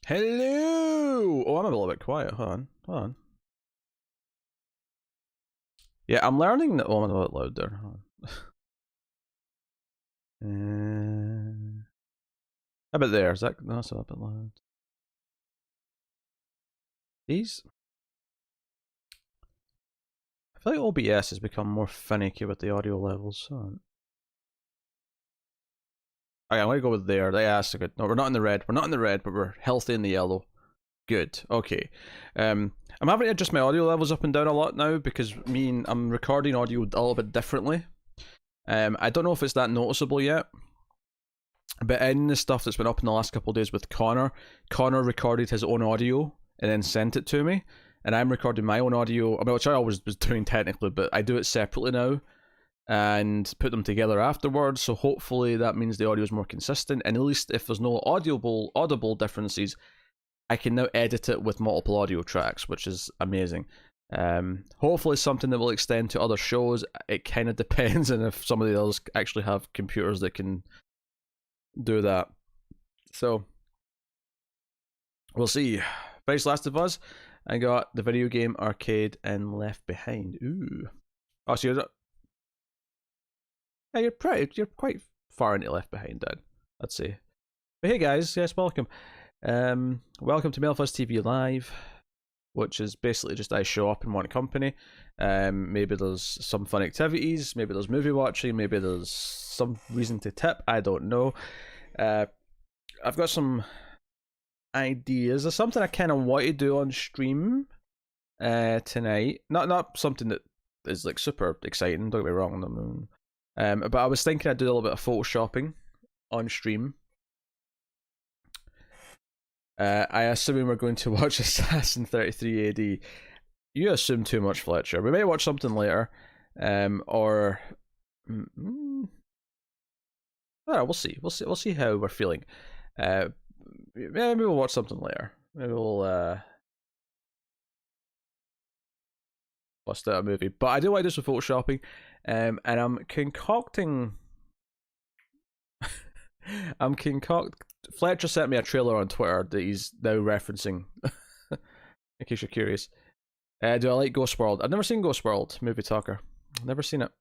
Hello! Oh, I'm a little bit quiet. Hold on. Yeah, I'm learning that. Oh, I'm a little loud there. How about there? Is that that's a little bit loud? These. I feel like OBS has become more finicky with the audio levels. Okay, I'm gonna go with there. They asked a good. No, we're not in the red. We're not in the red, but we're healthy in the yellow. Good. Okay. I'm having to adjust my audio levels up and down a lot now because I'm recording audio a little bit differently. I don't know if it's that noticeable yet, but in the stuff that's been up in the last couple of days with Connor recorded his own audio and then sent it to me, and I'm recording my own audio. I mean, which I always was doing technically, but I do it separately now and put them together afterwards. So hopefully that means the audio is more consistent, and at least if there's no audible differences, I can now edit it with multiple audio tracks, which is amazing. Hopefully something that will extend to other shows. It kind of depends on if some of the others actually have computers that can do that. So we'll see. Bryce Last of Us. I got the video game, arcade, and Left Behind. Ooh. Oh, so you're quite far into Left Behind, Dad. I'd say. But hey guys, yes, welcome. Welcome to Fuzz TV Live, which is basically just I show up and want company. Maybe there's some fun activities, maybe there's movie watching, maybe there's some reason to tip, I don't know. I've got some ideas. There's something I kind of want to do on stream tonight. Not something that is like super exciting, don't get me wrong. But I was thinking I'd do a little bit of photoshopping on stream. I assume we're going to watch Assassin 33 AD. You assume too much, Fletcher. We may watch something later, or we'll see. We'll see how we're feeling. Maybe we'll watch something later. Maybe we'll bust out a movie. But I do like this with photoshopping, and I'm concocting. Fletcher sent me a trailer on Twitter that he's now referencing, in case you're curious. Do I like Ghost World? I've never seen Ghost World, Movie Talker. Never seen it.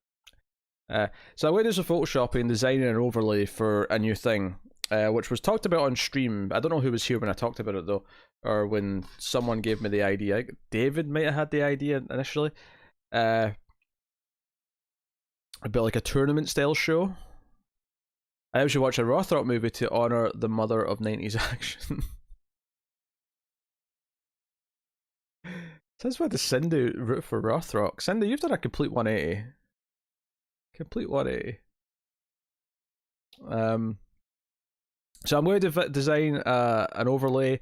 So I'm going to do some photoshopping, designing an overlay for a new thing, which was talked about on stream. I don't know who was here when I talked about it though, or when someone gave me the idea. David might have had the idea initially. A bit like a tournament style show. I actually watched a Rothrock movie to honour the mother of 90s action. Since when does Cindy root for Rothrock? Cindy, you've done a complete 180. Complete 180. So I'm going to design an overlay,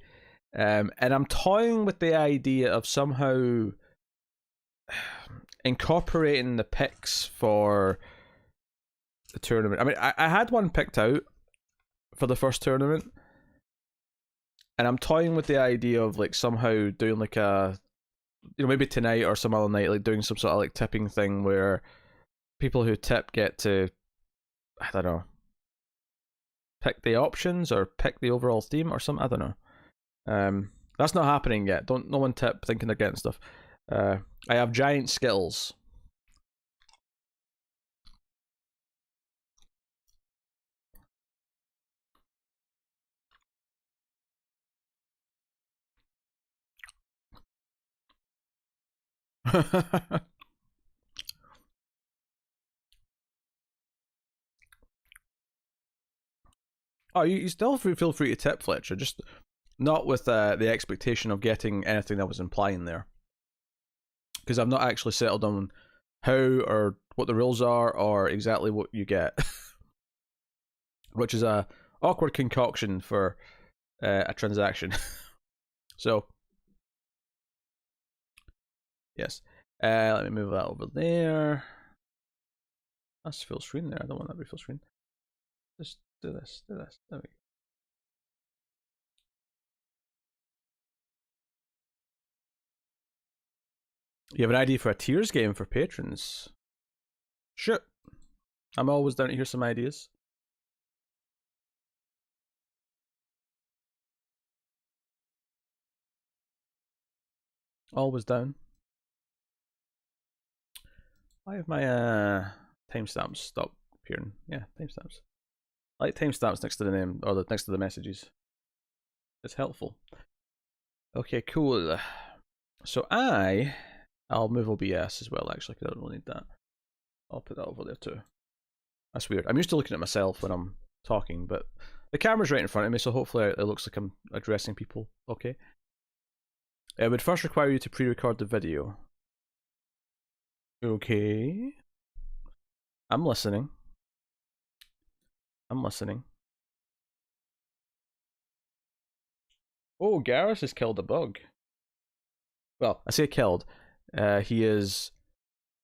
and I'm toying with the idea of somehow incorporating the pics for the tournament. I mean, I had one picked out for the first tournament, and I'm toying with the idea of like somehow doing like a, maybe tonight or some other night, like doing some sort of like tipping thing where people who tip get to, I don't know, pick the options or pick the overall theme or something. I don't know. That's not happening yet. No one tip thinking they're getting stuff. I have giant Skittles. Oh, you still feel free to tip, Fletcher. Just not with the expectation of getting anything that was implying there, because I've not actually settled on how or what the rules are or exactly what you get, which is a awkward concoction for a transaction. So yes, let me move that over there. That's full screen there. I don't want that to be full screen. Just do this. There we go. You have an idea for a tiers game for patrons? Sure. I'm always down to hear some ideas. Always down. Why have my timestamps stopped appearing? Yeah, timestamps. I like timestamps next to the name or next to the messages. It's helpful. Okay, cool. So I'll move OBS as well actually, because I don't really need that. I'll put that over there too. That's weird. I'm used to looking at myself when I'm talking, but the camera's right in front of me, so hopefully it looks like I'm addressing people. Okay. It would first require you to pre-record the video. Okay. I'm listening. I'm listening. Oh, Garrus has killed a bug. Well, I say killed. He has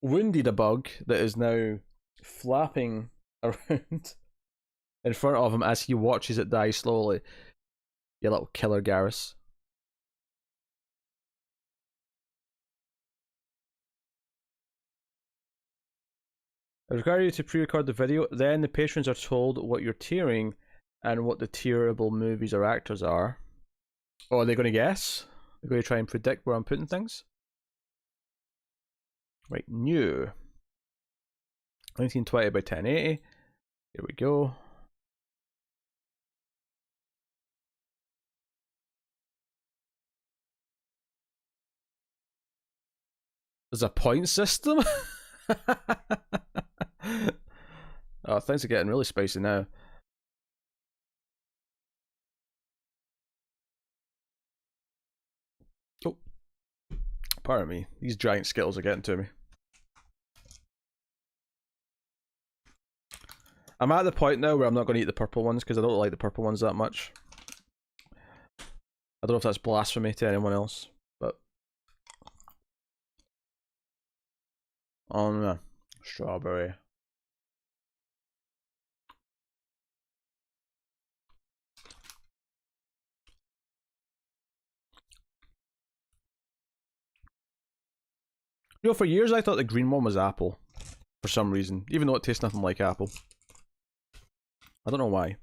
wounded a bug that is now flapping around in front of him as he watches it die slowly. You little killer, Garrus. I require you to pre-record the video, then the patrons are told what you're tiering and what the tierable movies or actors are. Oh, are they going to guess? They're going to try and predict where I'm putting things? Right, new. 1920 by 1080. Here we go. There's a point system? Oh, things are getting really spicy now. Oh, pardon me. These giant skittles are getting to me. I'm at the point now where I'm not going to eat the purple ones because I don't like the purple ones that much. I don't know if that's blasphemy to anyone else, but... Oh no. Strawberry. You know, for years I thought the green one was apple. For some reason. Even though it tastes nothing like apple. I don't know why.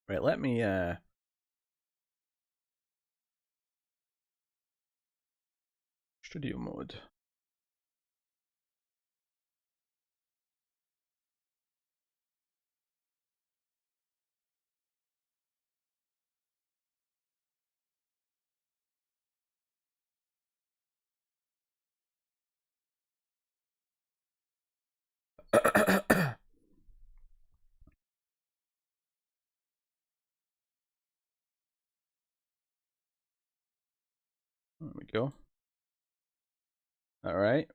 Right, let me studio mode. There we go. Alright.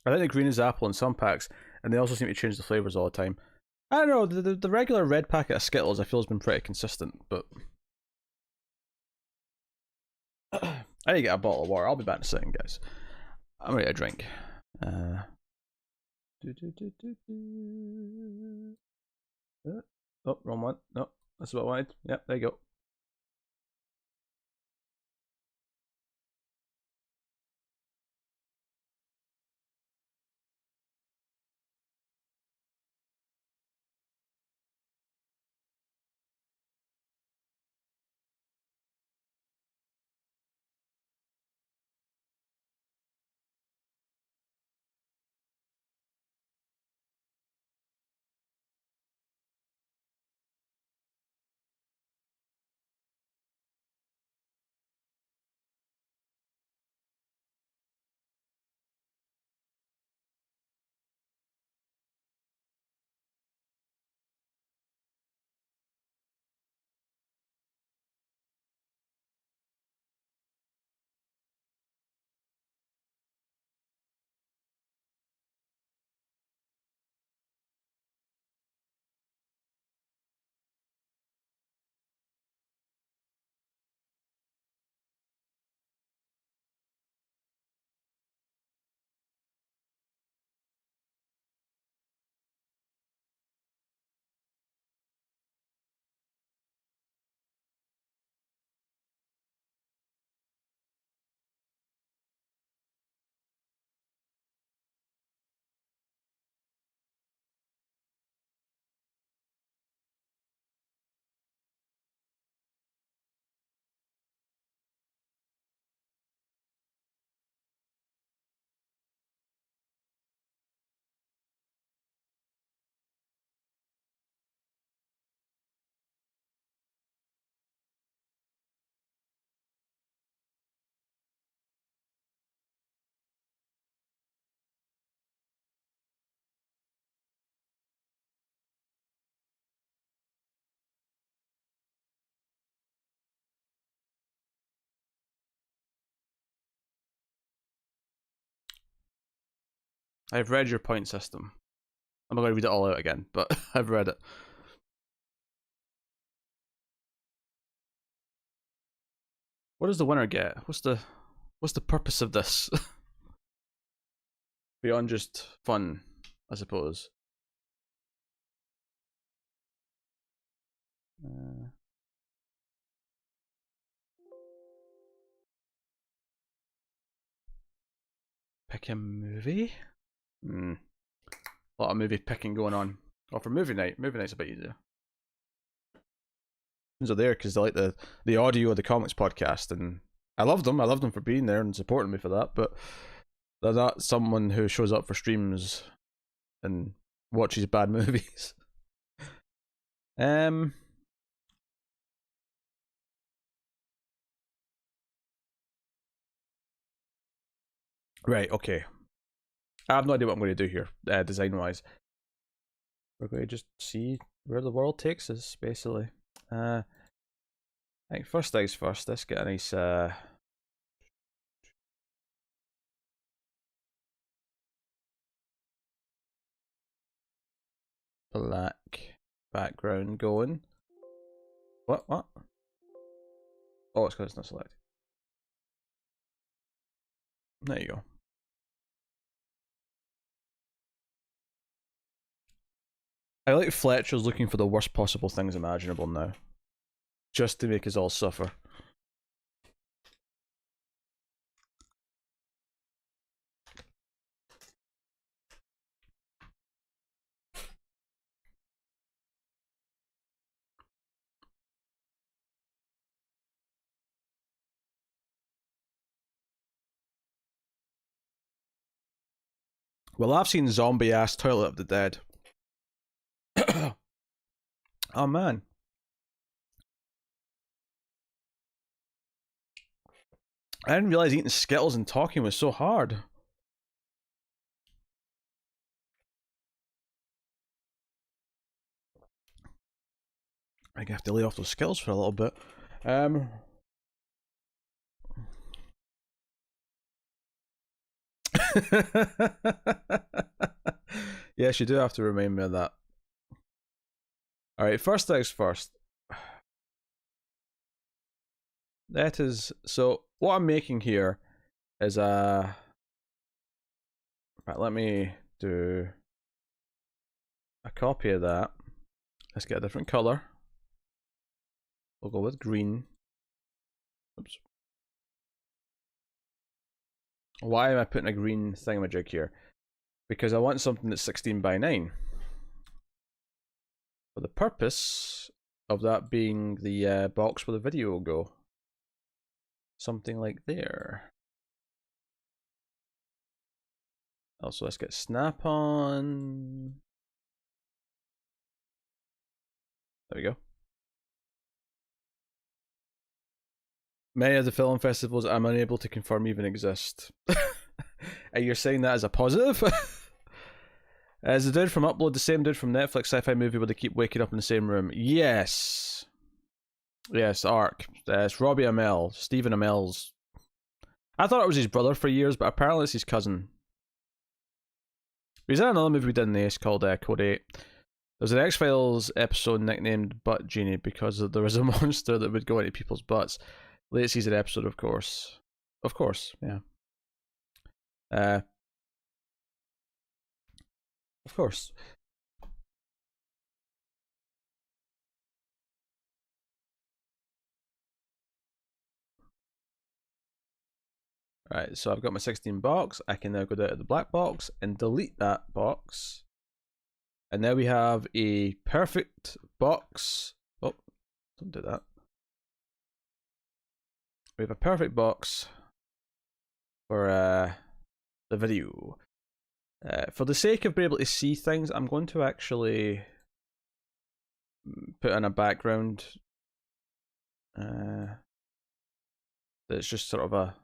I think the green is apple in some packs, and they also seem to change the flavours all the time. I don't know, the regular red packet of Skittles I feel has been pretty consistent, but... I need to get a bottle of water. I'll be back in a second, guys. I'm ready to drink. Oh, wrong one. No, that's what I wanted. Yep, there you go. I've read your point system. I'm not going to read it all out again, but I've read it. What does the winner get? What's the purpose of this? Beyond just fun, I suppose. Pick a movie? A lot of movie picking going on. Oh, for movie night. Movie night's a bit easier. Are there because they like the audio of the comics podcast, and I love them. I love them for being there and supporting me for that. But they're not someone who shows up for streams and watches bad movies. Right. Okay. I have no idea what I'm going to do here, design wise. We're going to just see where the world takes us, basically. I think first things first, let's get a nice black background going. What? Oh, it's because it's not selected. There you go. I like Fletcher's looking for the worst possible things imaginable now. Just to make us all suffer. Well, I've seen zombie ass Toilet of the Dead. Oh man. I didn't realize eating Skittles and talking was so hard. I have to lay off those Skittles for a little bit. Yes, you do have to remind me of that. Alright, first things first. That is, so what I'm making here is right, let me do a copy of that. Let's get a different color. We'll go with green. Oops. Why am I putting a green thingamajig here? Because I want something that's 16 by 9. For the purpose of that being the box where the video will go. Something like there. Also, let's get snap on. There we go. Many of the film festivals I'm unable to confirm even exist. And you're saying that as a positive? Is the dude from Upload the same dude from Netflix sci-fi movie where they keep waking up in the same room? Yes. Yes, Ark. It's Robbie Amell. Stephen Amell's. I thought it was his brother for years, but apparently it's his cousin. He's in another movie we did in the Ace called Code 8. There's an X-Files episode nicknamed Butt Genie because there was a monster that would go into people's butts. Late season episode, of course. Of course, yeah. Of course. Right, so I've got my 16 box. I can now go down to the black box and delete that box. And now we have a perfect box. Oh, don't do that. We have a perfect box for the video. For the sake of being able to see things, I'm going to actually put in a background that's just sort of a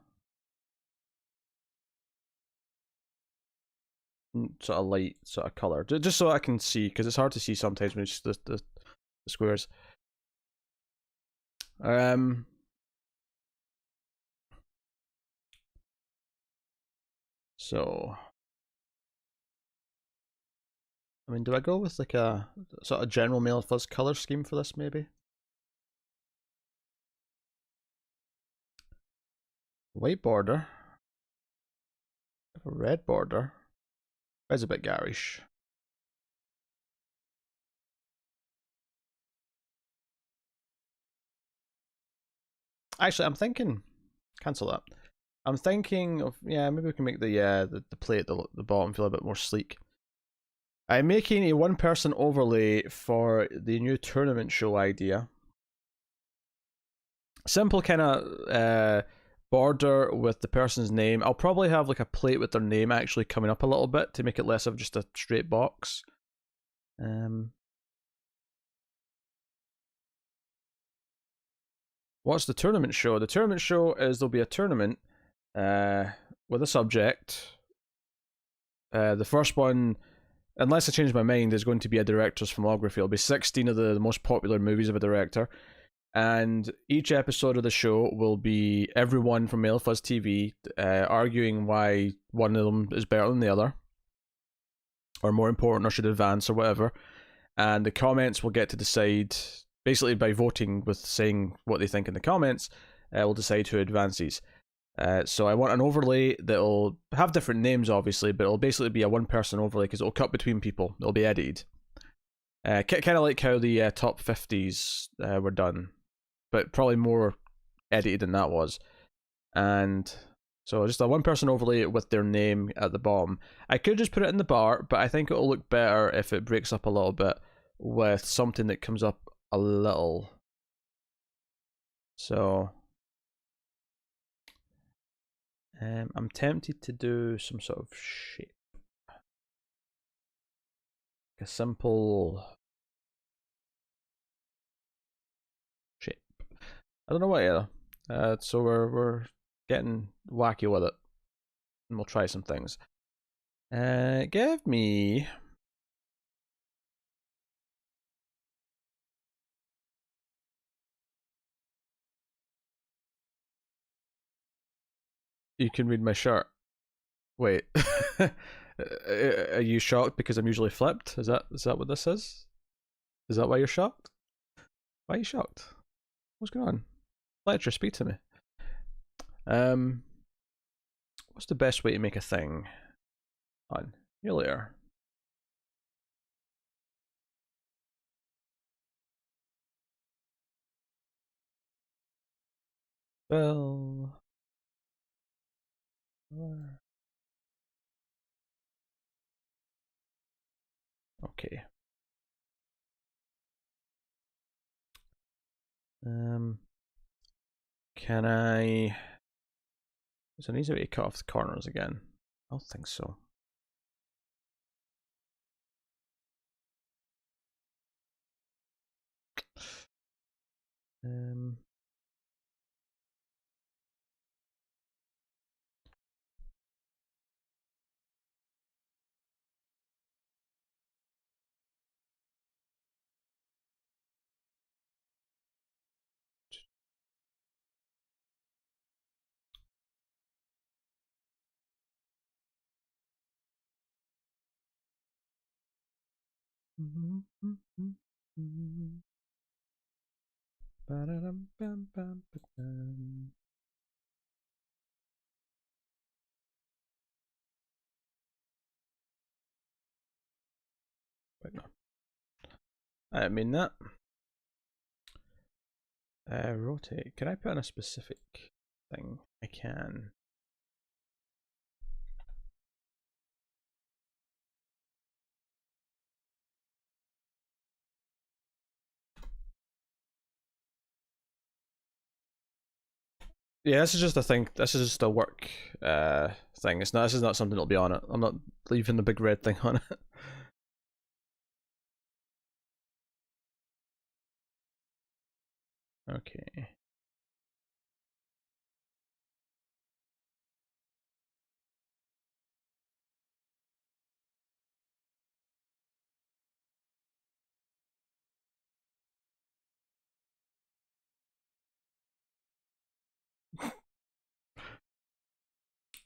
sort of light sort of color, just so I can see, because it's hard to see sometimes when it's just the squares. So I mean, do I go with like a sort of general male fuzz color scheme for this, maybe? White border. A red border. That's a bit garish. Actually, I'm thinking. Cancel that. I'm thinking of, yeah, maybe we can make the plate at the bottom feel a bit more sleek. I'm making a one-person overlay for the new tournament show idea. Simple kind of border with the person's name. I'll probably have like a plate with their name actually coming up a little bit to make it less of just a straight box. What's the tournament show? The tournament show is there'll be a tournament with a subject. The first one, unless I change my mind, is going to be a director's filmography. It'll be 16 of the most popular movies of a director. And each episode of the show will be everyone from Male Fuzz TV arguing why one of them is better than the other, or more important, or should advance, or whatever. And the comments will get to decide, basically by voting with saying what they think in the comments, will decide who advances. So I want an overlay that'll have different names, obviously, but it'll basically be a one-person overlay because it'll cut between people. It'll be edited. Kind of like how the top 50s were done, but probably more edited than that was. And so just a one-person overlay with their name at the bottom. I could just put it in the bar, but I think it'll look better if it breaks up a little bit with something that comes up a little. So I'm tempted to do some sort of shape. A simple shape. I don't know what either. So we're getting wacky with it. And we'll try some things. Give me... You can read my shirt. Wait. Are you shocked because I'm usually flipped? Is that what this is? Is that why you're shocked? Why are you shocked? What's going on? Fletcher, speak to me. What's the best way to make a thing? On here later. Well, okay. Can I? Is there an easy way to cut off the corners again? I don't think so. Um. Wait, no. I didn't mean that. Rotate. Can I put on a specific thing? I can. Yeah, this is just a thing. This is just a work thing. It's not. This is not something that'll be on it. I'm not leaving the big red thing on it. Okay.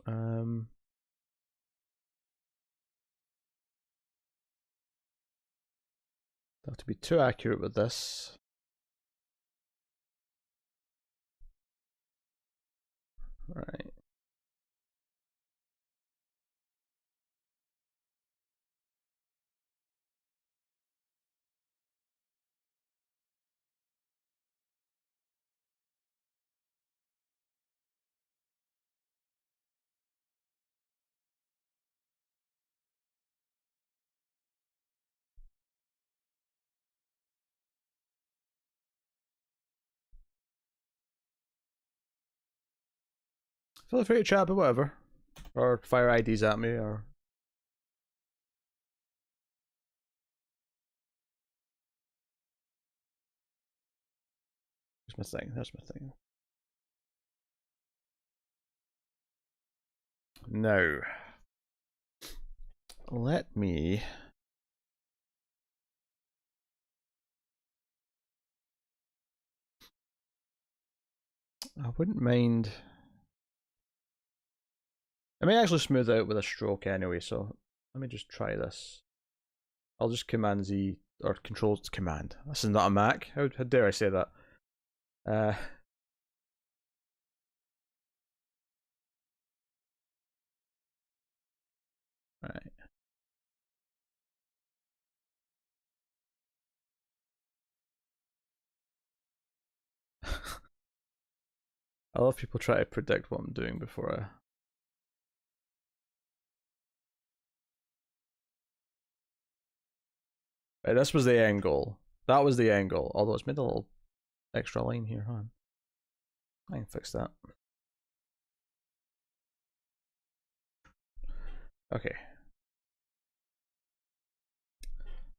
Um. Don't have to be too accurate with this. Right. Feel free to chat, but whatever. Or fire IDs at me, or... There's my thing, there's my thing. Now, let me... I wouldn't mind... I may actually smooth out with a stroke anyway, so let me just try this. I'll just Command Z, or Control Command. This is not a Mac. How dare I say that? Right. I love people try to predict what I'm doing before I... Right, this was the angle. That was the angle. Although it's made a little extra line here, huh? I can fix that. Okay.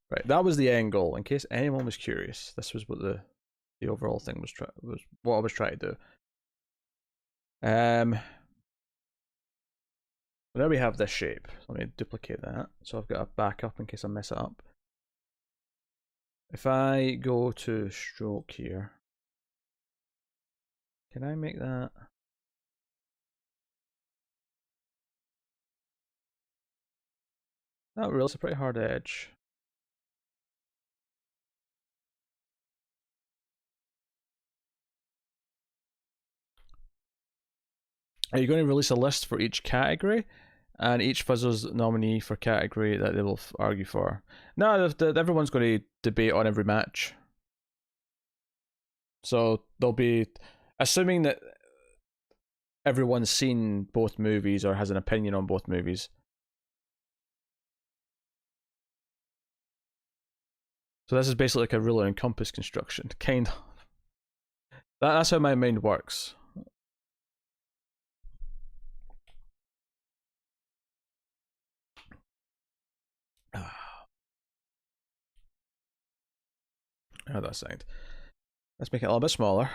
Right, that was the angle. In case anyone was curious, this was what the overall thing was what I was trying to do. Now we have this shape. Let me duplicate that. So I've got a backup in case I mess it up. If I go to stroke here, can I make that? Not really, it's a pretty hard edge. Are you going to release a list for each category? And each Fuzzer's nominee for category that they will argue for. No, everyone's going to debate on every match. So they'll be, assuming that everyone's seen both movies or has an opinion on both movies. So this is basically like a ruler and compass construction, kind of. That's how my mind works. How that sound? Let's make it a little bit smaller.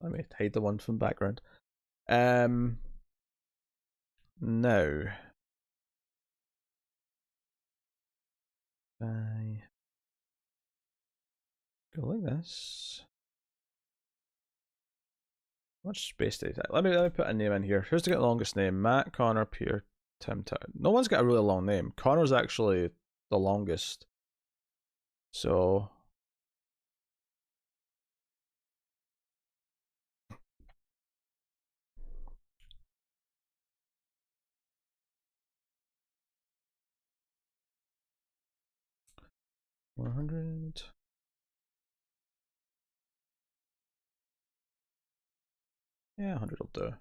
Let me hide the one from the background. Now, I go like this. How much space did I take? Let me put a name in here. Who's to get the longest name? Matt, Connor, Pierre, Tim. No one's got a really long name. Connor's actually the longest. So 100. Yeah, 100 will do.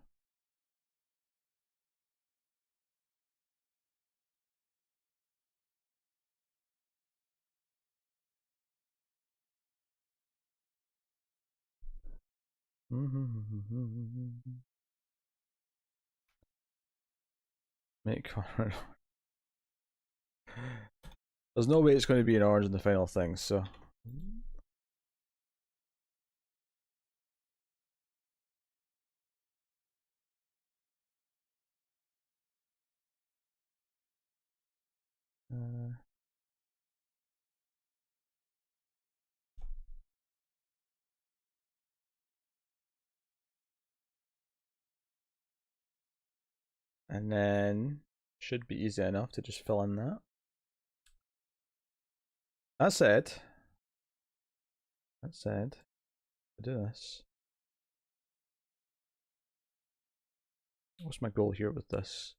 Make Connor. There's no way it's going to be an orange in the final thing, so. And then should be easy enough to just fill in that. That said, I do this. What's my goal here with this?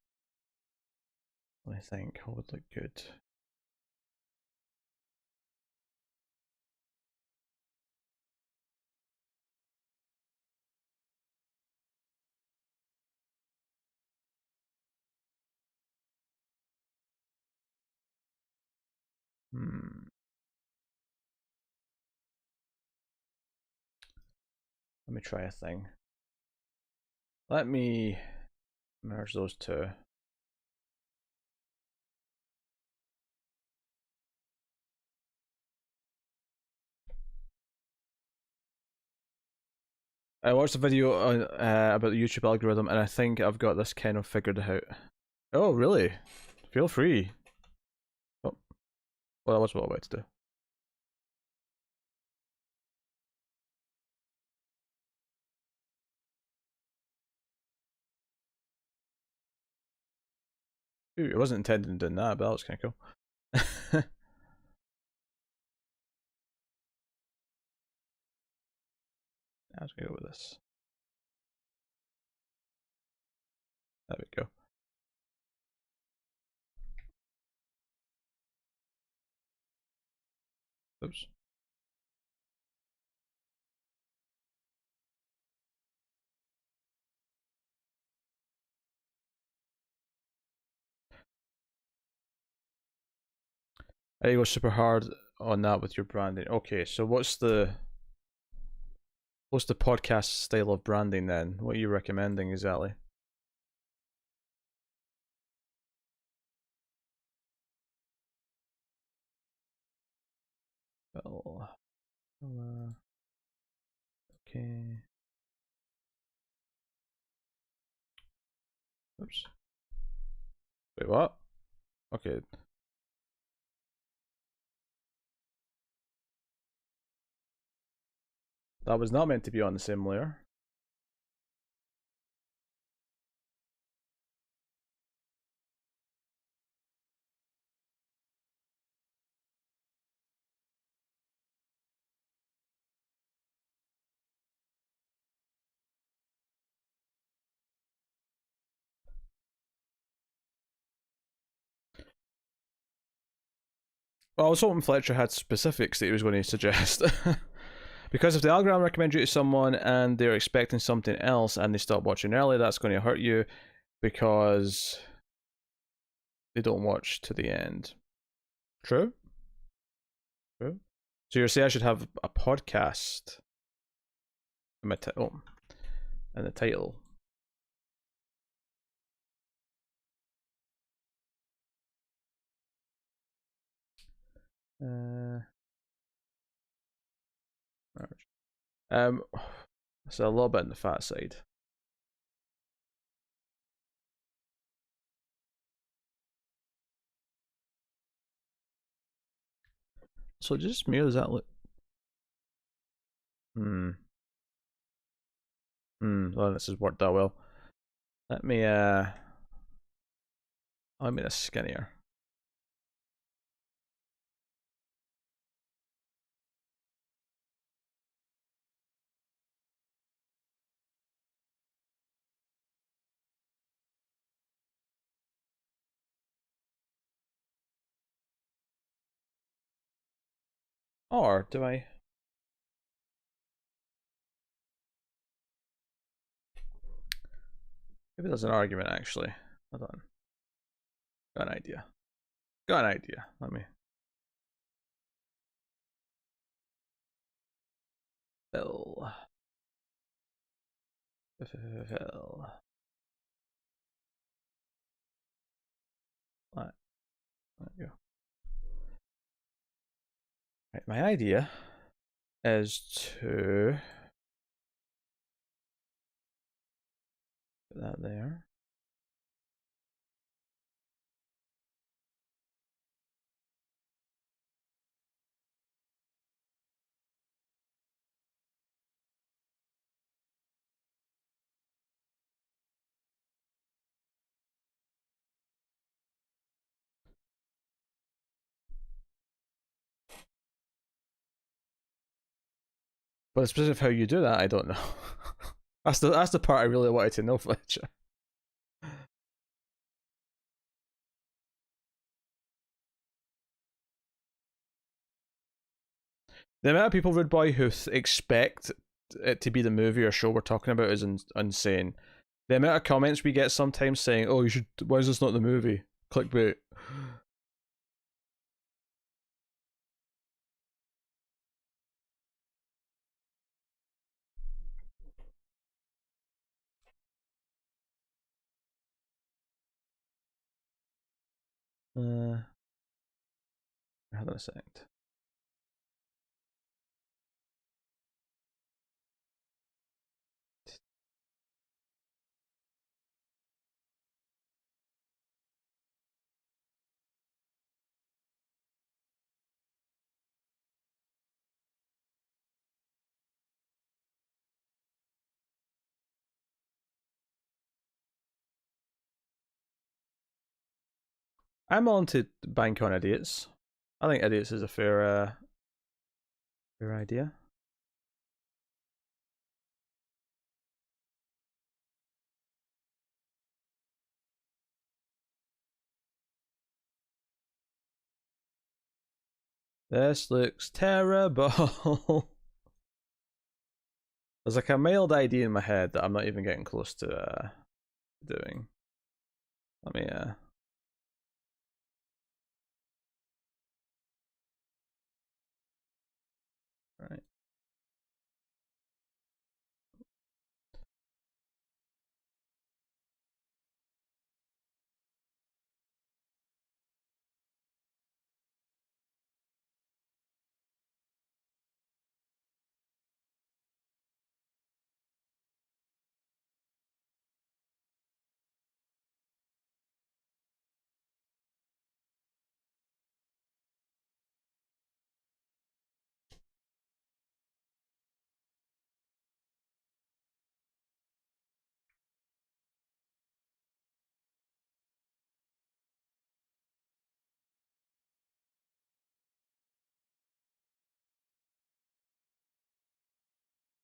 Let me think. What would look good? Let me try a thing. Let me merge those two. I watched a video about the YouTube algorithm, and I think I've got this kind of figured out. Oh, really? Feel free. Oh, well, that was what I wanted to do. Ooh, I wasn't intending doing that, but that was kind of cool. I was gonna go with this. There we go. Oops. I go super hard on that with your branding. Okay, so what's the podcast style of branding then? What are you recommending exactly? Well, okay. Oops. Wait, what? Okay. That was not meant to be on the same layer. Well, I was hoping Fletcher had specifics that he was going to suggest. Because if the algorithm recommends you to someone and they're expecting something else and they stop watching early, that's going to hurt you because they don't watch to the end. True? True. So you're saying I should have a podcast in my title, and the title. Um, so a little bit on the fat side. So just me, does that look? Well, this has worked out well. Let me I'll make this skinnier. Or do I? Maybe there's an argument actually. Hold on. Got an idea. Got an idea. Let me. Fill. Fill. Right. There you go. Right, my idea is to put that there. But specifically how you do that, I don't know. That's the part I really wanted to know, Fletcher. The amount of people, Rude Boy, who expect it to be the movie or show we're talking about is insane. The amount of comments we get sometimes saying, "Oh, you should. Why is this not the movie?" Clickbait. Hold on a second. I'm on to bank on idiots. I think idiots is a fair idea. This looks terrible. There's like a mild idea in my head that I'm not even getting close to doing. Let me right.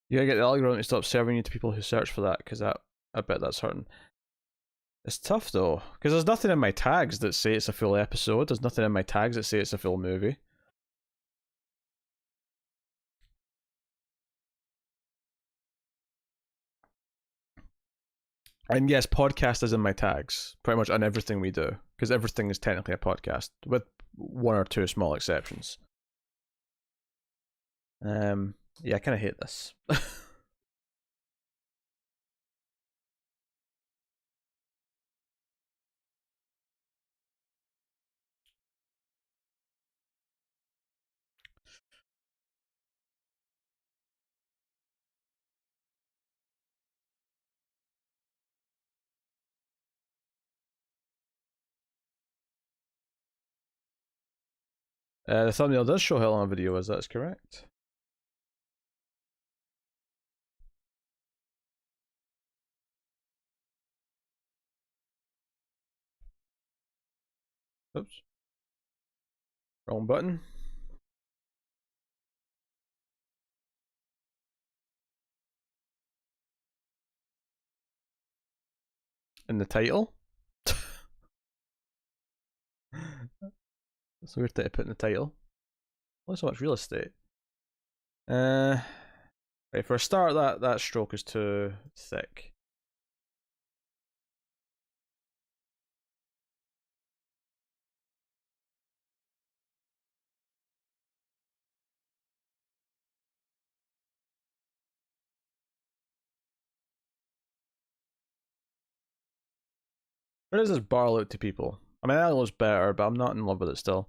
You gotta get the algorithm to stop serving you to people who search for that, because that, I bet that's hurting. It's tough though, because there's nothing in my tags that say it's a full episode. There's nothing in my tags that say it's a full movie. And yes, podcast is in my tags, pretty much on everything we do, because everything is technically a podcast, with one or two small exceptions. Yeah, I kind of hate this. The thumbnail does show how long a video is, that's correct. Oops. Wrong button. In the title. That's a weird thing to put in the title. Not so much real estate. Right, for a start, that stroke is too thick. Where does this bar look to people? I mean, that looks better, but I'm not in love with it still.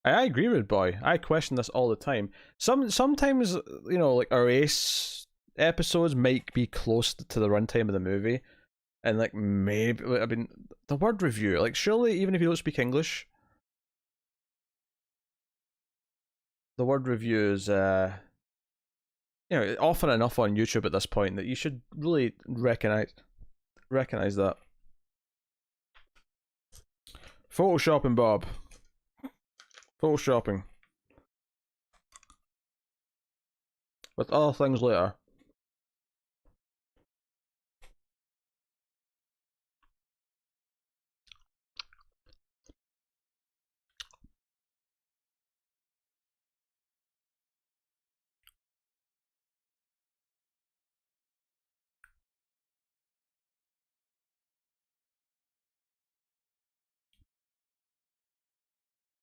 I agree with Boy. I question this all the time. Sometimes, you know, like our Ace episodes might be close to the runtime of the movie, and like maybe, I mean, the word review, like surely even if you don't speak English, the word review is you know, often enough on YouTube at this point that you should really recognize that. Photoshopping, Bob. Photoshopping. With other things later.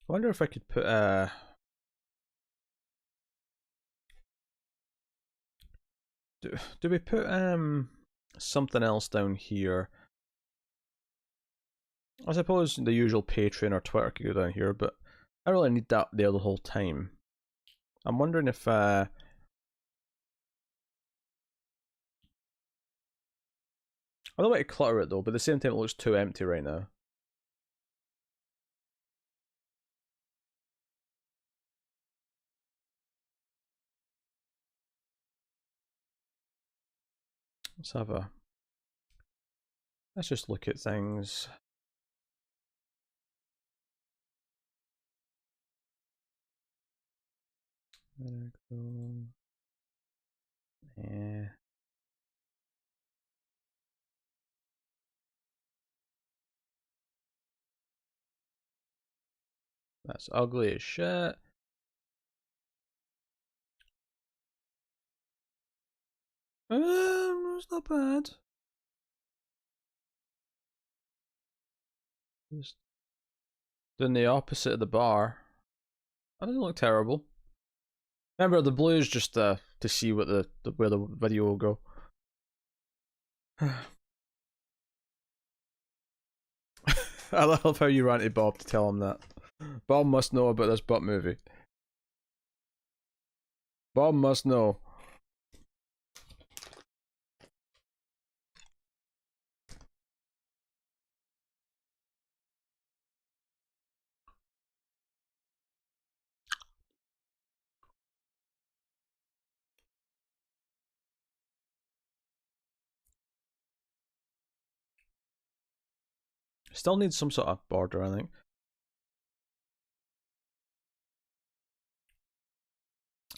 I wonder if I could put do we put something else down here? I suppose the usual Patreon or Twitter could go down here, but I really need that there the whole time. I'm wondering if I don't want to clutter it though, but at the same time it looks too empty right now. Let's just look at things. Yeah. That's ugly as shit. It's not bad. Just doing the opposite of the bar. That doesn't look terrible. Remember, the blue is just to see what where the video will go. I love how you ran to Bob to tell him that. Bob must know about this butt movie. Bob must know. Still needs some sort of border, I think.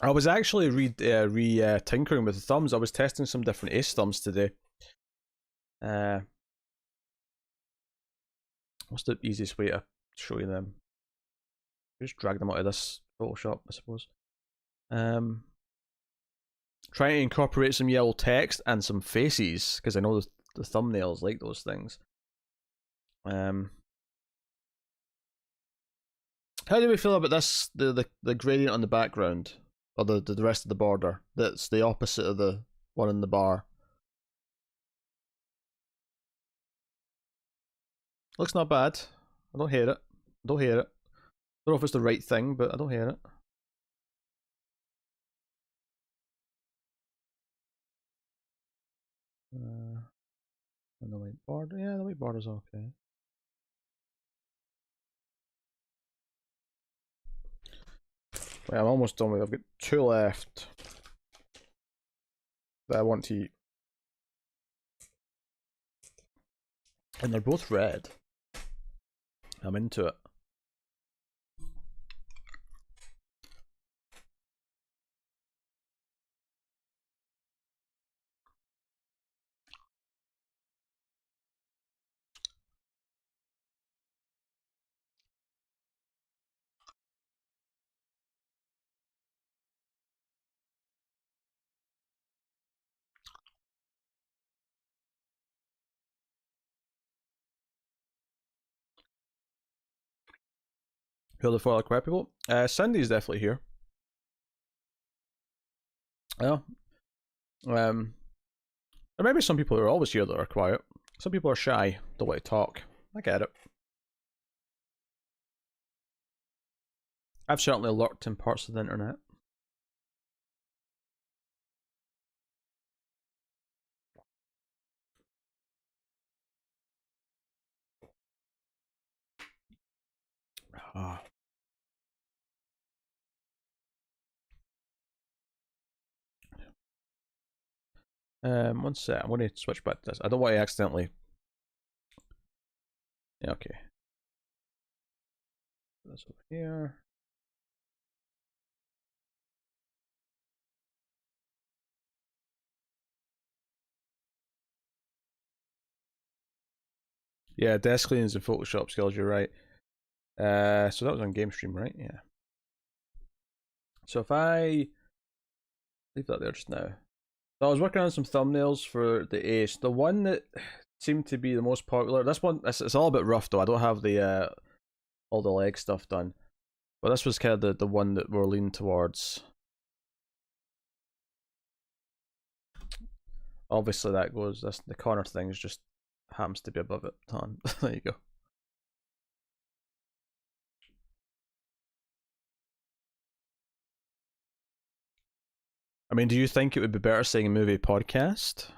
I was actually tinkering with the thumbs. I was testing some different ace thumbs today. What's the easiest way to show you them? Just drag them out of this Photoshop, I suppose. Trying to incorporate some yellow text and some faces, because I know the thumbnails like those things. How do we feel about this? The gradient on the background, or the rest of the border? That's the opposite of the one in the bar. Looks not bad. I don't hate it. Don't hate it. Don't know if it's the right thing, but I don't hate it. And the white border, yeah, the white border's okay. Wait, I'm almost done with it. I've got 2 left that I want to eat. And they're both red. I'm into it. Who are the 4 like white people? Cindy's definitely here. Yeah. There may be some people who are always here that are quiet. Some people are shy, don't want to talk. I get it. I've certainly lurked in parts of the internet. Ah. One sec. I'm going to switch back to this. I don't want to accidentally. Yeah, okay. Put this over here. Yeah, desk cleanings and Photoshop skills, you're right. So that was on Game Stream, right? Yeah. So if I leave that there just now. So I was working on some thumbnails for the Ace. The one that seemed to be the most popular. This one, it's all a bit rough though. I don't have the all the leg stuff done, but this was kind of the one that we're leaning towards. Obviously, that goes. That's the corner thing is just happens to be above it. There you go. I mean, do you think it would be better saying a movie podcast?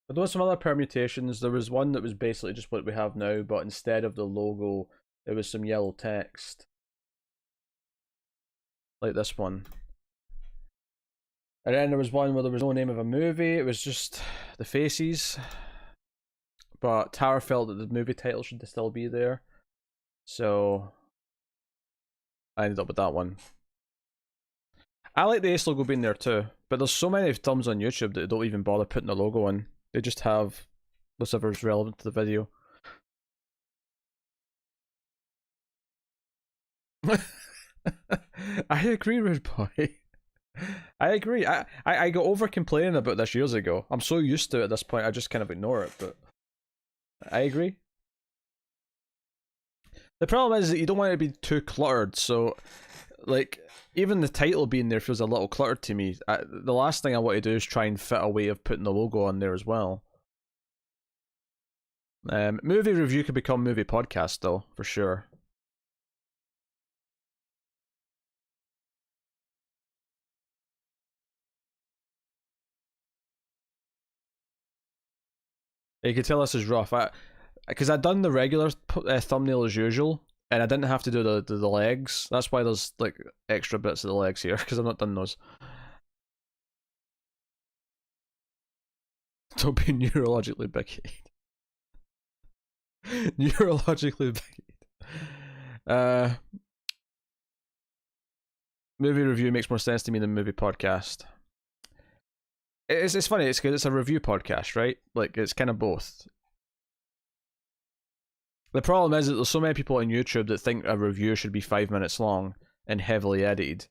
But there was some other permutations. There was one that was basically just what we have now, but instead of the logo, it was some yellow text. Like this one. And then there was one where there was no name of a movie, it was just the faces. But Tower felt that the movie title should still be there. So I ended up with that one. I like the Ace logo being there too, but there's so many thumbs on YouTube that they don't even bother putting the logo in. They just have whatever's relevant to the video. I agree, Rude Boy. I agree. I got over complaining about this years ago. I'm so used to it at this point, I just kind of ignore it, but I agree. The problem is that you don't want it to be too cluttered, so like even the title being there feels a little cluttered to me. The last thing I want to do is try and fit a way of putting the logo on there as well. Movie review could become movie podcast though, for sure. You can tell this is rough. Because I'd done the regular thumbnail as usual, and I didn't have to do the legs. That's why there's like extra bits of the legs here, because I've not done those. Don't be neurologically big. Neurologically big. Movie review makes more sense to me than movie podcast. It's funny. It's because it's a review podcast, right? Like it's kind of both. The problem is that there's so many people on YouTube that think a review should be 5 minutes long and heavily edited.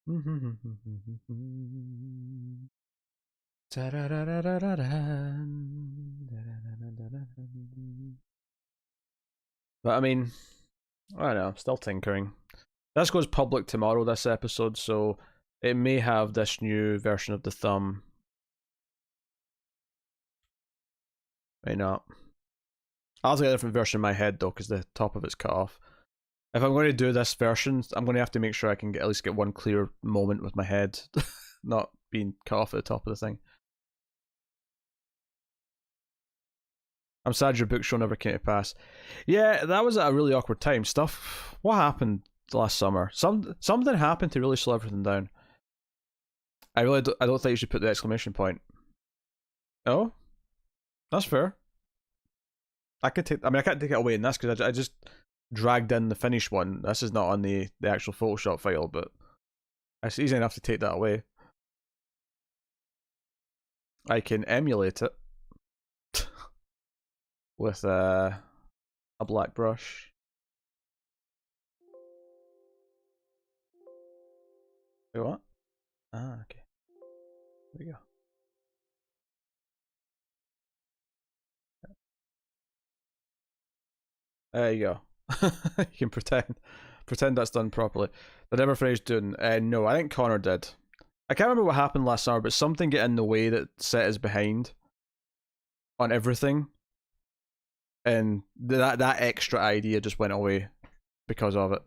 But I mean, I don't know, I'm still tinkering. This goes public tomorrow, this episode, so it may have this new version of the thumb. May not. I'll have to get a different version in my head though, because the top of it's cut off. If I'm going to do this version, I'm going to have to make sure I can at least get one clear moment with my head, not being cut off at the top of the thing. I'm sad your book show never came to pass. Yeah, that was at a really awkward time. What happened last summer? Something happened to really slow everything down. I don't think you should put the exclamation point. Oh, that's fair. I can't take it away in this because I just dragged in the finished one. This is not on the actual Photoshop file, but it's easy enough to take that away. I can emulate it with a black brush. Wait, what? Ah, okay. There we go. There you go. You can pretend that's done properly. Did ever finish doing? No, I think Connor did. I can't remember what happened last summer, but something got in the way that set us behind. on everything, and that extra idea just went away because of it.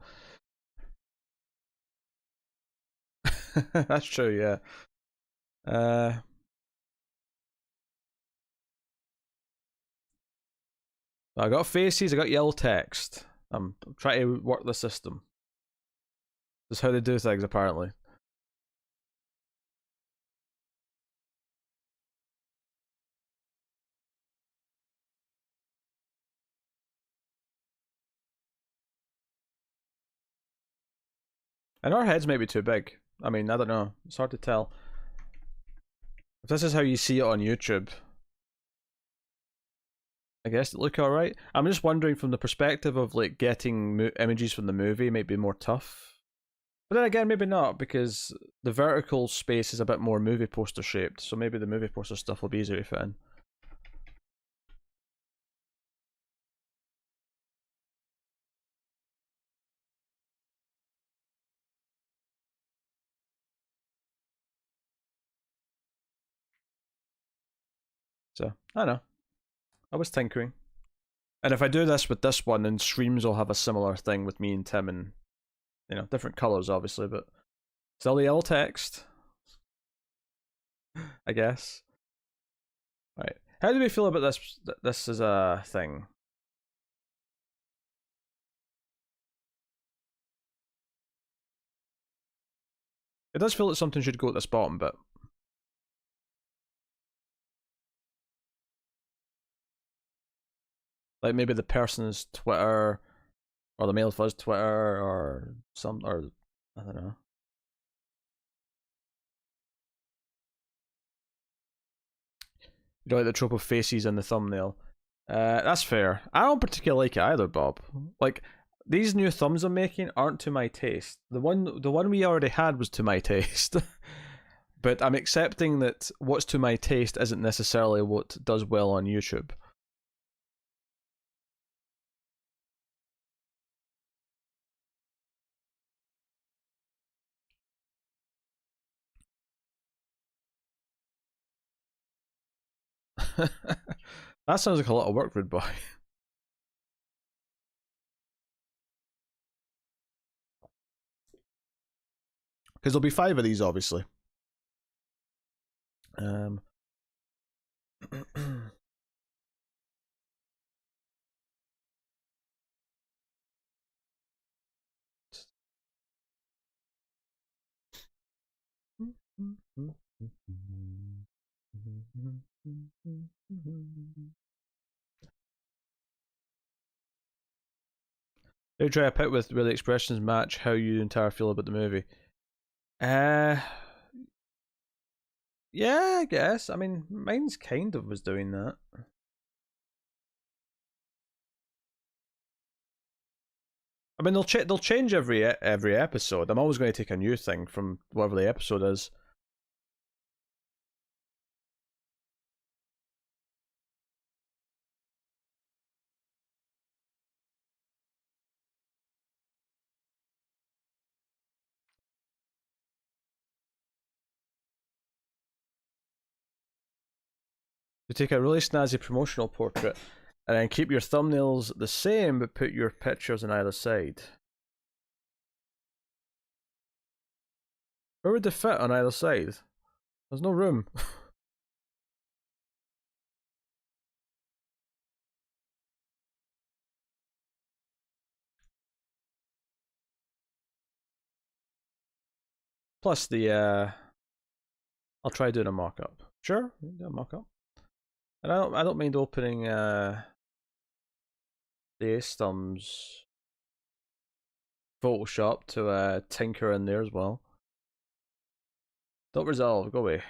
That's true, yeah. I got faces, I got yellow text. I'm trying to work the system. That's how they do things, apparently. And our heads may be too big. I mean, I don't know. It's hard to tell. If this is how you see it on YouTube, I guess it look alright. I'm just wondering from the perspective of like getting images from the movie might be more tough. But then again, maybe not, because the vertical space is a bit more movie poster shaped, so maybe the movie poster stuff will be easier to fit in. So, I don't know. I was tinkering. And if I do this with this one, then streams will have a similar thing with me and Tim, and you know, different colours obviously, but still the yellow text, I guess. Right. How do we feel about this? This is a thing. It does feel like something should go at this bottom bit. Like maybe the person's Twitter, or the male Fuzz Twitter, or I don't know. You don't like the trope of faces in the thumbnail. That's fair. I don't particularly like it either, Bob. Like, these new thumbs I'm making aren't to my taste. The one we already had was to my taste. But I'm accepting that what's to my taste isn't necessarily what does well on YouTube. That sounds like a lot of work, Rude Boy. Because there'll be 5 of these, obviously. They try a pit with where the expressions match how you entire feel about the movie. Yeah, I guess. I mean, mine's kind of was doing that. I mean, they'll change every episode. I'm always going to take a new thing from whatever the episode is. You take a really snazzy promotional portrait and then keep your thumbnails the same but put your pictures on either side. Where would they fit on either side? There's no room. Plus I'll try doing a mock-up. Sure, do a mock-up. And I don't mind opening the Thumbs Photoshop to tinker in there as well. Don't resolve, go away.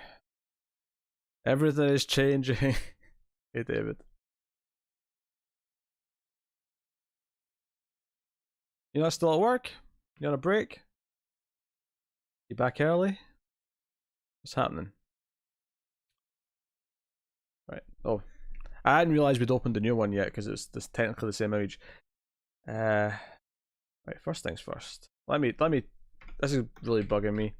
Everything is changing. Hey David. You not still at work? You on a break? You back early? What's happening? Right. Oh, I hadn't realised we'd opened the new one yet because it's technically the same image. Right. First things first. Let me. This is really bugging me.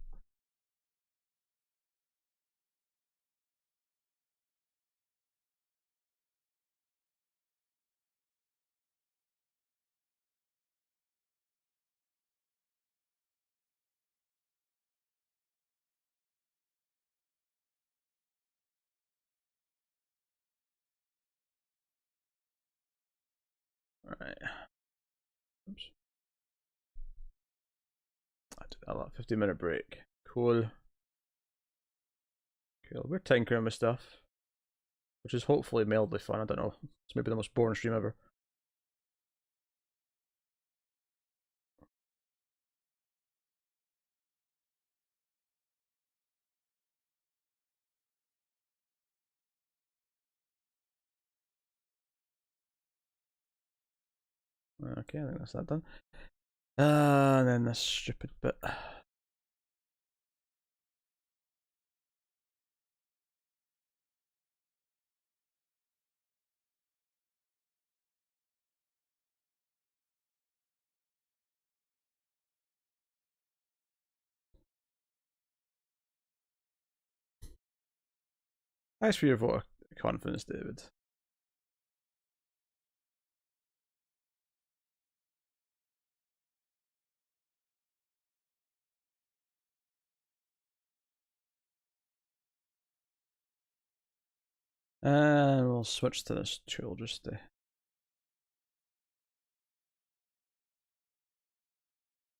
Alright. Oops. I did that lot. 15-minute break. Cool. Cool. We're tinkering with stuff, which is hopefully mildly fun. I don't know. It's maybe the most boring stream ever. Okay, I think that's that done. And then this stupid bit. Thanks for your vote of confidence, David. And we'll switch to this tool just to. There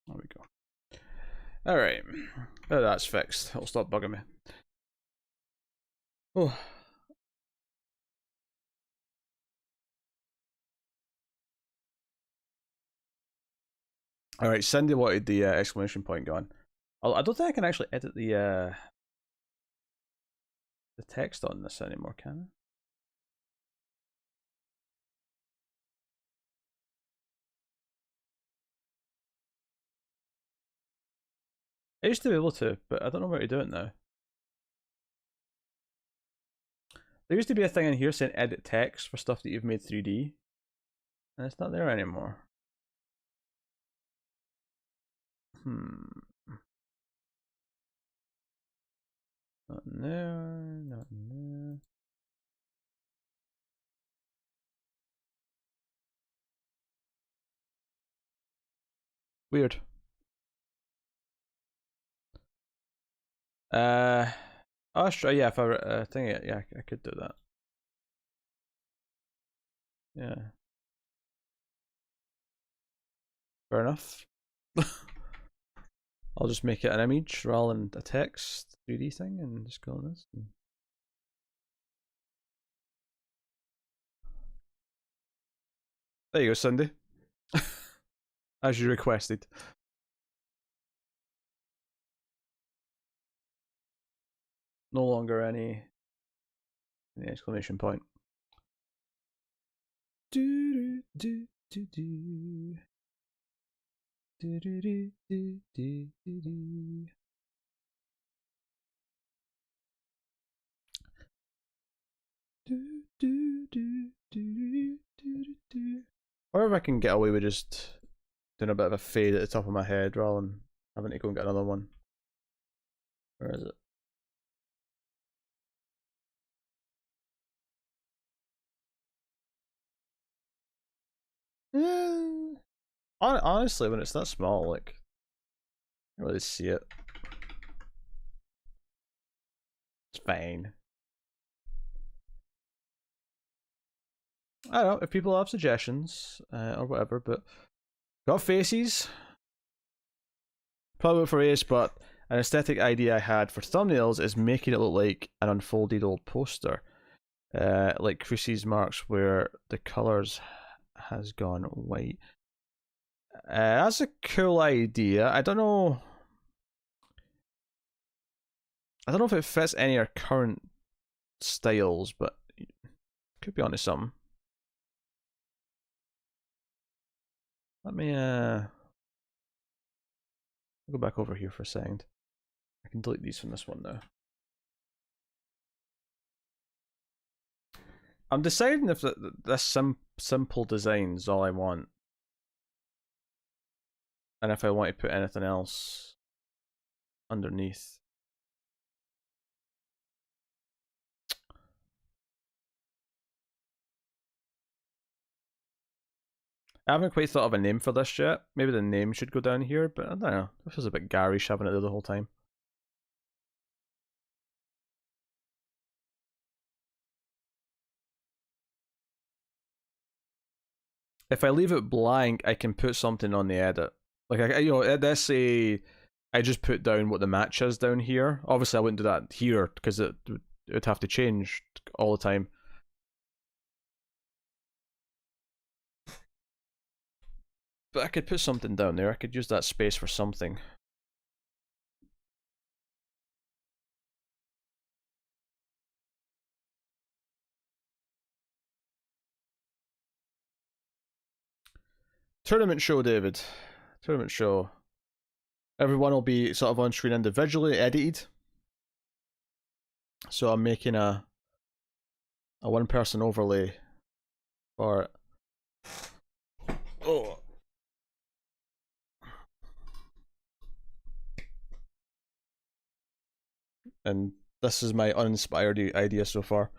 we go. Alright. Oh, that's fixed. It'll stop bugging me. Oh. Alright, Cindy wanted the exclamation point gone. I don't think I can actually edit the text on this anymore, can I? I used to be able to, but I don't know where to do it now. There used to be a thing in here saying edit text for stuff that you've made 3D, and it's not there anymore. Not there, not there. Weird. I'll try. Yeah, if I think it, yeah, I could do that. Yeah. Fair enough. I'll just make it an image rather than a text 3D thing and just go on this. There you go, Cindy. As you requested. No longer any exclamation point. Do do do do do do do do do do do. Do do do do do do. Or if I can get away with just doing a bit of a fade at the top of my head rather than having to go and get another one. Where is it? Honestly, when it's that small, like, I don't really see it. It's fine. I don't know if people have suggestions or whatever, but got faces. Probably for Ace, but an aesthetic idea I had for thumbnails is making it look like an unfolded old poster, like Chrissy's marks where the colours has gone white. That's a cool idea. I don't know. I don't know if it fits any of our current styles, but could be onto something. Let me go back over here for a second. I can delete these from this one now. I'm deciding if this simple design is all I want, and if I want to put anything else underneath. I haven't quite thought of a name for this yet. Maybe the name should go down here, but I don't know. This feels a bit garish having it there the whole time. if I leave it blank, I can put something on the edit. Like, let's say I just put down what the match is down here. Obviously, I wouldn't do that here because it would have to change all the time. But I could put something down there. I could use that space for something. Tournament show, David. Tournament show. Everyone will be sort of on screen individually, edited. So I'm making a one-person overlay for it. Oh. And this is my uninspired idea so far.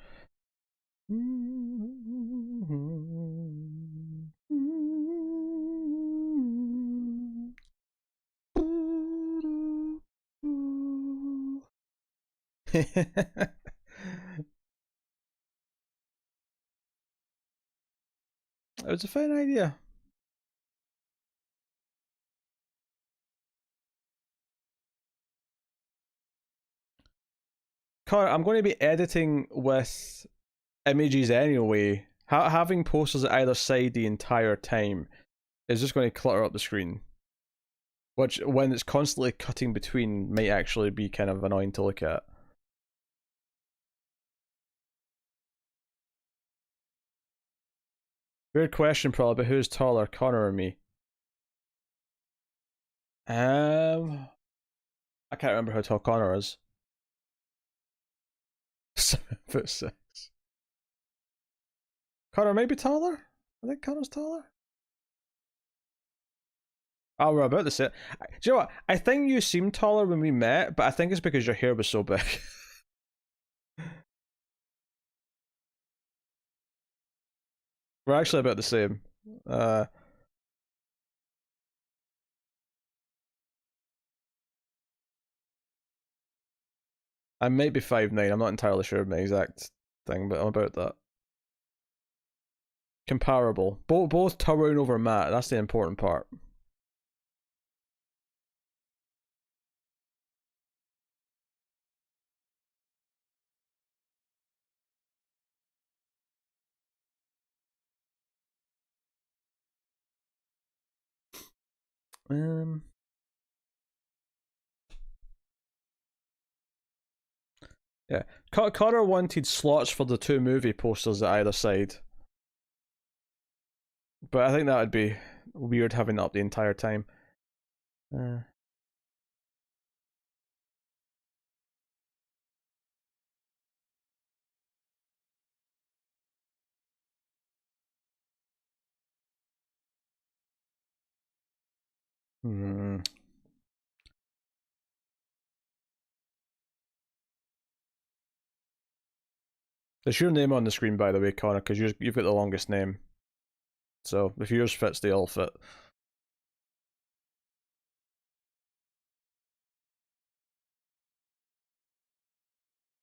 It was a fine idea. Connor, I'm going to be editing with images anyway. Having posters at either side the entire time is just going to clutter up the screen. Which, when it's constantly cutting between, might actually be kind of annoying to look at. Weird question probably, but who's taller, Connor or me? I can't remember how tall Connor is. 7'6". Connor may be taller? I think Connor's taller. Oh, we're about to say it. Do you know what? I think you seemed taller when we met, but I think it's because your hair was so big. We're actually about the same. I might be 5'9". I'm not entirely sure of my exact thing, but I'm about that. Comparable. Both towering over Matt. That's the important part. Yeah. Connor wanted slots for the 2 movie posters at either side. But I think that would be weird having that up the entire time. There's your name on the screen, by the way, Connor, because you've got the longest name. So if yours fits, they all fit.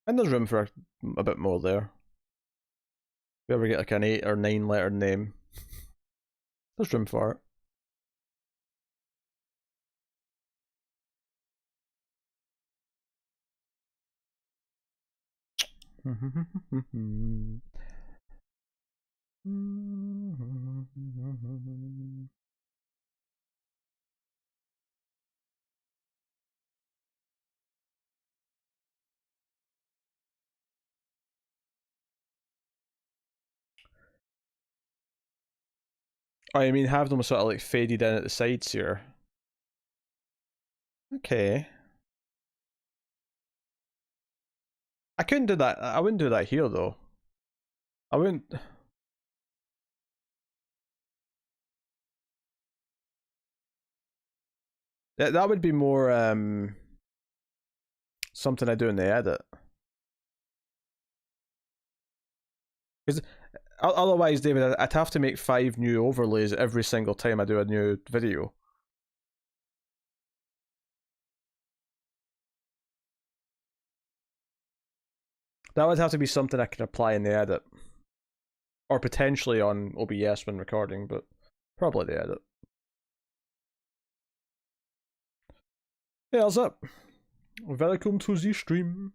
And there's room for a bit more there. If you ever get like an 8 or 9 letter name, there's room for it. Oh, I mean, have them sort of like faded in at the sides here. Okay. I couldn't do that. I wouldn't do that here though. I wouldn't. That would be more something I do in the edit. Because otherwise, David, I'd have to make 5 new overlays every single time I do a new video. That would have to be something I can apply in the edit. Or potentially on OBS when recording, but Probably the edit. Hey, what's up? Welcome to the stream.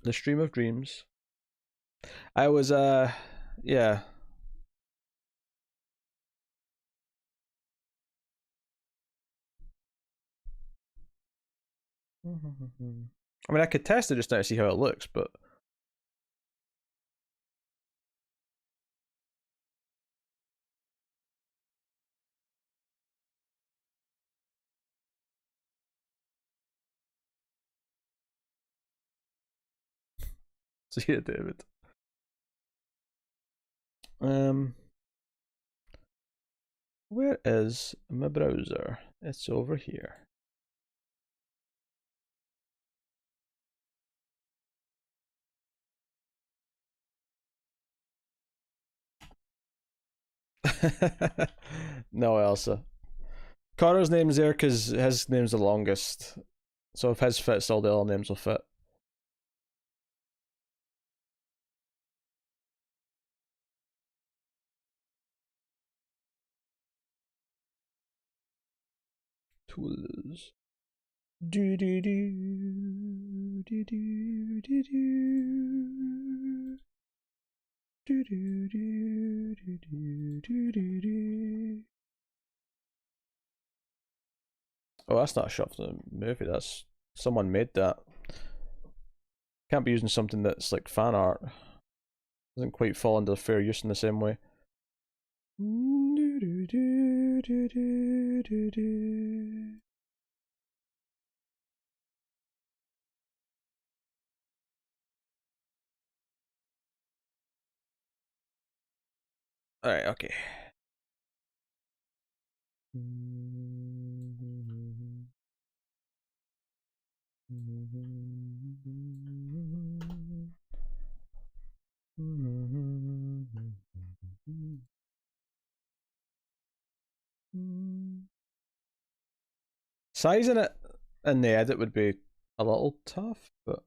The stream of dreams. I was, yeah. I mean, I could test it just now to see how it looks, but. See it, David. Where is my browser? It's over here. No, Elsa. Connor's name's there because his name's the longest. So if his fits, all the other names will fit. Tools. Do do do do do do do. Do do do do do do do do. Oh, that's not a shot from the movie. That's someone made that. Can't be using something that's like fan art. Doesn't quite fall under fair use in the same way. Do do do do do do do. All right. Okay. Sizing it in the edit would be a little tough, but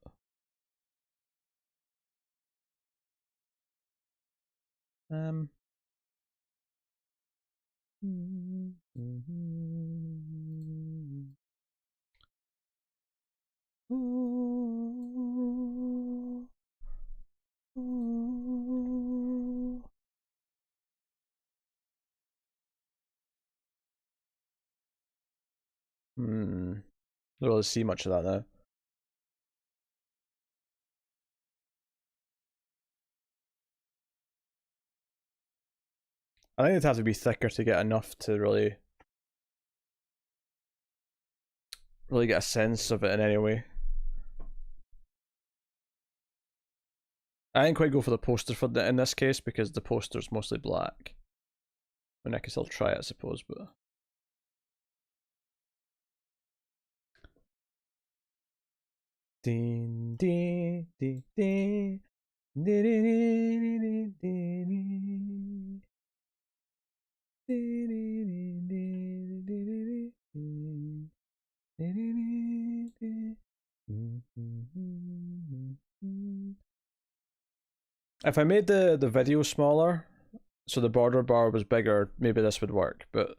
don't really see much of that now. I think it'd have to be thicker to get enough to really get a sense of it in any way. I didn't quite go for the poster for in this case because the poster's mostly black. I mean, I could still try it, I suppose, but. Ding, ding, ding, ding. If I made the video smaller, so the border bar was bigger, maybe this would work, but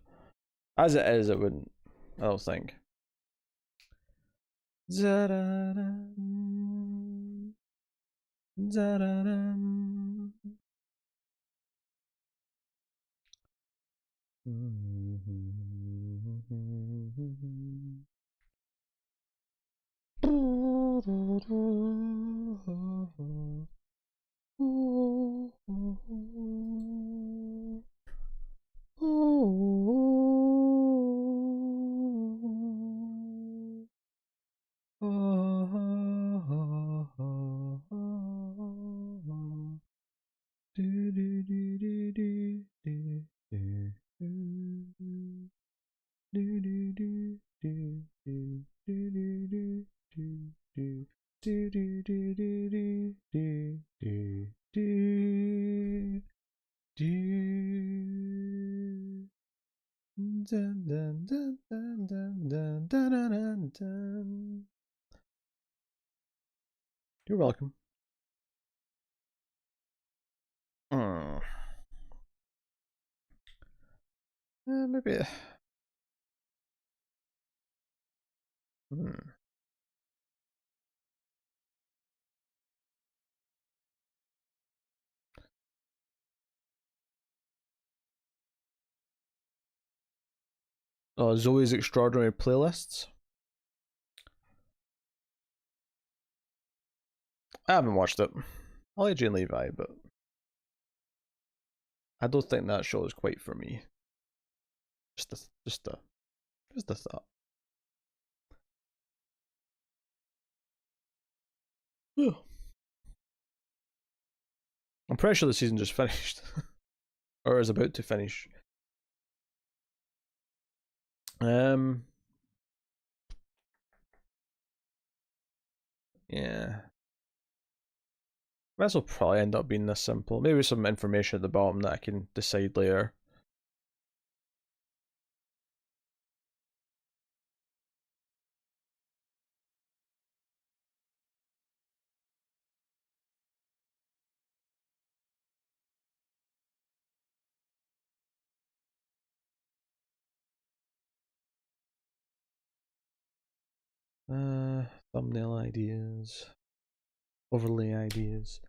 as it is, it wouldn't. I don't think. You're welcome. Maybe. Hmm. Oh, Zoe's Extraordinary Playlists. I haven't watched it. I like Jane Levi, but I don't think that show is quite for me. Just a thought. I'm pretty sure the season just finished, or is about to finish. Um, yeah. This will probably end up being this simple. Maybe some information at the bottom that I can decide later. Thumbnail ideas, overlay ideas.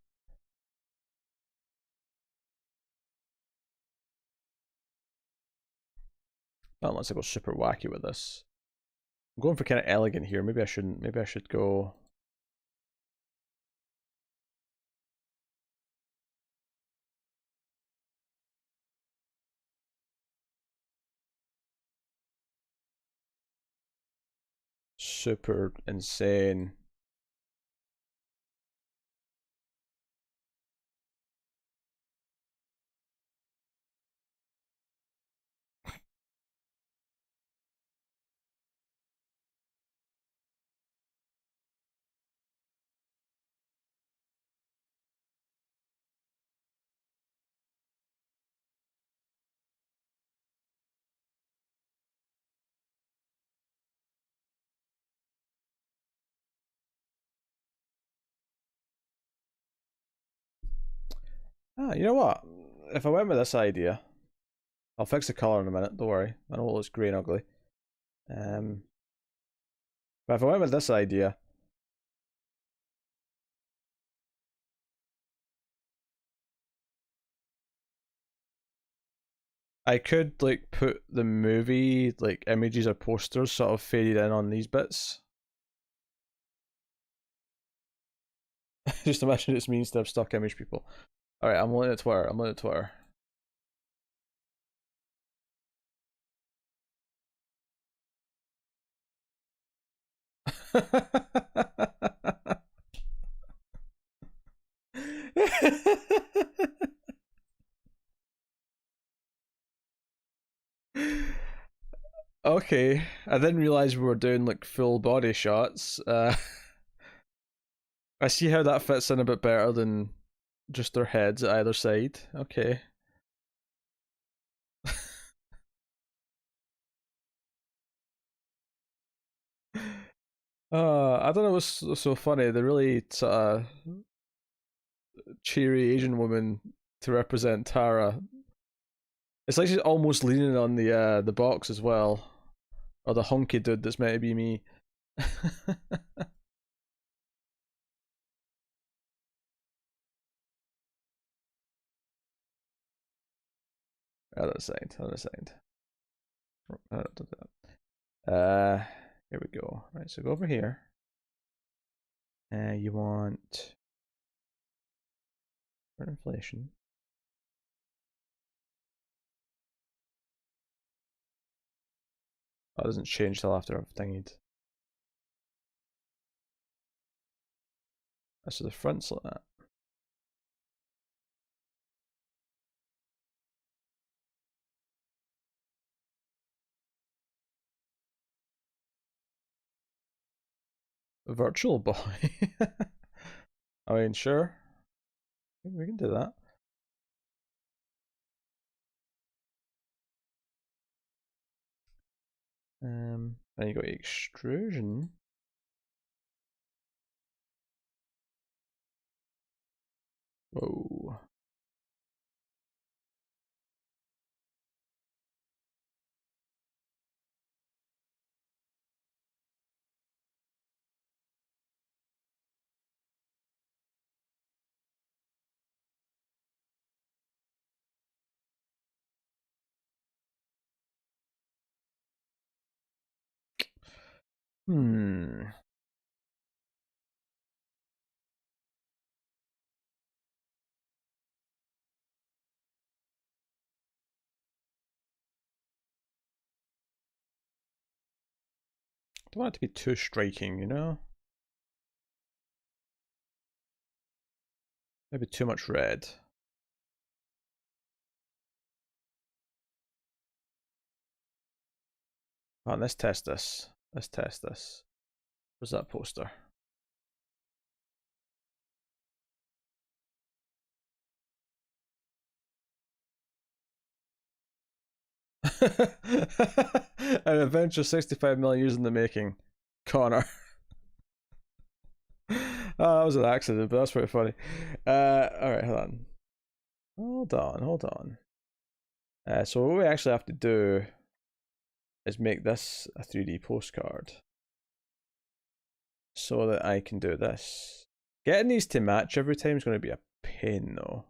Not unless I go super wacky with this. I'm going for kind of elegant here. Maybe I shouldn't. Maybe I should go. Super insane. Ah, you know what? If I went with this idea, I'll fix the color in a minute. Don't worry. I know it looks grey and ugly. Um, but if I went with this idea, I could like put the movie like images or posters sort of faded in on these bits. Just imagine it's me instead of stock image people. All right, I'm looking at Twitter. I'm looking at Twitter. Okay, I didn't realize we were doing like full body shots. I see how that fits in a bit better than just their heads at either side. Okay. I don't know what's so funny. The really sort of cheery Asian woman to represent Tara. It's like she's almost leaning on the box as well, or the honky dude that's meant to be me. Other side, other side. Here we go. Right, so go over here. You want for inflation. Oh, it doesn't change till after I've thingied. So the front's like that. A virtual boy. I mean, sure. We can do that. Then you got extrusion. Whoa. Hmm. Don't want it to be too striking, you know? Maybe too much red. Oh, let's test this. Let's test this. Where's that poster? An adventure 65 million years in the making. Connor. Oh, that was an accident, but that's pretty funny. Alright, hold on. Hold on. So what we actually have to do is make this a 3D postcard so that I can do this. Getting these to match every time is going to be a pain though.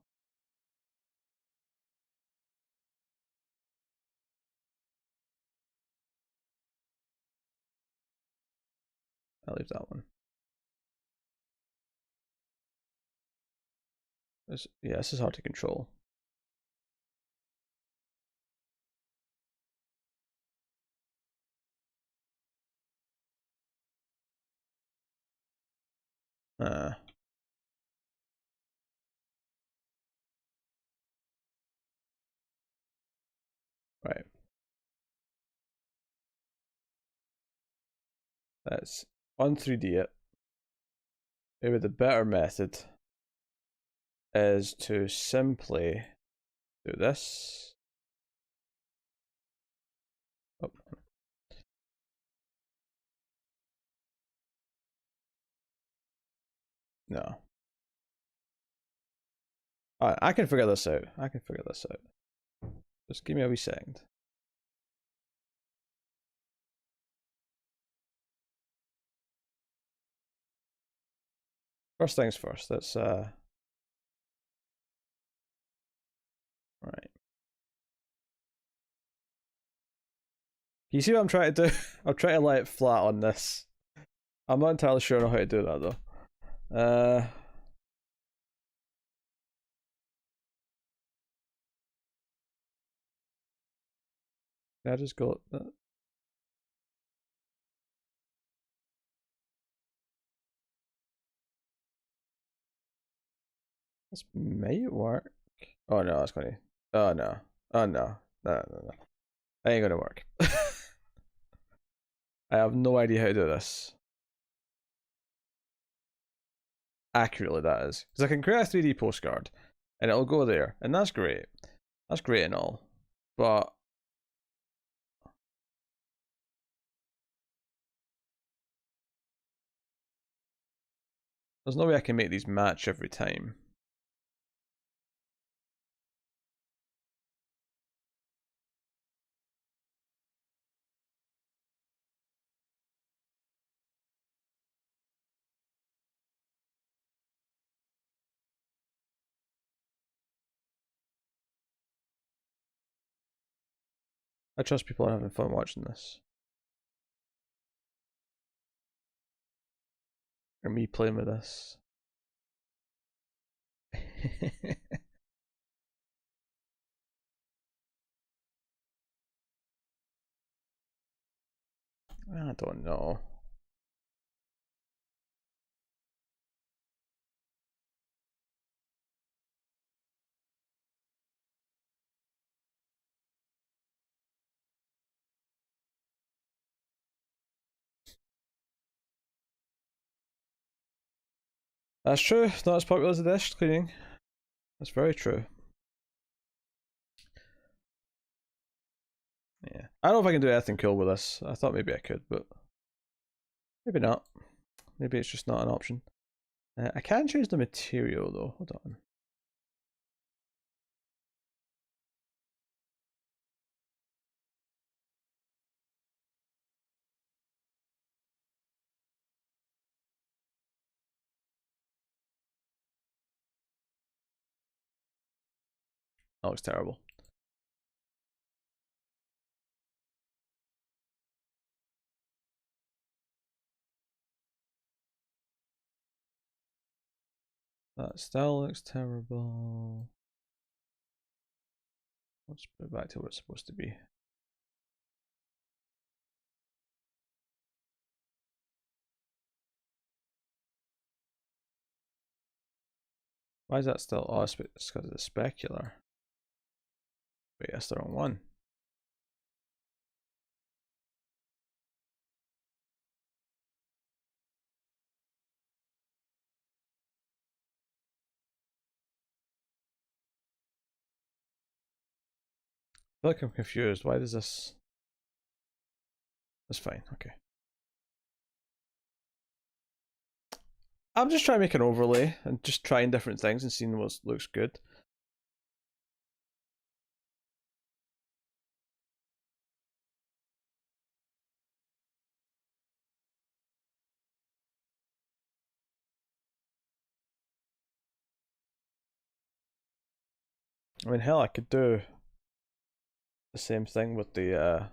I'll leave that one. Yeah, this is hard to control. Right. Let's on 3D it. Maybe the better method is to simply do this. Oh. No. Alright, I can figure this out. I can figure this out. Just give me a wee second. First things first, let's right. You see what I'm trying to do? I'm trying to lay it flat on this. I'm not entirely sure how to do that though. Can I just go that? This might work. Oh no, that's gonna. Oh no. Oh no. No. That ain't gonna work. I have no idea how to do this. Accurately, that is. Because I can create a 3D postcard and it'll go there. And that's great. That's great and all. But there's no way I can make these match every time. I trust people are having fun watching this. Or me playing with this. I don't know. That's true. It's not as popular as the dish cleaning. That's very true. Yeah. I don't know if I can do anything cool with this. I thought maybe I could, but maybe not. Maybe it's just not an option. I can change the material though. Hold on. That looks terrible. That still looks terrible. Let's put it back to where it's supposed to be. Why is that still? Oh, it's because it's specular. Wait, that's the wrong one. I feel like I'm confused. Why does this? That's fine. Okay. I'm just trying to make an overlay and just trying different things and seeing what looks good. I mean, hell, I could do the same thing with the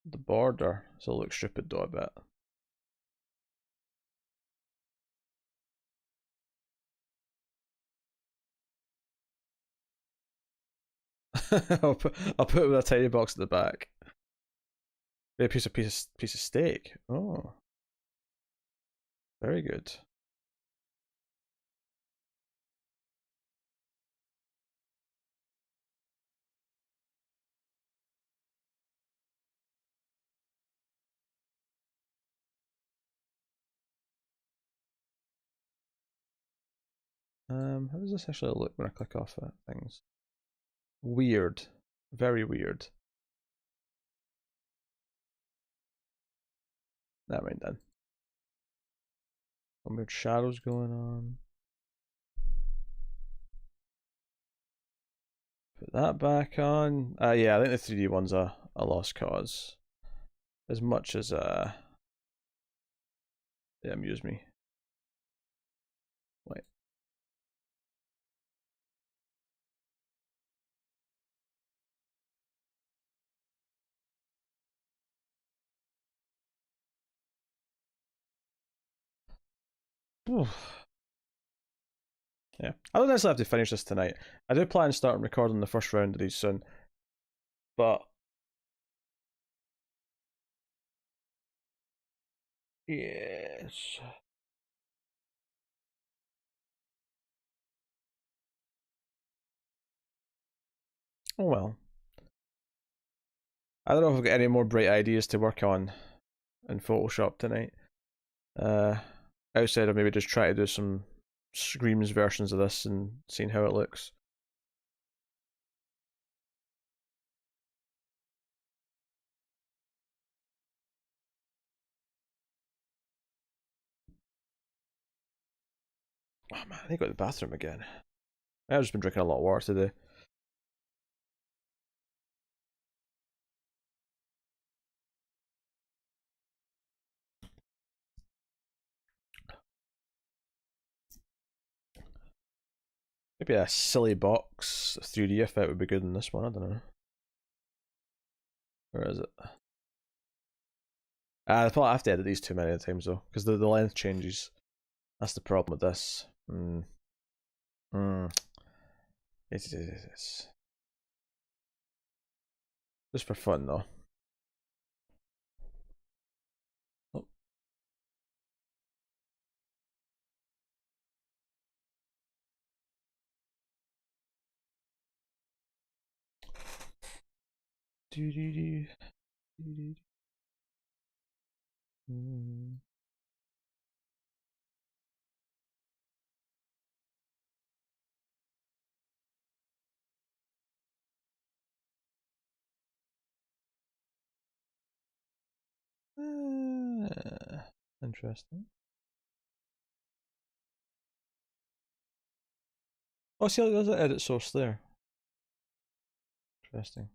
border, so it looks stupid though a bit. I'll put it with a tiny box at the back. Maybe a piece of steak. Oh, very good. How does this actually look when I click off things? Weird, very weird. That right then. Some weird shadows going on. Put that back on. Yeah, I think the 3D one's a lost cause. As much as it amused me. Wait. Yeah, I don't necessarily have to finish this tonight. I do plan on starting recording the first round of these soon, but yes. Oh well. I don't know if I've got any more bright ideas to work on in Photoshop tonight. Outside of maybe just try to do some Screams versions of this and seeing how it looks. Oh man, I need to go to the bathroom again. I've just been drinking a lot of water today. Maybe a silly box 3D effect would be good in this one, I don't know. Where is it? I thought I have to edit these too many times though, because the length changes. That's the problem with this. It's just for fun though. Oh. Do do do. Do, do. Interesting. Oh, see, there's an edit source there. Interesting.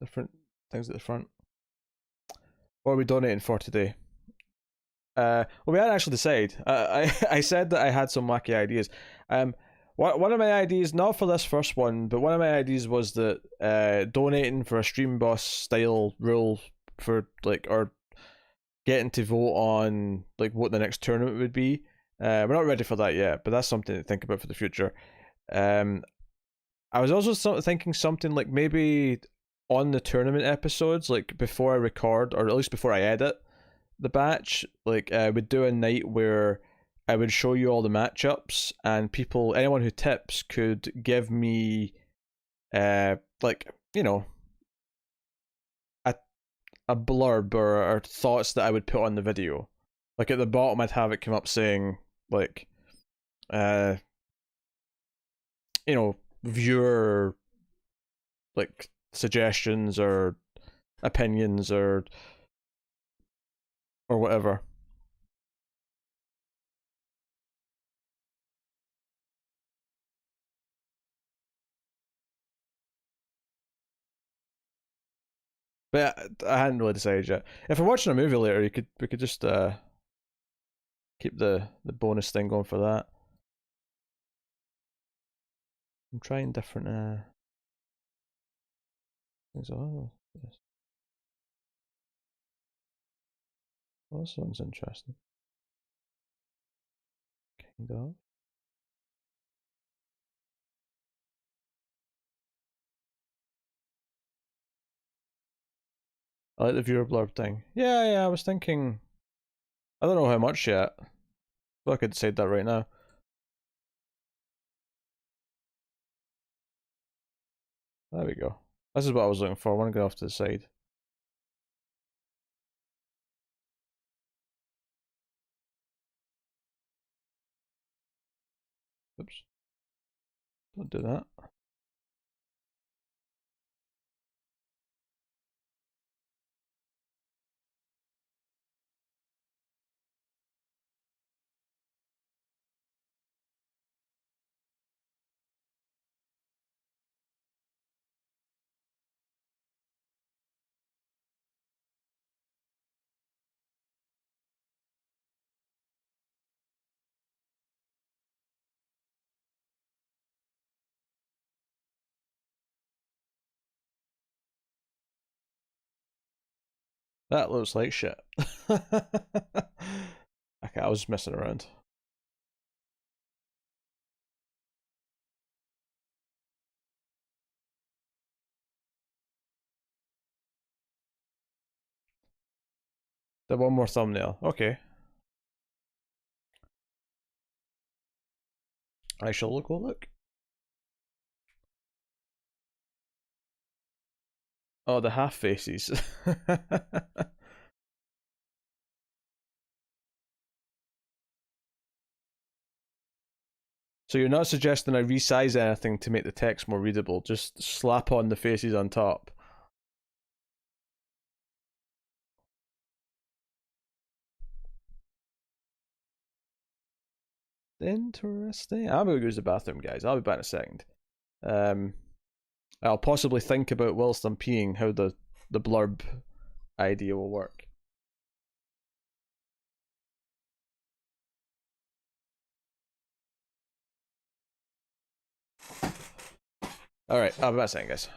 Different things at the front. What are we donating for today? Well, we hadn't actually decided. I said that I had some wacky ideas. One of my ideas, not for this first one, but one of my ideas was that donating for a stream boss style rule for like, or getting to vote on like what the next tournament would be. We're not ready for that yet, but that's something to think about for the future. Um, I was also thinking something like maybe on the tournament episodes, like before I record, or at least before I edit the batch, like I would do a night where I would show you all the matchups, and people, anyone who tips, could give me, like a blurb or thoughts that I would put on the video. Like at the bottom, I'd have it come up saying like, uh, viewer like suggestions or opinions or whatever. But I hadn't really decided yet. If we're watching a movie later, we could just keep the bonus thing going for that. I'm trying different things. Oh, this one's interesting. Kind of. I like the viewer blurb thing. Yeah, I was thinking. I don't know how much yet. But I could decide that right now. There we go. This is what I was looking for. I want to go off to the side. Oops. Don't do that. That looks like shit. Okay, I was just messing around. The one more thumbnail. Okay. I shall look. Will look. Oh, the half faces. So you're not suggesting I resize anything to make the text more readable, just slap on the faces on top. Interesting. I'm gonna go use the bathroom, guys. I'll be back in a second. Um, I'll possibly think about whilst I'm peeing how the blurb idea will work. All right, I'll be back in a second, guys.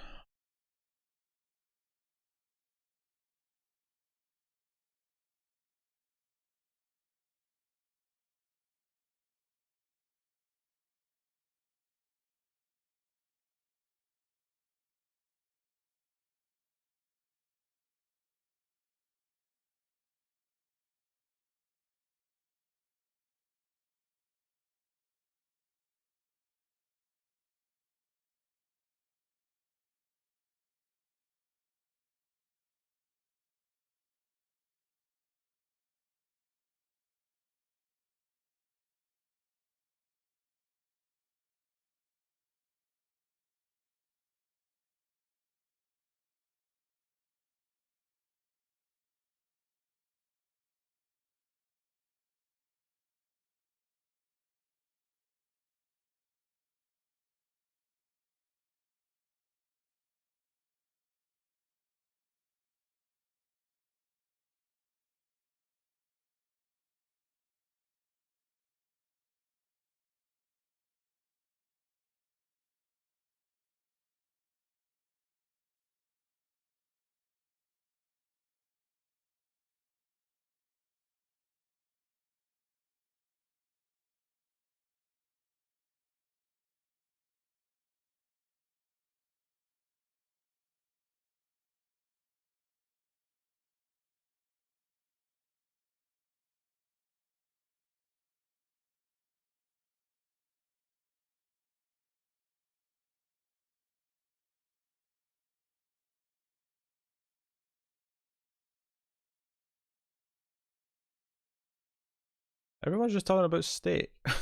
Everyone's just talking about steak. I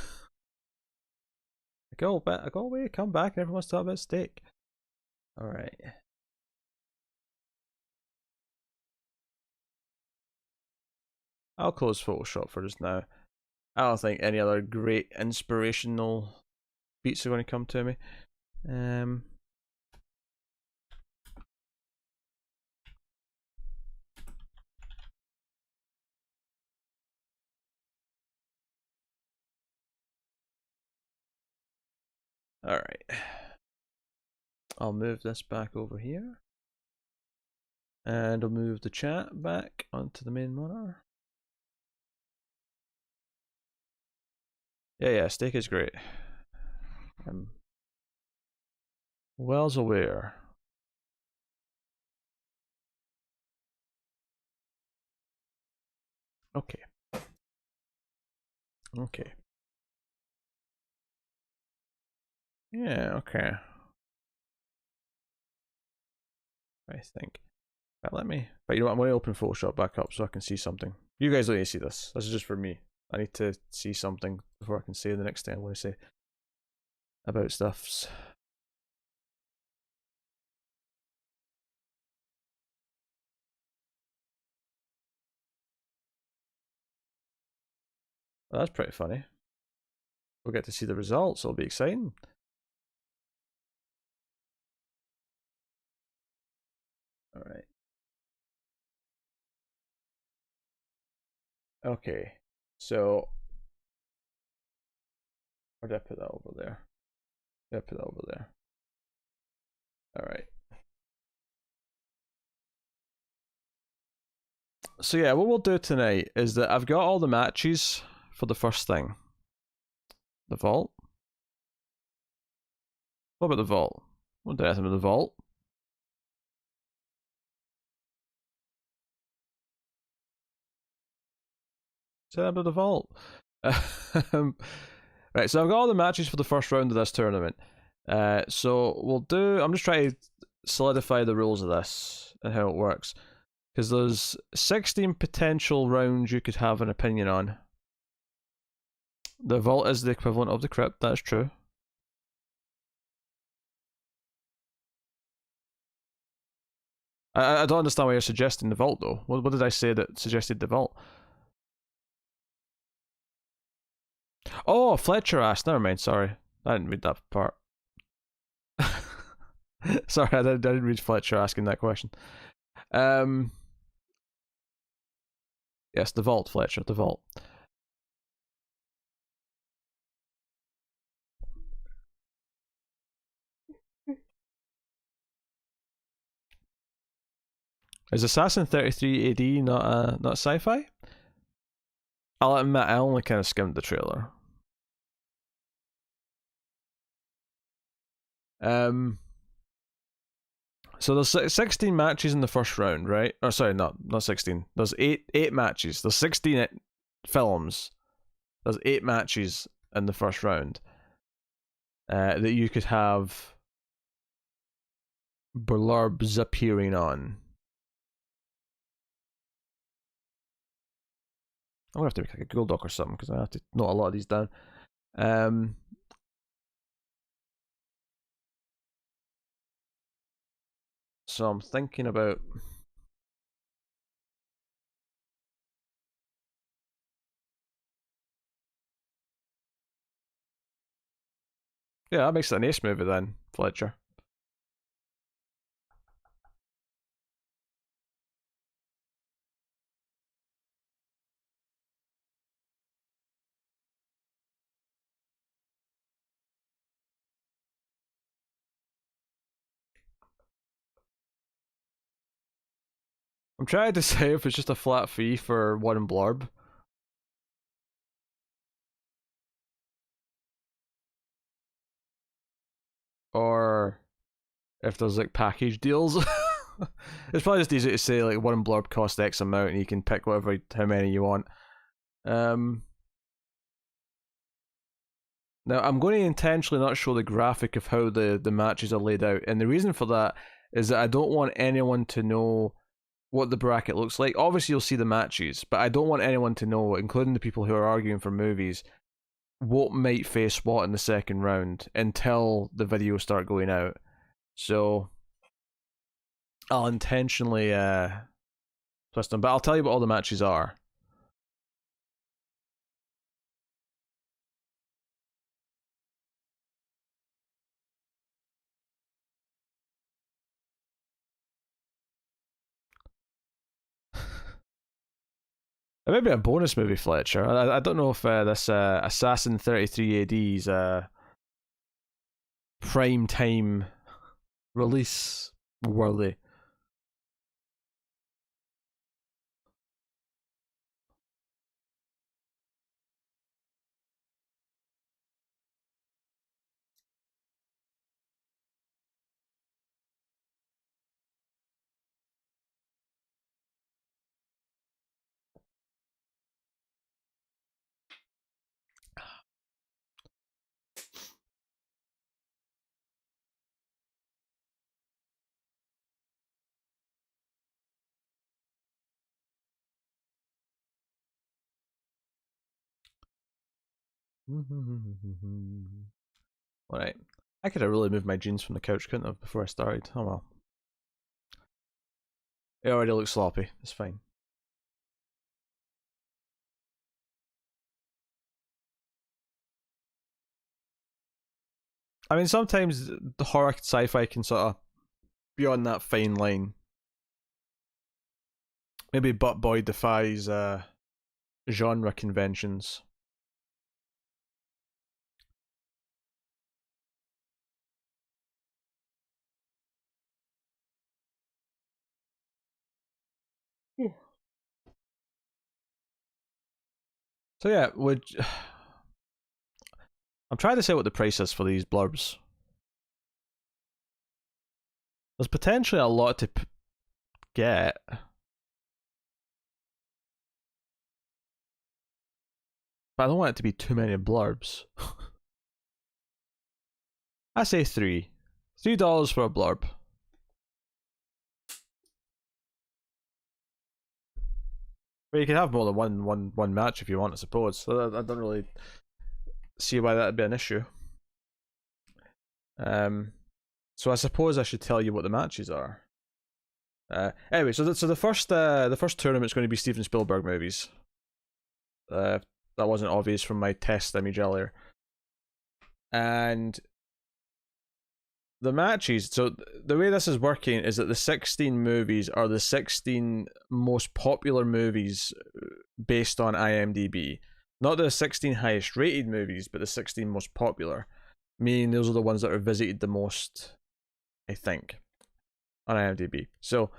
go away, come back, and everyone's talking about steak. Alright. I'll close Photoshop for just now. I don't think any other great inspirational beats are going to come to me. Alright. I'll move this back over here. And I'll move the chat back onto the main monitor. Yeah, steak is great. I'm well aware. Okay. Okay. Yeah, okay. I think. Right, let me. But you know what? I'm going to open Photoshop back up so I can see something. You guys don't need to see this. This is just for me. I need to see something before I can say the next thing I want to say about stuffs. Well, that's pretty funny. We'll get to see the results. It'll be exciting. Alright. Okay. So, where did I put that over there? Did I put that over there? Alright. So yeah, what we'll do tonight is that I've got all the matches for the first thing. The vault? What about the vault? What did I think of the vault? Say about the vault. Right, so I've got all the matches for the first round of this tournament. So we'll do. I'm just trying to solidify the rules of this and how it works, because there's 16 potential rounds you could have an opinion on. The vault is the equivalent of the crypt. That's true. I don't understand why you're suggesting the vault though. What did I say that suggested the vault? Oh, Fletcher asked. Never mind. Sorry, I didn't read that part. Sorry, I didn't read Fletcher asking that question. Yes, the vault, Fletcher, the vault. Is Assassin 33 AD not sci-fi? I'll admit, I only kind of skimmed the trailer. So there's 16 matches in the first round, right? Or sorry, not 16. There's eight matches. There's 16 films. There's 8 matches in the first round that you could have blurbs appearing on. I'm gonna have to make like a Google Doc or something because I have to note a lot of these down. So I'm thinking about. Yeah, that makes it an ace movie then, Fletcher. I'm trying to say if it's just a flat fee for one blurb. Or if there's like package deals. It's probably just easy to say like one blurb costs X amount and you can pick whatever how many you want. Now I'm going to intentionally not show the graphic of how the matches are laid out, and the reason for that is that I don't want anyone to know what the bracket looks like. Obviously, you'll see the matches, but I don't want anyone to know, including the people who are arguing for movies, what might face what in the second round until the videos start going out. So I'll intentionally twist them, but I'll tell you what all the matches are. It might be a bonus movie, Fletcher. I don't know if this Assassin 33 AD's prime time release worthy. Alright. I could have really moved my jeans from the couch, couldn't have, before I started. Oh well. It already looks sloppy. It's fine. I mean, sometimes the horror sci-fi can sort of be on that fine line. Maybe Butt Boy defies genre conventions. So yeah, I'm trying to say what the price is for these blurbs. There's potentially a lot to get. But I don't want it to be too many blurbs. I say $3. $3 for a blurb. But you can have more than one match if you want, I suppose. So I don't really see why that'd be an issue. So I suppose I should tell you what the matches are. Anyway, so the first tournament's going to be Steven Spielberg movies. That wasn't obvious from my test image earlier. And the matches, so the way this is working is that the 16 movies are the 16 most popular movies based on IMDb. Not the 16 highest rated movies, but the 16 most popular. Meaning those are the ones that are visited the most, I think, on IMDb. So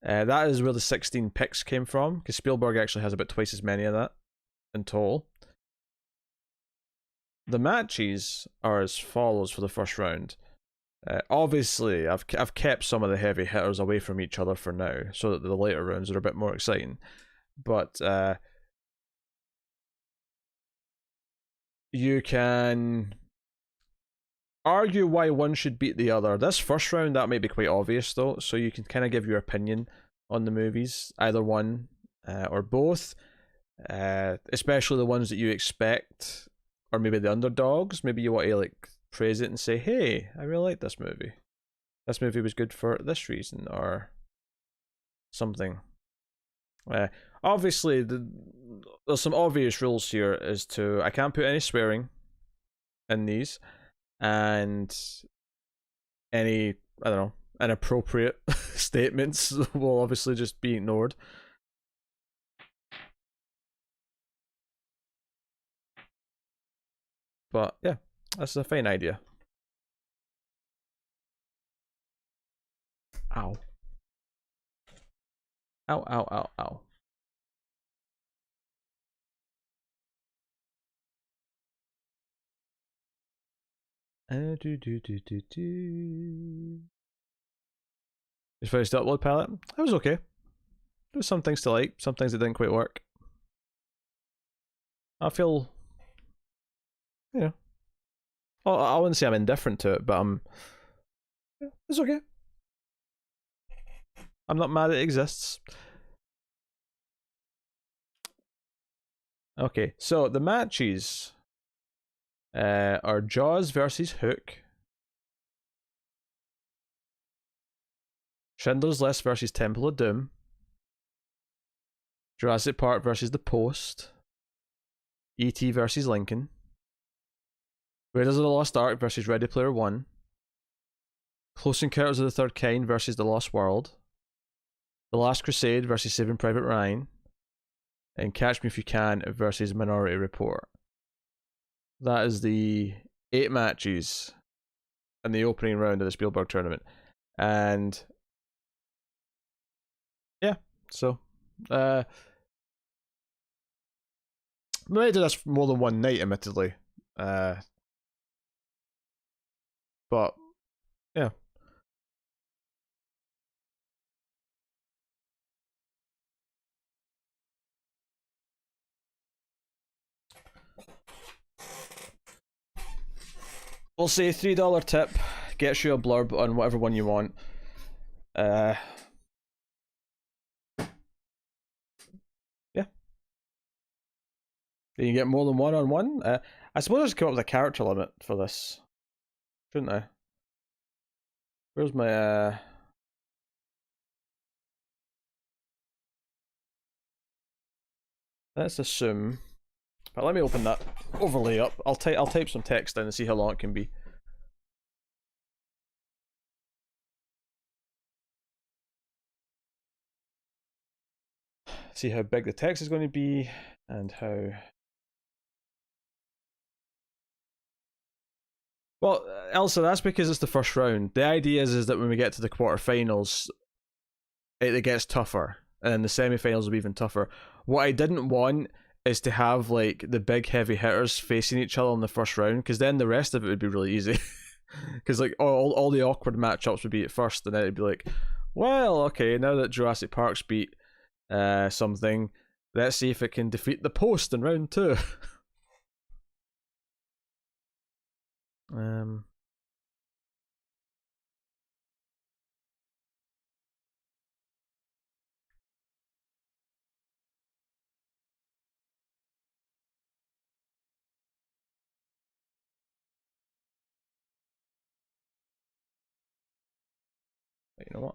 that is where the 16 picks came from, because Spielberg actually has about twice as many of that in total. The matches are as follows for the first round. Obviously, I've kept some of the heavy hitters away from each other for now, so that the later rounds are a bit more exciting. But you can argue why one should beat the other. This first round, that might be quite obvious though, so you can kind of give your opinion on the movies, either one or both, especially the ones that you expect, or maybe the underdogs. Maybe you want to like praise it and say, hey, I really like this movie. This movie was good for this reason, or something. Obviously, there's some obvious rules here as to I can't put any swearing in these, and any, I don't know, inappropriate statements will obviously just be ignored. But yeah, that's a fine idea. Ow. Ow, ow, ow, ow. Just finished the upload palette. That was okay. There was some things to like, some things that didn't quite work. I feel, you know, I wouldn't say I'm indifferent to it, but it's okay. I'm not mad it exists. Okay, so the matches are Jaws versus Hook, Schindler's List versus Temple of Doom, Jurassic Park versus The Post, E.T. versus Lincoln, Raiders of the Lost Ark versus Ready Player One, Close Encounters of the Third Kind versus The Lost World, The Last Crusade versus Saving Private Ryan, and Catch Me If You Can versus Minority Report. That is the 8 matches in the opening round of the Spielberg tournament. And yeah, so we might do this more than one night, admittedly. But yeah. We'll say $3 tip gets you a blurb on whatever one you want. Yeah. You can get more than one on one. I suppose I should come up with a character limit for this, shouldn't I? Where's my let's assume. But let me open that overlay up. I'll type some text in and see how long it can be. See how big the text is going to be and how. Well, Elsa, that's because it's the first round. The idea is that when we get to the quarterfinals, it gets tougher, and then the semi-finals will be even tougher. What I didn't want is to have like the big heavy hitters facing each other in the first round, because then the rest of it would be really easy. Because like all the awkward matchups would be at first, and then it'd be like, well, okay, now that Jurassic Park's beat something, let's see if it can defeat the Post in round 2. You know what?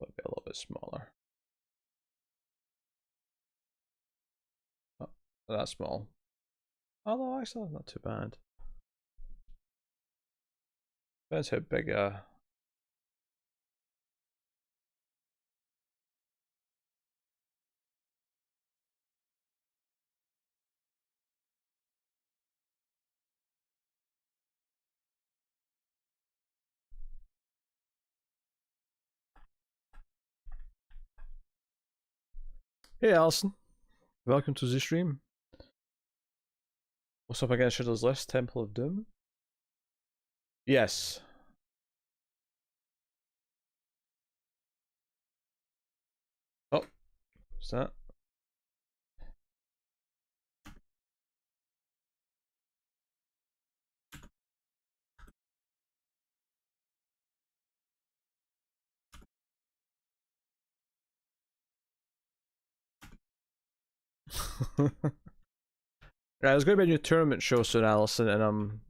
But be a little bit smaller. Oh, that's small. Although actually not too bad. Depends how big Hey Alison, welcome to the stream. What's up against Schindler's List? Temple of Doom? Yes. Oh, what's that? Right, there's going to be a new tournament show soon, Alison, and I'm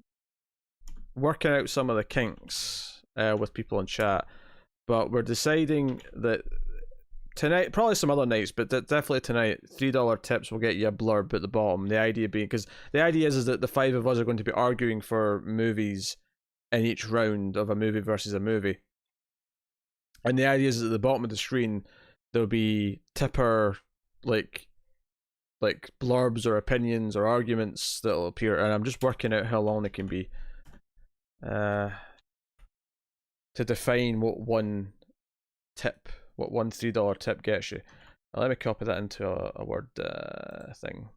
working out some of the kinks with people in chat. But we're deciding that tonight, probably some other nights, but definitely tonight, $3 tips will get you a blurb at the bottom. The idea being, because the idea is that the five of us are going to be arguing for movies in each round of a movie versus a movie. And the idea is that at the bottom of the screen, there'll be tipper, like blurbs or opinions or arguments that'll appear, and I'm just working out how long they can be. To define what one $3 tip gets you. Now let me copy that into a Word thing.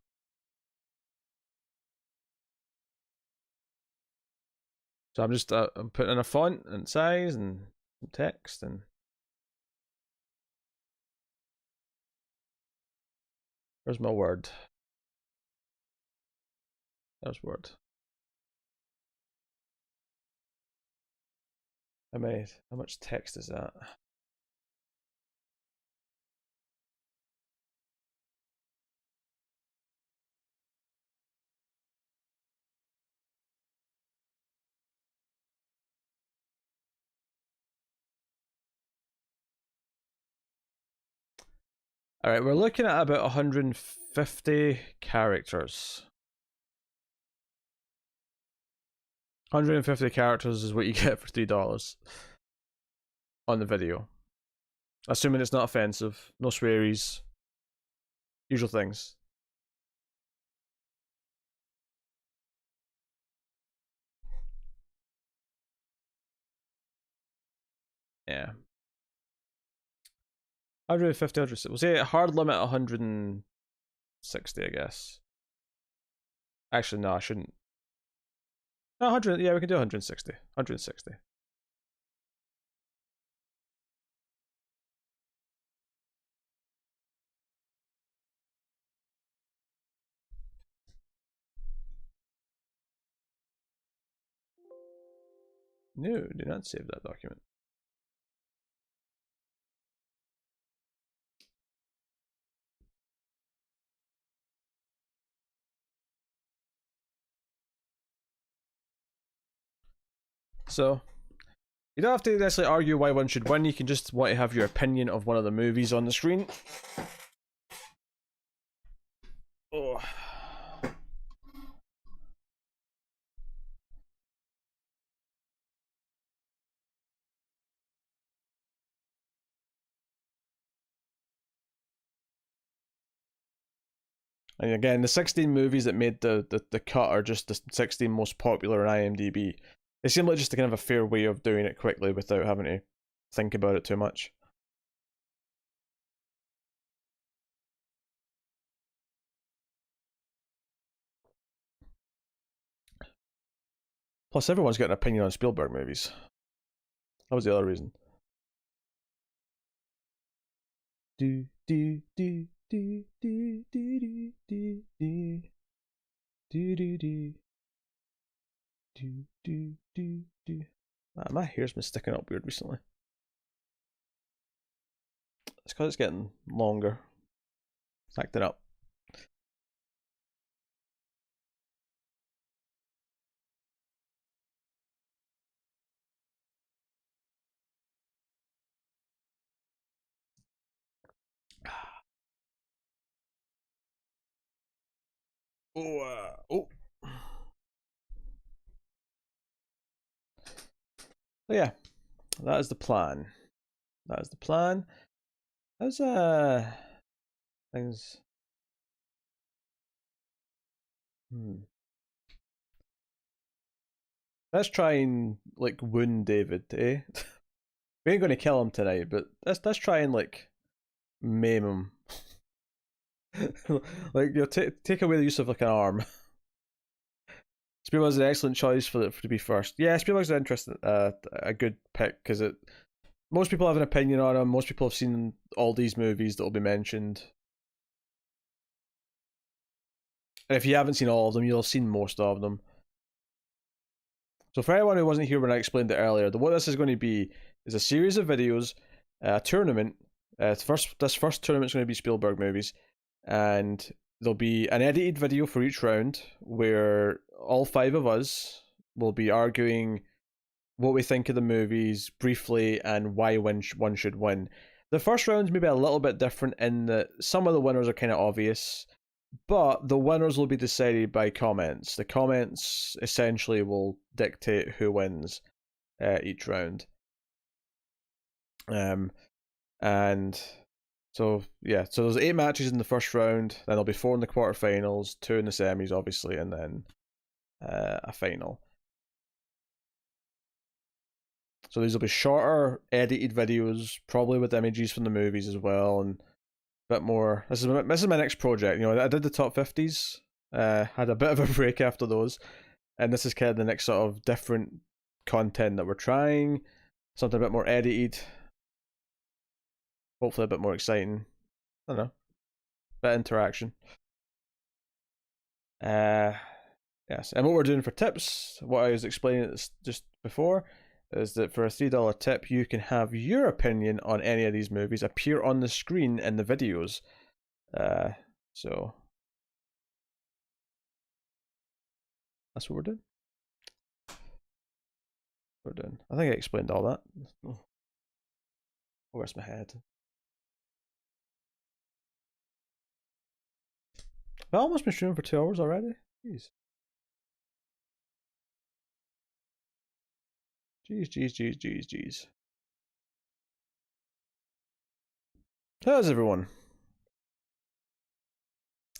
So I'm just I'm putting in a font and size and text and where's my Word? There's Word. How much text is that? Alright, we're looking at about 150 characters. 150 characters is what you get for $3 on the video. Assuming it's not offensive, no swearies, usual things. Yeah. 150, 160. We'll say a hard limit 160, I guess. Actually, no, I shouldn't. No, 100, yeah, we can do 160. 160. No, do not save that document. So, you don't have to necessarily argue why one should win, you can just want to have your opinion of one of the movies on the screen. Oh. And again, the 16 movies that made the cut are just the 16 most popular on IMDb. They seem like just a kind of a fair way of doing it quickly without having to think about it too much. Plus, everyone's got an opinion on Spielberg movies. That was the other reason. Do do do do do do do do do do do do do do do. My hair's been sticking up weird recently. It's because it's getting longer. It's acting up. Oh. So yeah, that is the plan. That is the plan. How's things? Let's try and like wound David, eh? We ain't gonna kill him tonight, but let's try and like maim him. Like you know, take away the use of like an arm. Spielberg's an excellent choice for it to be first. Yeah, Spielberg's an interesting, a good pick because it. Most people have an opinion on him. Most people have seen all these movies that will be mentioned. And if you haven't seen all of them, you'll have seen most of them. So for anyone who wasn't here when I explained it earlier, what this is going to be is a series of videos, a tournament. This first tournament's going to be Spielberg movies, and there'll be an edited video for each round where all 5 of us will be arguing what we think of the movies briefly and why one should win. The first round's maybe a little bit different in that some of the winners are kind of obvious, but the winners will be decided by comments. The comments essentially will dictate who wins each round. And so yeah, so there's 8 matches in the first round, then there'll be 4 in the quarterfinals, 2 in the semis, obviously, and then a final. So these will be shorter, edited videos, probably with images from the movies as well, and a bit more. This is my next project. You know, I did the top 50s, had a bit of a break after those, and this is kind of the next sort of different content that we're trying. Something a bit more edited, hopefully a bit more exciting. I don't know, bit of interaction. Yes, and what we're doing for tips, what I was explaining just before, is that for a $3 tip, you can have your opinion on any of these movies appear on the screen in the videos. So that's what we're doing. I think I explained all that. Oh, where's my head? I've almost been streaming for 2 hours already. Jeez. Jeez. How's everyone?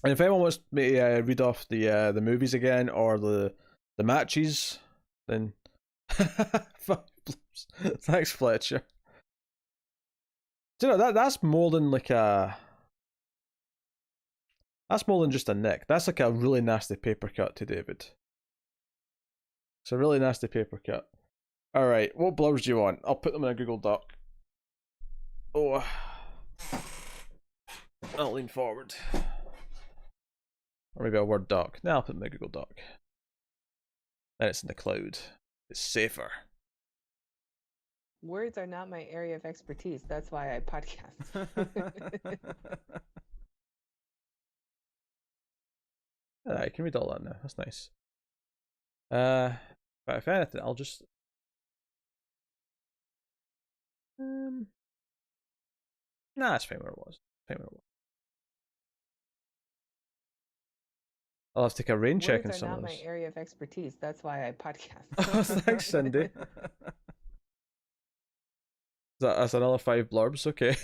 And if anyone wants me to read off the movies again or the matches, then thanks, Fletcher. Do you know that's more than like a. That's more than just a nick. That's like a really nasty paper cut to David. It's a really nasty paper cut. Alright, what blurbs do you want? I'll put them in a Google Doc. Oh. I'll lean forward. Or maybe a Word doc. No, I'll put them in a Google Doc. Then it's in the cloud. It's safer. Words are not my area of expertise. That's why I podcast. I can read all that now. That's nice. But if anything, I'll just. Nah, it's fine where it was. I'll have to take a rain check in some of those. Words are not my area of expertise. That's why I podcast. Thanks, Cindy. That's another 5 blurbs. Okay,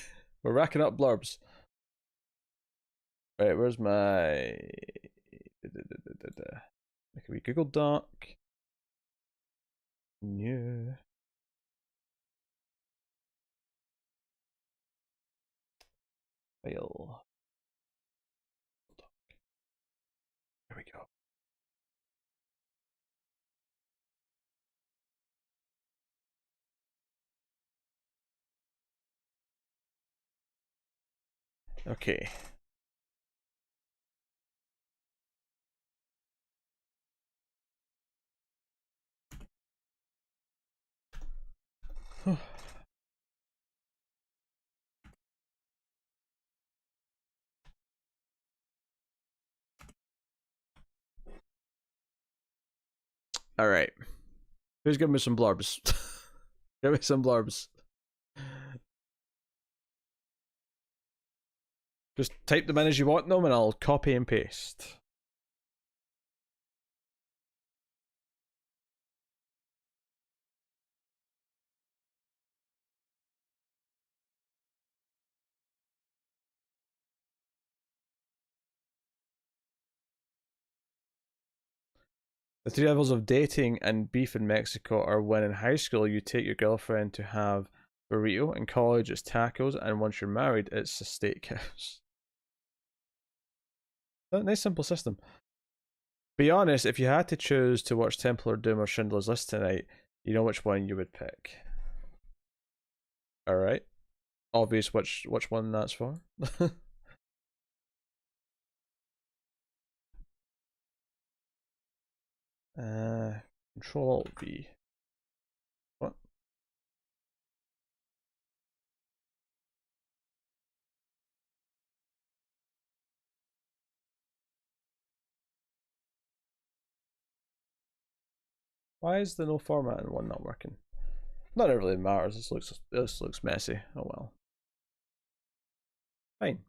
we're racking up blurbs. Right, where's my? Make a wee Google Doc. New. File. There we go. Okay. All right. Who's giving me some blurbs? Give me some blurbs. Just type them in as you want them and I'll copy and paste. The 3 levels of dating and beef in Mexico are when in high school you take your girlfriend to have burrito, in college it's tacos, and once you're married it's a steakhouse. Nice simple system. Be honest, if you had to choose to watch Temple of Doom or Schindler's List tonight, you know which one you would pick. Alright. Obvious which one that's for. Control Alt V. What? Why is the no formatting one not working? Not it really matters. This looks messy. Oh well. Fine.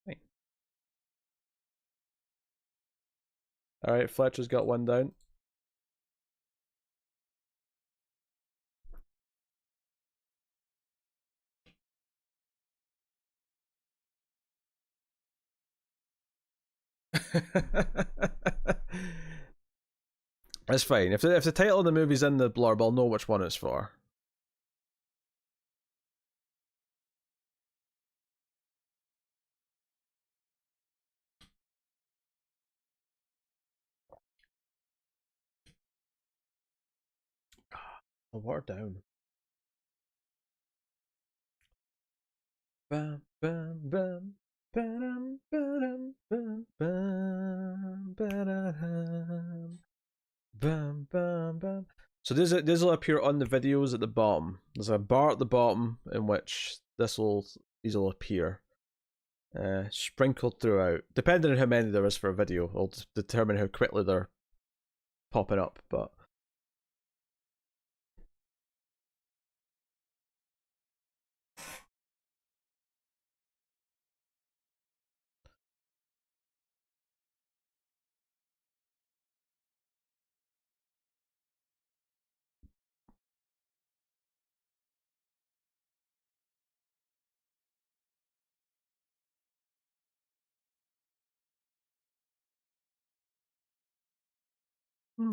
Fine. Alright, Fletcher's got one down. It's fine. If the title of the movie's in the blurb, I'll know which one it's for. Oh, water down. Bam, bam, bam. Ba-dum, ba-dum, bam, bam, ba-da-dum. Bam, bam, bam. So these will appear on the videos at the bottom. There's a bar at the bottom in which these will appear, sprinkled throughout. Depending on how many there is for a video, it'll determine how quickly they're popping up. But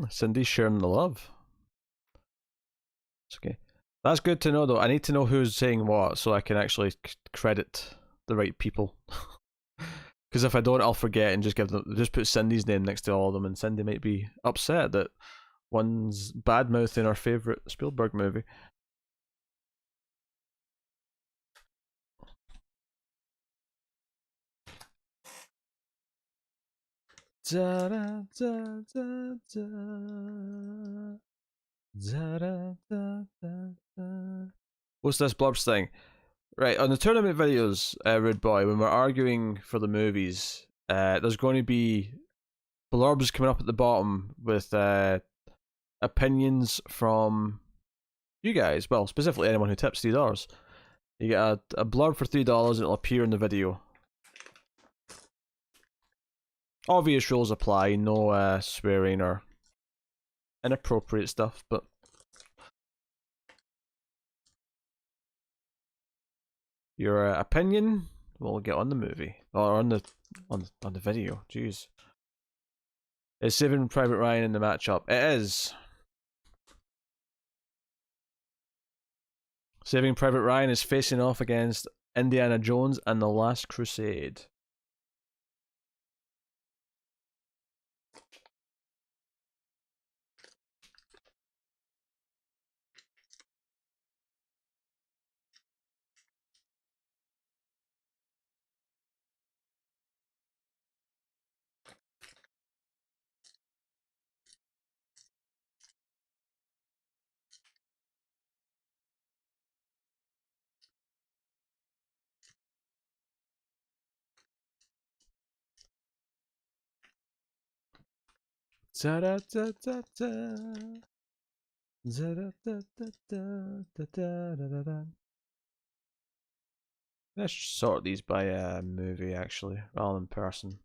Cindy's sharing the love. It's okay. That's good to know, though. I need to know who's saying what so I can actually credit the right people. Because if I don't, I'll forget and just put Cindy's name next to all of them, and Cindy might be upset that one's bad mouthing our favorite Spielberg movie. Da da da da da. Da da da da da. What's this Blobs thing? Right, on the tournament videos, Rude Boy, when we're arguing for the movies, there's going to be blurbs coming up at the bottom with opinions from you guys. Well, specifically anyone who tips $3. You get a blurb for $3 and it'll appear in the video. Obvious rules apply, no swearing or inappropriate stuff, but your opinion will get on the movie or on the video. Jeez, is Saving Private Ryan in the matchup? It is. Saving Private Ryan is facing off against Indiana Jones and the Last Crusade. Let's sort these by movie actually, rather than person.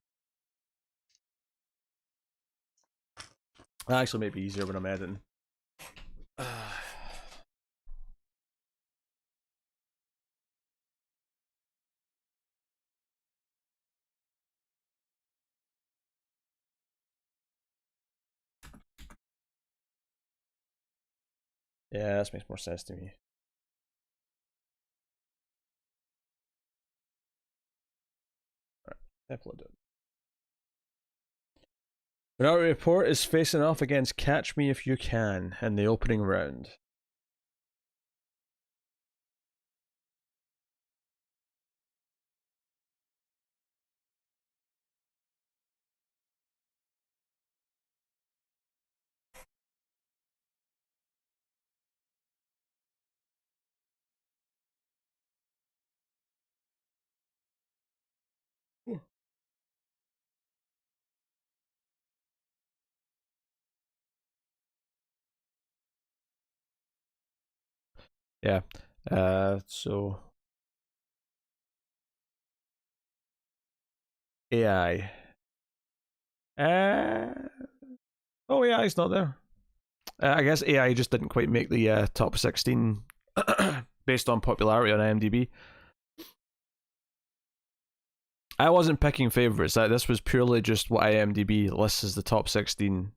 That actually may be easier when I'm editing. Yeah, this makes more sense to me. Alright, upload it. Minority Report is facing off against Catch Me If You Can in the opening round. Yeah. So AI. Uh, oh, AI is not there. I guess AI just didn't quite make the top 16 based on popularity on IMDb. I wasn't picking favorites. This was purely just what IMDb lists as the top 16.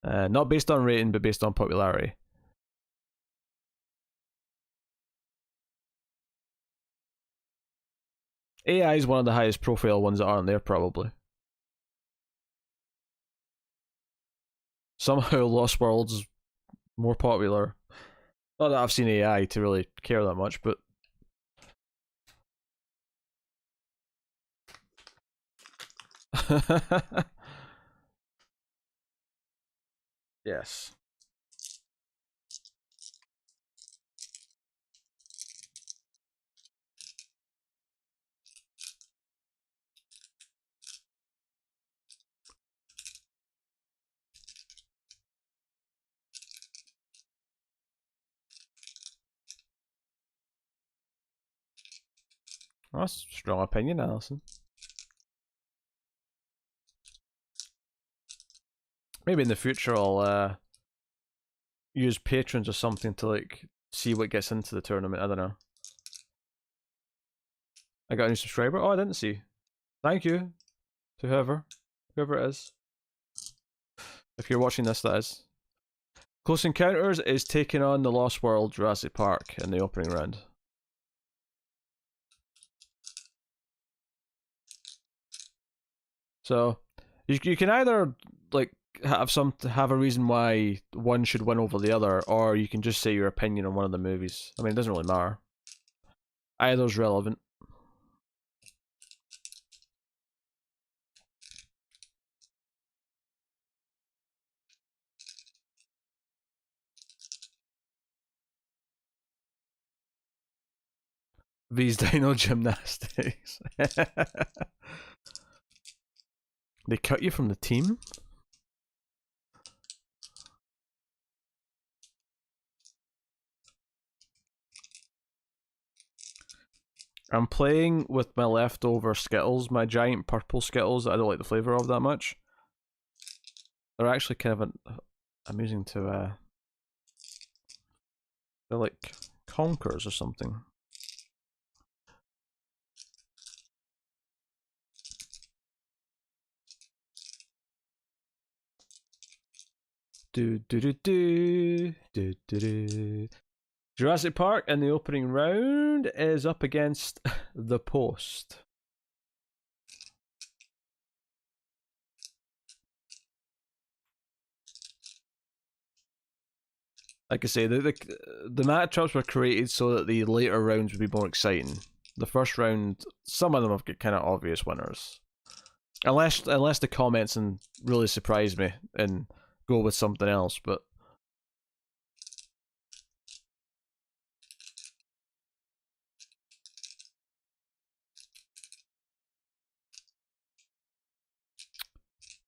Not based on rating, but based on popularity. AI is one of the highest profile ones that aren't there, probably. Somehow Lost World's more popular. Not that I've seen AI to really care that much, but yes. Well, that's a strong opinion, Alison. Maybe in the future I'll use patrons or something to like see what gets into the tournament. I don't know. I got a new subscriber. Oh, I didn't see. Thank you to whoever it is. If you're watching this, that is. Close Encounters is taking on the Lost World Jurassic Park in the opening round. So you can either like have a reason why one should win over the other, or you can just say your opinion on one of the movies. I mean, it doesn't really matter. Either's relevant. These dino gymnastics. They cut you from the team? I'm playing with my leftover Skittles, my giant purple Skittles that I don't like the flavour of that much. They're actually kind of amusing to, they're like conkers or something. Do do do do do do do. Jurassic Park in the opening round is up against The Post. Like I say, the matchups were created so that the later rounds would be more exciting. The first round, some of them have got kind of obvious winners, unless the comments and really surprise me and go with something else. But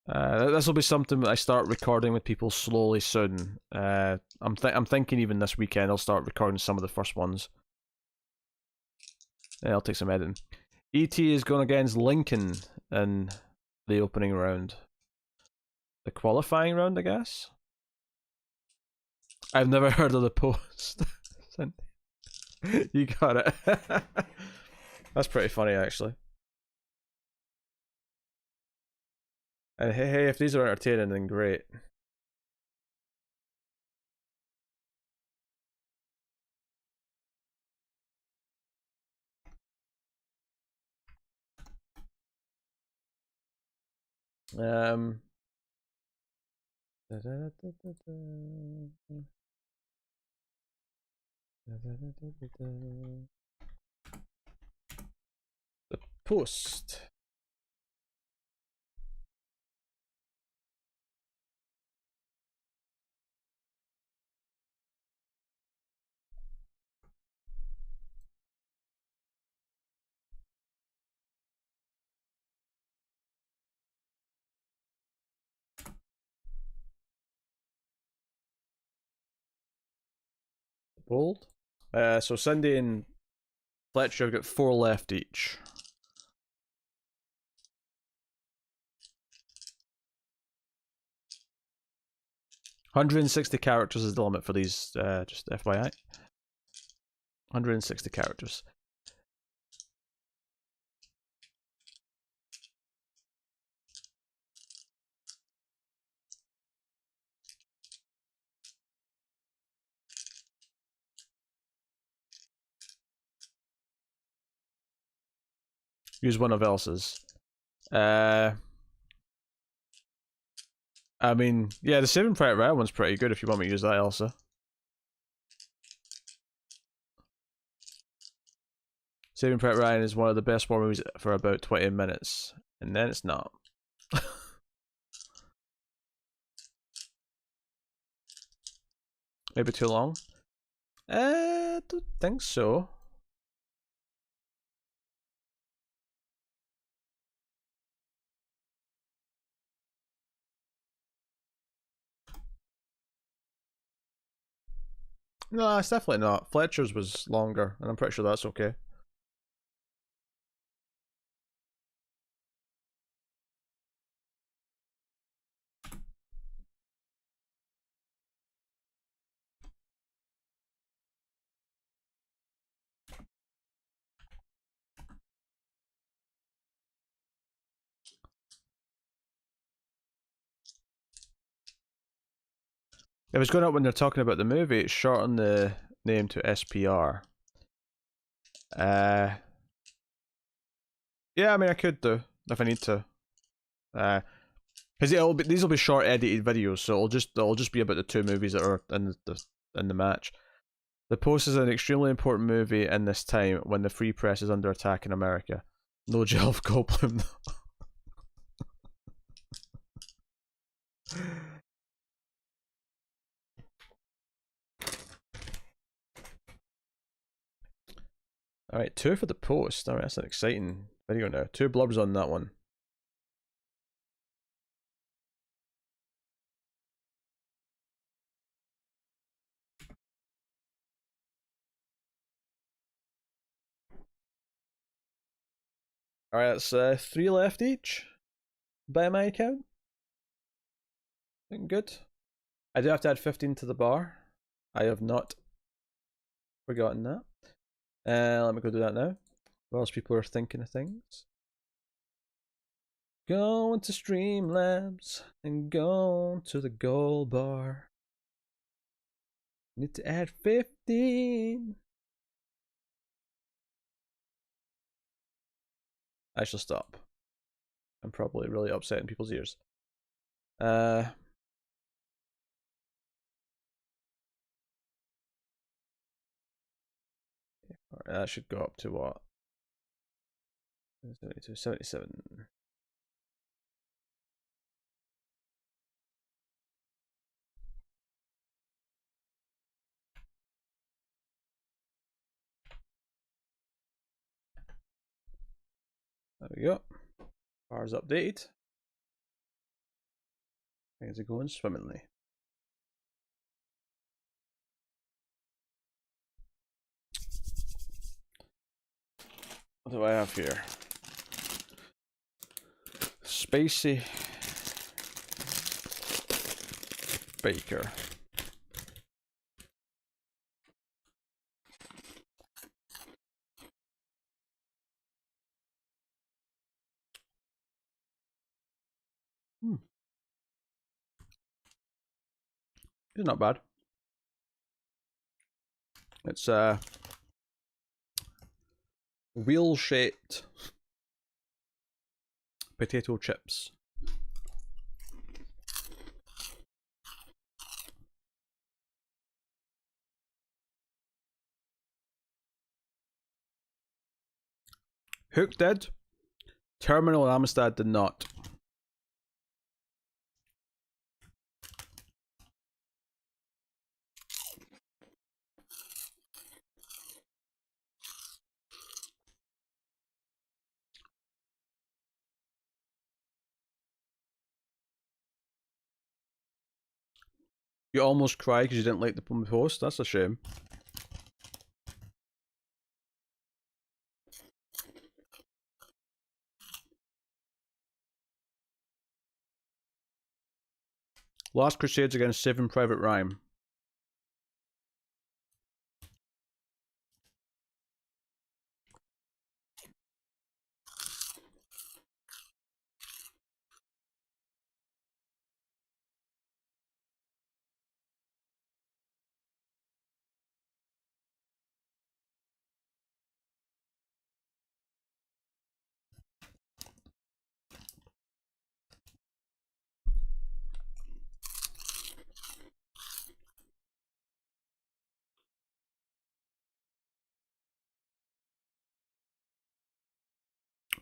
this will be something I start recording with people slowly soon. I'm thinking even this weekend I'll start recording some of the first ones. Yeah, I'll take some editing. ET is going against Lincoln in the opening round. The qualifying round, I guess. I've never heard of The Post. You got it. That's pretty funny, actually. And hey, if these are entertaining, then great. Um. The Post. bold. So Cindy and Fletcher have got 4 left each. $160 characters is the limit for these, just FYI. 160 characters. Use one of Elsa's. I mean, yeah, the Saving Private Ryan one's pretty good if you want me to use that, Elsa. Saving Private Ryan is one of the best war movies for about 20 minutes, and then it's not. Maybe too long? Don't think so. No, it's definitely not. Fletcher's was longer, and I'm pretty sure that's okay. If it's going up when they're talking about the movie, it's shorten the name to SPR. Yeah, I mean, I could do if I need to. Because these will be short edited videos, so it'll just be about the 2 movies that are in the match. The Post is an extremely important movie in this time when the free press is under attack in America. No Jelf Goldblum. Alright, 2 for the Post. Alright, that's an exciting video now. 2 blurbs on that one. Alright, that's 3 left each. By my account. Looking good. I do have to add 15 to the bar. I have not forgotten that. Let me go do that now. Whilst people are thinking of things. Going to Streamlabs and going to the gold bar. Need to add 15. I shall stop. I'm probably really upsetting people's ears. Alright, that should go up to what? 72, 77. There we go. Bars updated. Things are going swimmingly. What do I have here? Spacey Baker. It's not bad. It's wheel-shaped potato chips. Hook did. Terminal and Amistad did not. You almost cried because you didn't like the post. That's a shame. Last Crusades against Saving Private Ryan.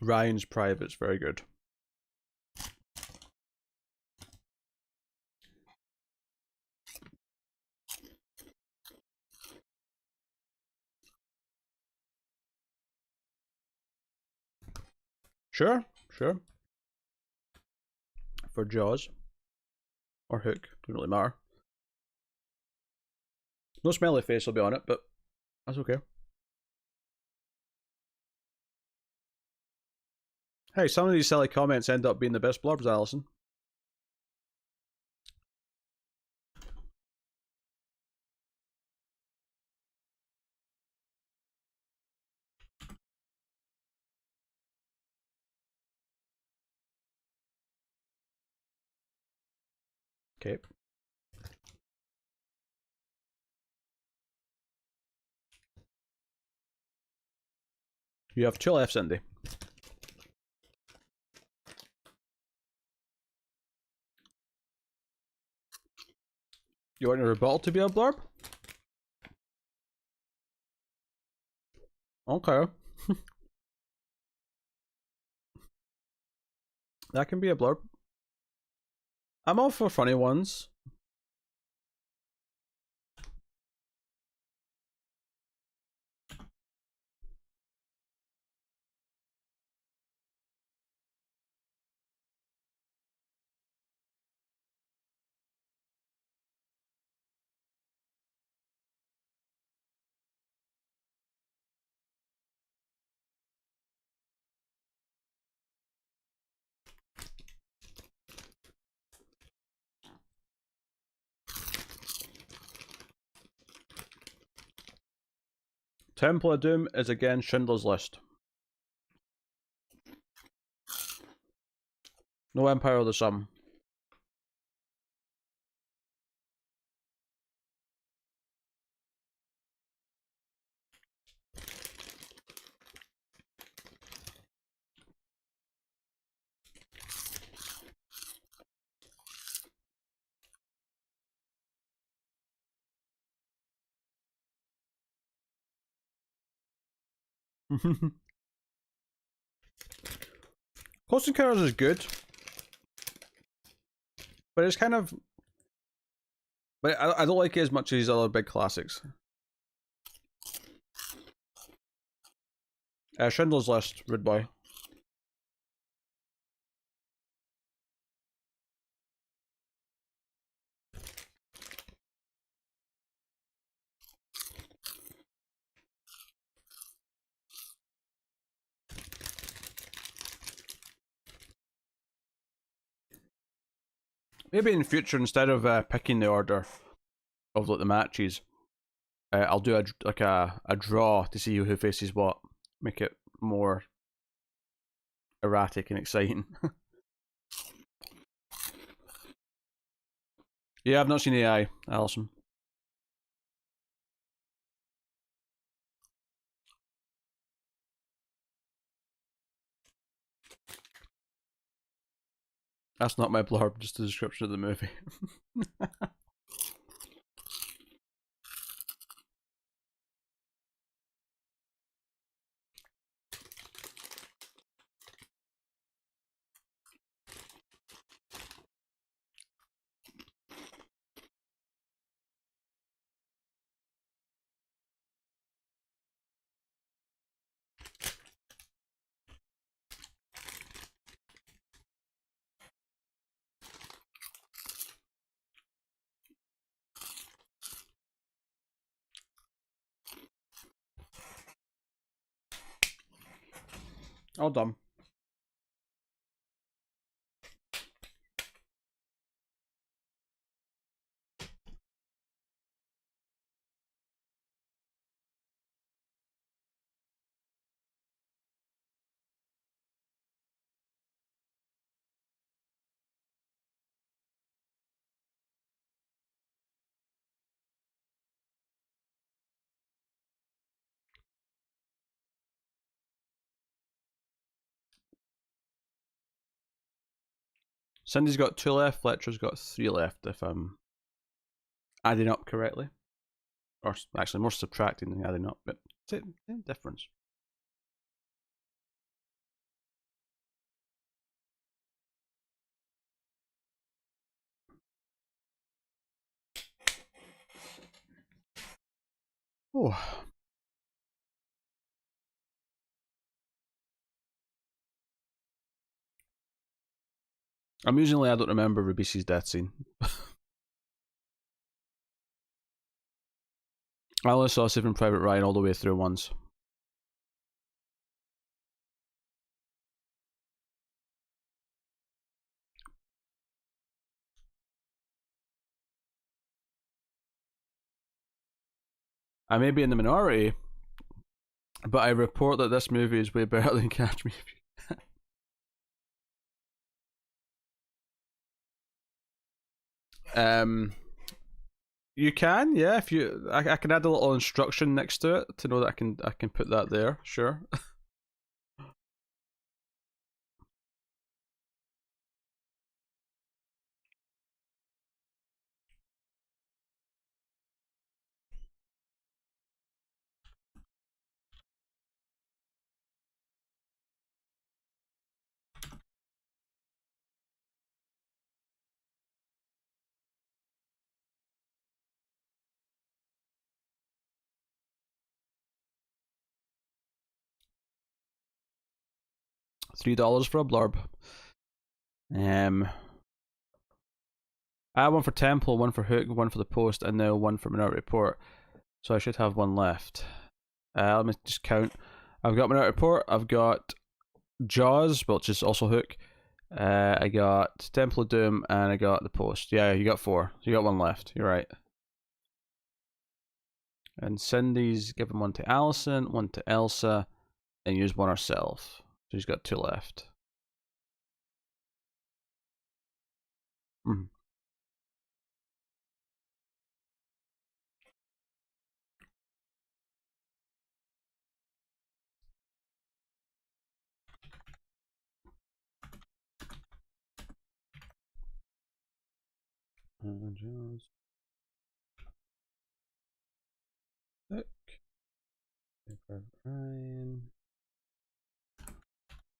Ryan's Private's very good. Sure, sure. For Jaws. Or Hook, doesn't really matter. No smelly face will be on it, but that's okay. Hey, some of these silly comments end up being the best blurbs, Alison. Okay. You have 2 left, Cindy. You want your rebuttal to be a blurb? Okay. That can be a blurb. I'm all for funny ones. Temple of Doom is again Schindler's List. No Empire of the Sun. Close Encounters is good, but it's kind of. But I don't like it as much as these other big classics. Schindler's List, Rude Boy. Maybe in future, instead of picking the order of like the matches, I'll do a draw to see who faces what. Make it more erratic and exciting. Yeah, I've not seen AI, Alison. That's not my blurb, just a description of the movie. All done. Cindy's got 2 left, Fletcher's got 3 left, if I'm adding up correctly. Or actually, more subtracting than adding up, but it's a difference. Oh. Amusingly, I don't remember Rubisi's death scene. I only saw Saving Private Ryan all the way through once. I may be in the minority, but I report that this movie is way better than Catch Me If You Can. You can, yeah. If you, I can add a little instruction next to it to know that I can put that there. Sure. $3 for a blurb. I have one for Temple, one for Hook, one for the Post, and now one for Minority Report. So I should have one left. Let me just count. I've got Minority Report. I've got Jaws, which is also Hook. I got Temple of Doom, and I got the Post. Yeah, you got 4. You got one left. You're right. And Cindy's given one to Allison, one to Elsa, and used one herself. So she's got 2 left. Mm. Jaws. Hook. Ryan.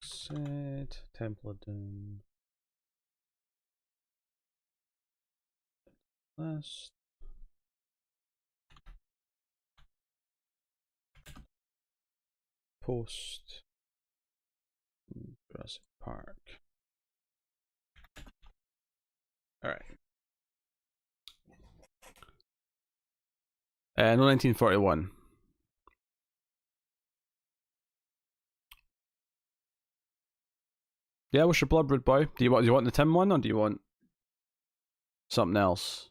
Set. Temple of Doom. Last. Post. Jurassic Park. Alright. No 1941. Yeah, what's your Bloodbrood boy? Do you want the Tim one or do you want something else?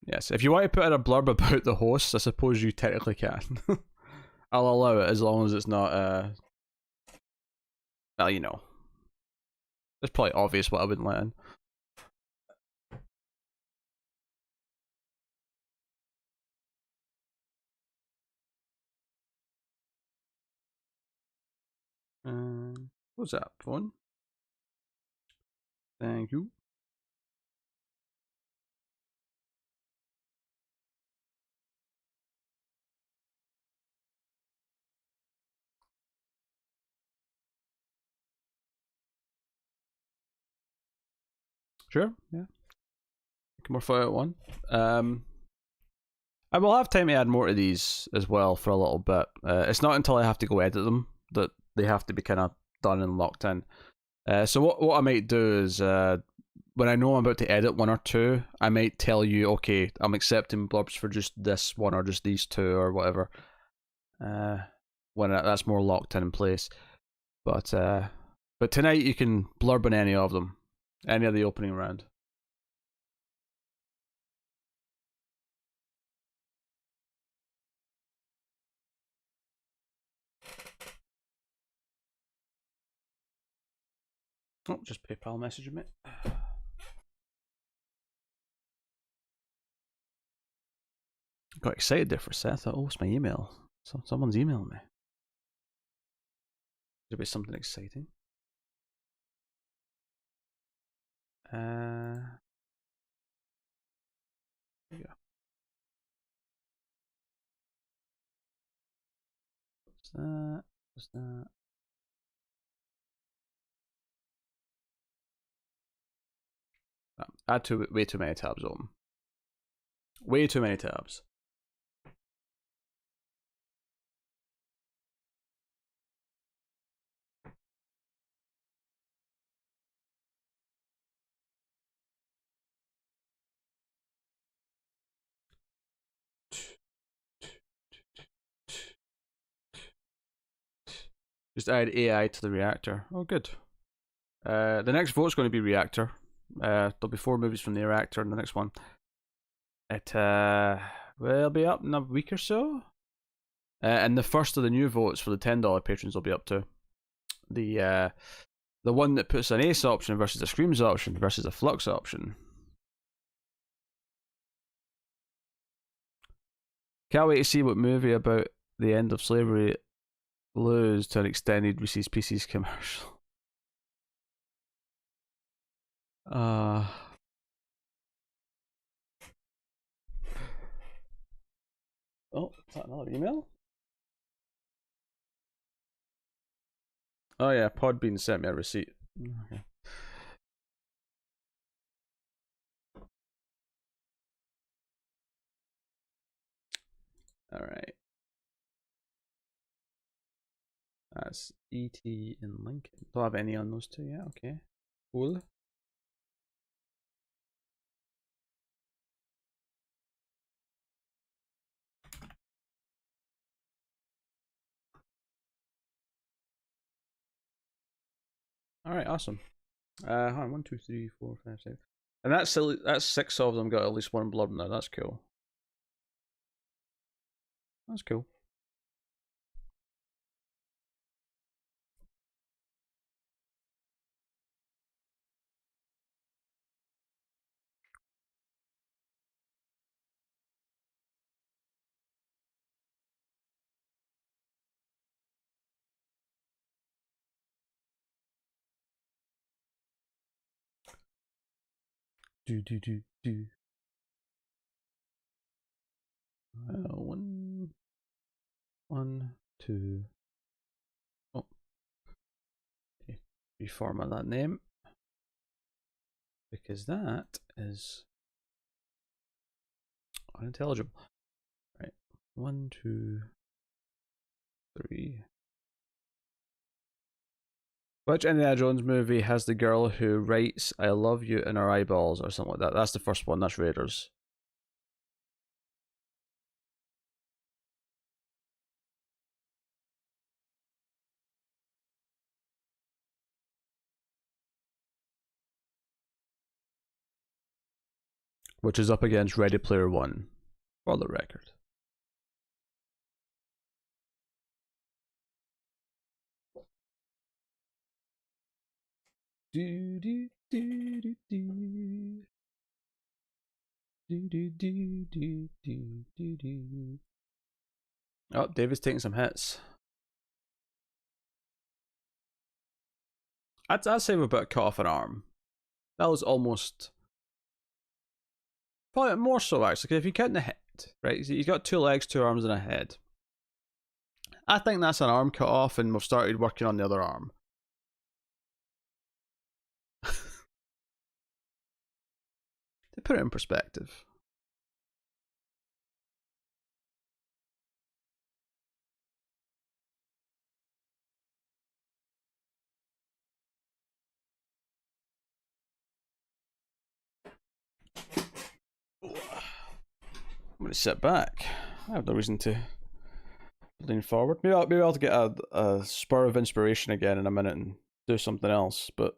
Yes, if you want to put in a blurb about the host, I suppose you technically can. I'll allow it as long as it's not well, you know. It's probably obvious what I wouldn't let in. What's that phone? Thank you. Sure, yeah. More fire at one. I will have time to add more to these as well for a little bit. It's not until I have to go edit them that they have to be kind of done and locked in. So what I might do is when I know I'm about to edit one or two, I might tell you, okay, I'm accepting blurbs for just this one or just these two or whatever. When that's more locked in place. But tonight you can blurb on any of them, any of the opening round. Oh, just PayPal messaging me. Got excited there for a sec. I thought, oh, it's my email. So someone's emailing me. Could it be something exciting? There we go. What's that? What's that? I had way too many tabs open. Way too many tabs. Just add AI to the reactor. Oh, good. The next vote's going to be reactor. There'll be 4 movies from the reactor in the next one. It will be up in a week or so. And the first of the new votes for the $10 patrons will be up too. The one that puts an Ace option versus a Screams option versus a Flux option. Can't wait to see what movie about the end of slavery lose to an extended Reese's Pieces commercial. Oh, is that another email? Oh yeah, Podbean sent me a receipt. Okay. Alright. That's E.T. in Lincoln. Don't have any on those two yet, okay. Cool. Alright, awesome. Hold on, 1, 2, 3, 4, 5, 6. And that's 6 of them got at least one blurb now. That's cool. That's cool. Do. 1, 2. Oh. Okay. Reformat that name. Because that is unintelligible. Right. 1, 2, 3. Which Indiana Jones movie has the girl who writes "I love you" in her eyeballs or something like that? That's the first one. That's Raiders. Which is up against Ready Player One, for the record. Do do do do do. Do do do do do do do. Oh, David's taking some hits. I'd say we're about cut off an arm. That was almost. Probably more so, actually, because if you count the head, right? He's got 2 legs, 2 arms, and a head. I think that's an arm cut off, and we've started working on the other arm. To put it in perspective. I'm going to sit back. I have no reason to lean forward. Maybe I'll get a spur of inspiration again in a minute and do something else. But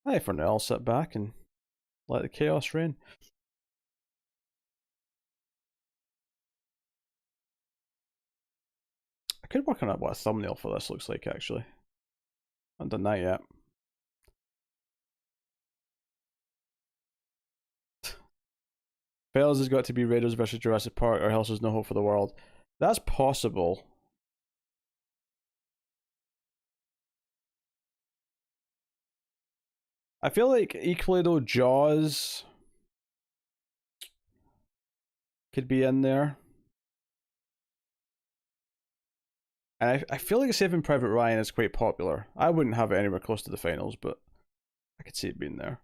hey, for now, I'll sit back and let the chaos reign. I could work on what a thumbnail for this looks like, actually. I haven't done that yet. Fails has got to be Raiders versus Jurassic Park, or else there's no hope for the world. That's possible. I feel like equally though, Jaws could be in there. And I feel like Saving Private Ryan is quite popular. I wouldn't have it anywhere close to the finals, but I could see it being there.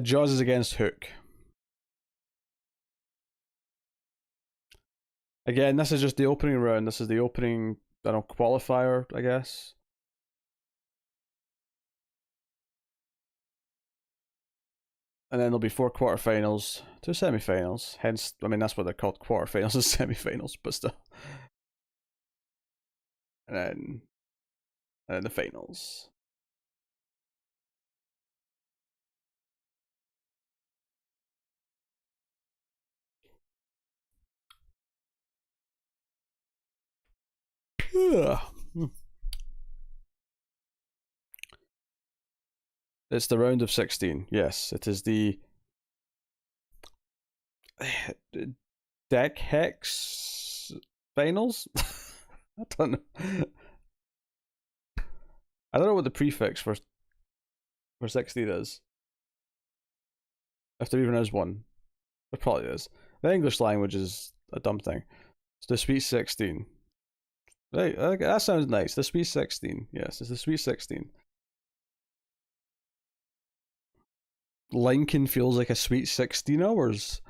Jaws is against Hook. Again, this is just the opening round. This is the opening, I don't know, qualifier, I guess. And then there'll be 4 quarterfinals, 2 semifinals. Hence, I mean, that's what they're called, quarterfinals and semifinals, but still. And then the finals. It's the round of 16. Yes, it is the Deck Hex finals. I don't know. I don't know what the prefix for 16 is. If there even is one, there probably is. The English language is a dumb thing. It's the Sweet 16. Right, that sounds nice. The Sweet 16. Yes, it's the Sweet 16. Lincoln feels like a sweet 16 hours.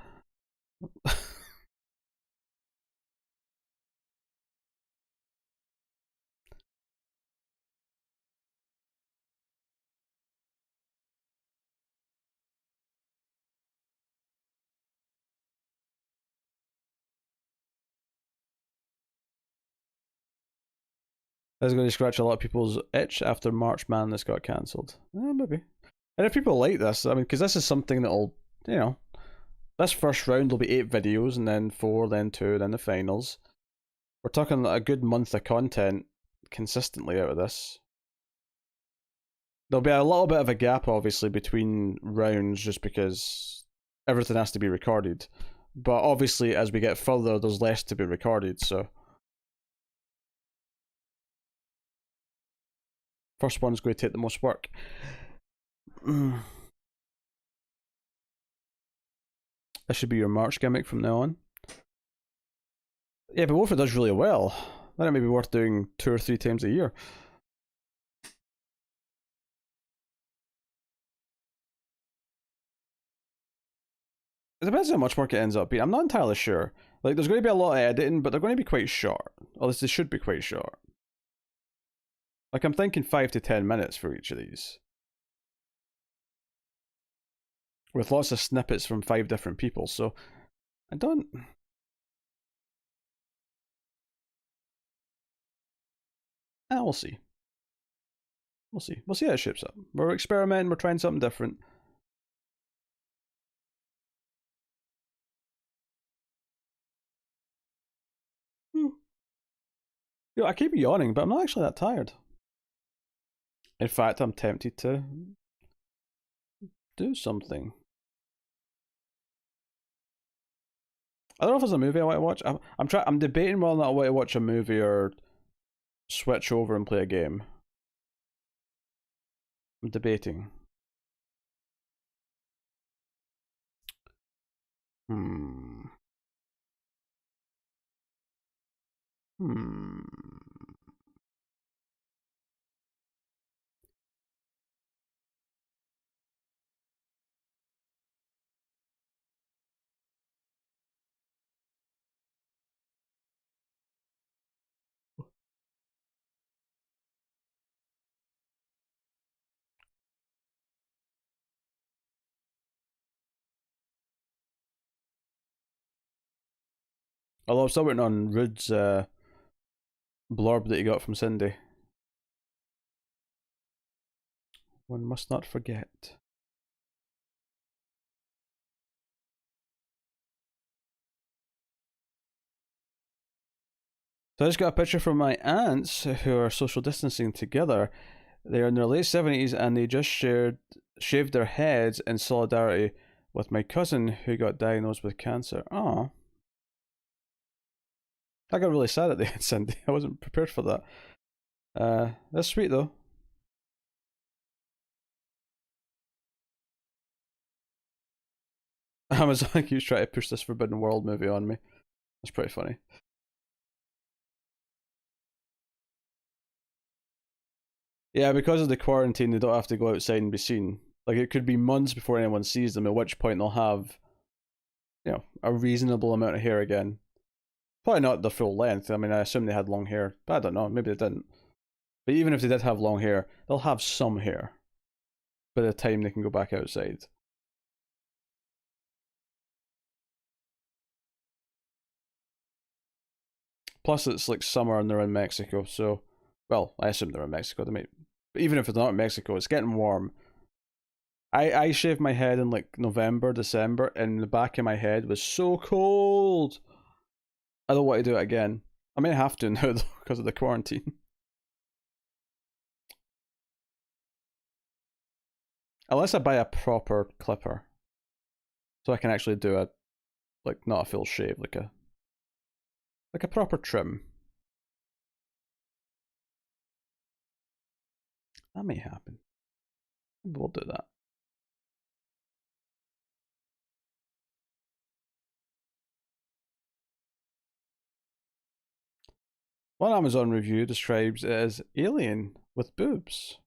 That's going to scratch a lot of people's itch after March Madness got cancelled. Maybe. And if people like this, I mean, because this is something that'll, you know, this first round will be 8 videos, and then 4, then 2, then the finals. We're talking a good month of content consistently out of this. There'll be a little bit of a gap, obviously, between rounds, just because everything has to be recorded. But obviously, as we get further, there's less to be recorded, so. First one's going to take the most work. This should be your March gimmick from now on. Yeah, but what if it does really well? Then it may be worth doing 2 or 3 times a year. It depends on how much work it ends up being. I'm not entirely sure. Like, there's going to be a lot of editing, but they're going to be quite short. Or at least they should be quite short. Like, I'm thinking 5 to 10 minutes for each of these. With lots of snippets from 5 different people, so I don't. We'll see. We'll see. We'll see how it shapes up. We're experimenting, we're trying something different. Yo, I keep yawning, but I'm not actually that tired. In fact, I'm tempted to do something. I don't know if there's a movie I want to watch. I'm debating whether or not I want to watch a movie or switch over and play a game. I'm debating. Hmm. Although I'm still waiting on Rude's blurb that he got from Cindy. One must not forget. So I just got a picture from my aunts who are social distancing together. They're in their late 70s and they just shared shaved their heads in solidarity with my cousin who got diagnosed with cancer. Oh, I got really sad at the end, Cindy. I wasn't prepared for that. That's sweet though. Amazon keeps trying to push this Forbidden World movie on me. That's pretty funny. Yeah, because of the quarantine, they don't have to go outside and be seen. Like, it could be months before anyone sees them, at which point they'll have, a reasonable amount of hair again. Probably not the full length. I mean, I assume they had long hair, but I don't know. Maybe they didn't. But even if they did have long hair, they'll have some hair by the time they can go back outside. Plus, it's like summer and they're in Mexico, so, well, I assume they're in Mexico. But even if it's not in Mexico, it's getting warm. I shaved my head in like November, December, and the back of my head was so cold. I don't want to do it again. I may have to now though because of the quarantine. Unless I buy a proper clipper, so I can actually do a not a full shave, like a proper trim. That may happen. Maybe we'll do that. One Amazon review describes it as alien with boobs.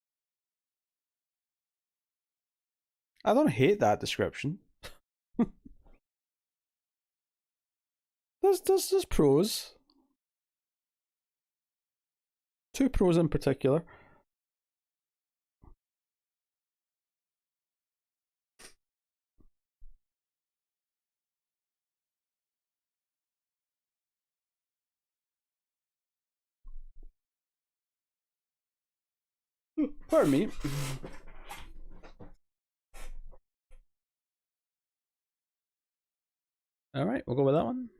I don't hate that description. There's pros. Two pros in particular. Pardon me. Alright, we'll go with that one.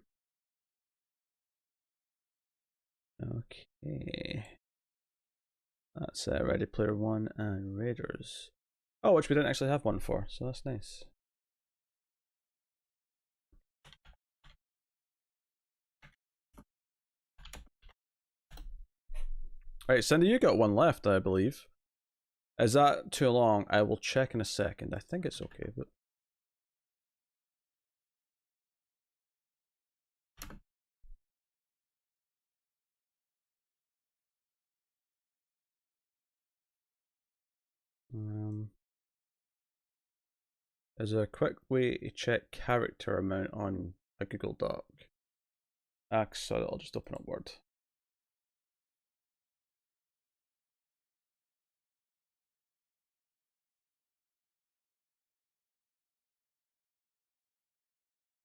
Okay. That's Ready Player One and Raiders. Oh, which we didn't actually have one for, so that's nice. Alright, Cindy, you got one left, I believe. Is that too long? I will check in a second. I think it's okay, but... There's a quick way to check character amount on a Google Doc. So I'll just open up Word.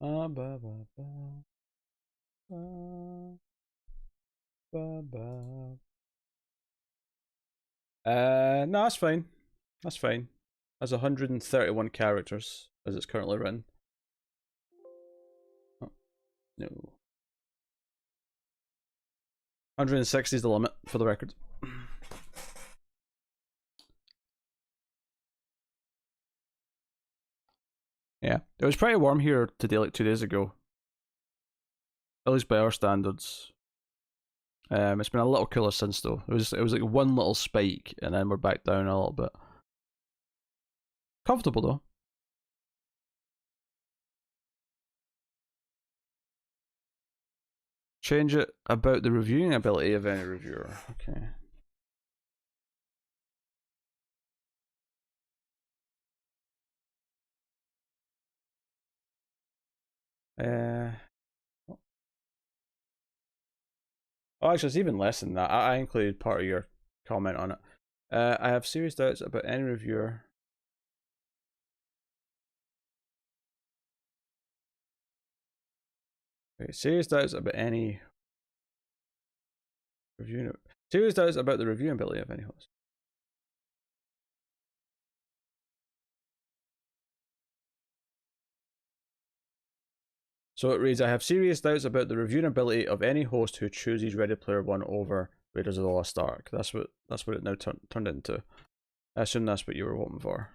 No, that's fine. That's fine. Has 131 characters as it's currently written. Oh, no. 160 is the limit for the record. Yeah, it was pretty warm here today, like 2 days ago. At least by our standards. It's been a little cooler since though. It was like one little spike, and then we're back down a little bit. Comfortable though. Change it about the reviewing ability of any reviewer. Okay. Oh, actually, it's even less than that. I included part of your comment on it. I have serious doubts about any reviewer. Okay, serious doubts about any review. Serious doubts about the reviewing ability of any host. So it reads, I have serious doubts about the reviewing ability of any host who chooses Ready Player One over Raiders of the Lost Ark. That's what it now turned into. I assume that's what you were hoping for.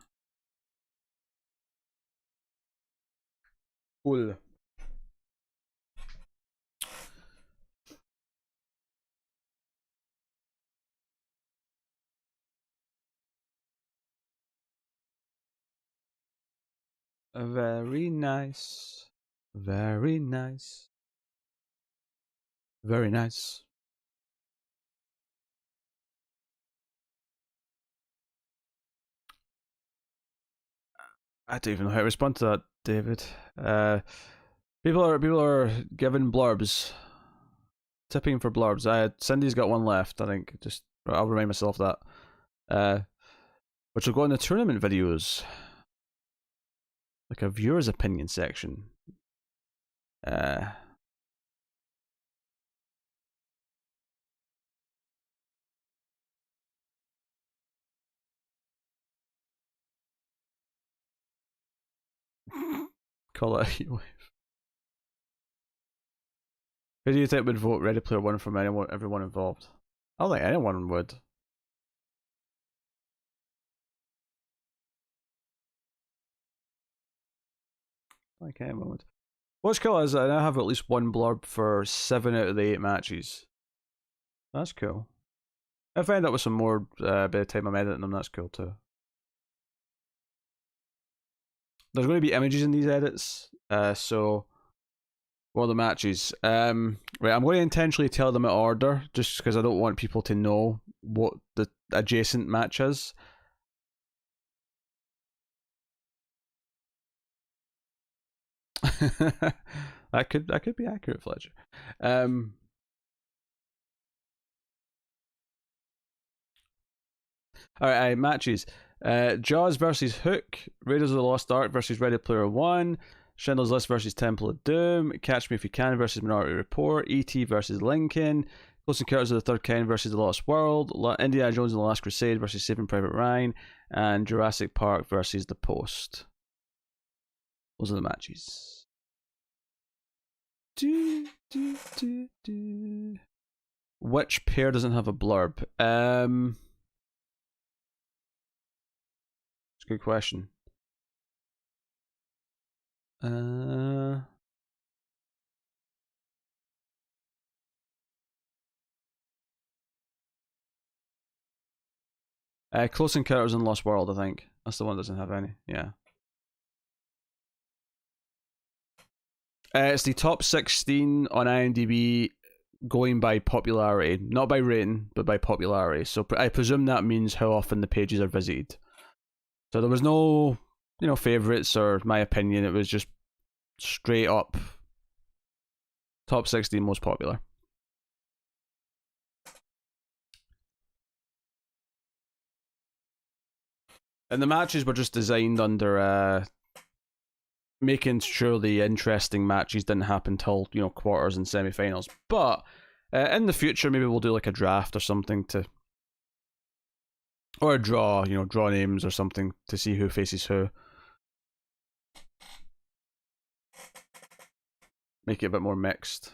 Cool. Very nice. Very nice. Very nice. I don't even know how to respond to that, David. People are giving blurbs, tipping for blurbs. Cindy's got one left. I think. Just I'll remind myself that. Which will go in the tournament videos, like a viewer's opinion section. Call it a heat wave. Who do you think would vote Ready Player One from everyone involved? I don't think anyone would. Like anyone would. What's cool is I now have at least one blurb for 7 out of the 8 matches. That's cool. If I end up with some more by the time I'm editing them, that's cool too. There's going to be images in these edits, so what are the matches? Right, I'm going to intentionally tell them in order, just because I don't want people to know what the adjacent match is. that could be accurate, Fletcher. Alright, matches. Jaws versus Hook, Raiders of the Lost Ark versus Ready Player One, Schindler's List versus Temple of Doom, Catch Me If You Can versus Minority Report, E.T. versus Lincoln, Close Encounters of the Third Kind versus The Lost World, Indiana Jones and the Last Crusade versus Saving Private Ryan, and Jurassic Park versus The Post. Those are the matches. Which pair doesn't have a blurb? It's a good question. Close Encounters in Lost World, I think. That's the one that doesn't have any. Yeah. It's the top 16 on IMDb going by popularity. Not by rating, but by popularity. So I presume that means how often the pages are visited. So there was no, favourites or my opinion. It was just straight up top 16 most popular. And the matches were just designed under making sure the interesting matches didn't happen till quarters and semi-finals. But in the future, maybe we'll do like a draft or something or a draw, draw names or something to see who faces who. Make it a bit more mixed.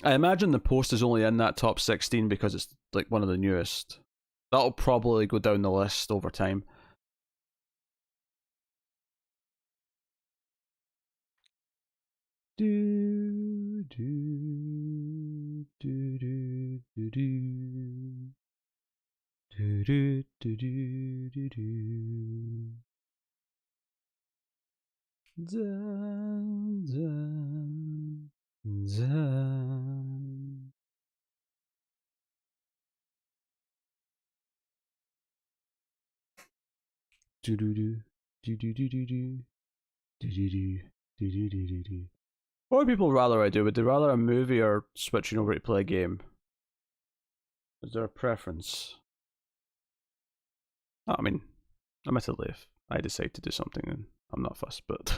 I imagine the Post is only in that top 16 because it's like one of the newest. That'll probably go down the list over time. Do do do do do do do do do do do do. Dun, dun, dun. Do do do do do do do do do do do do do do do. What would people rather I do? Would they rather a movie or switching over to play a game? Is there a preference? I mean, admittedly, if I decide to do something, then I'm not fussed, but...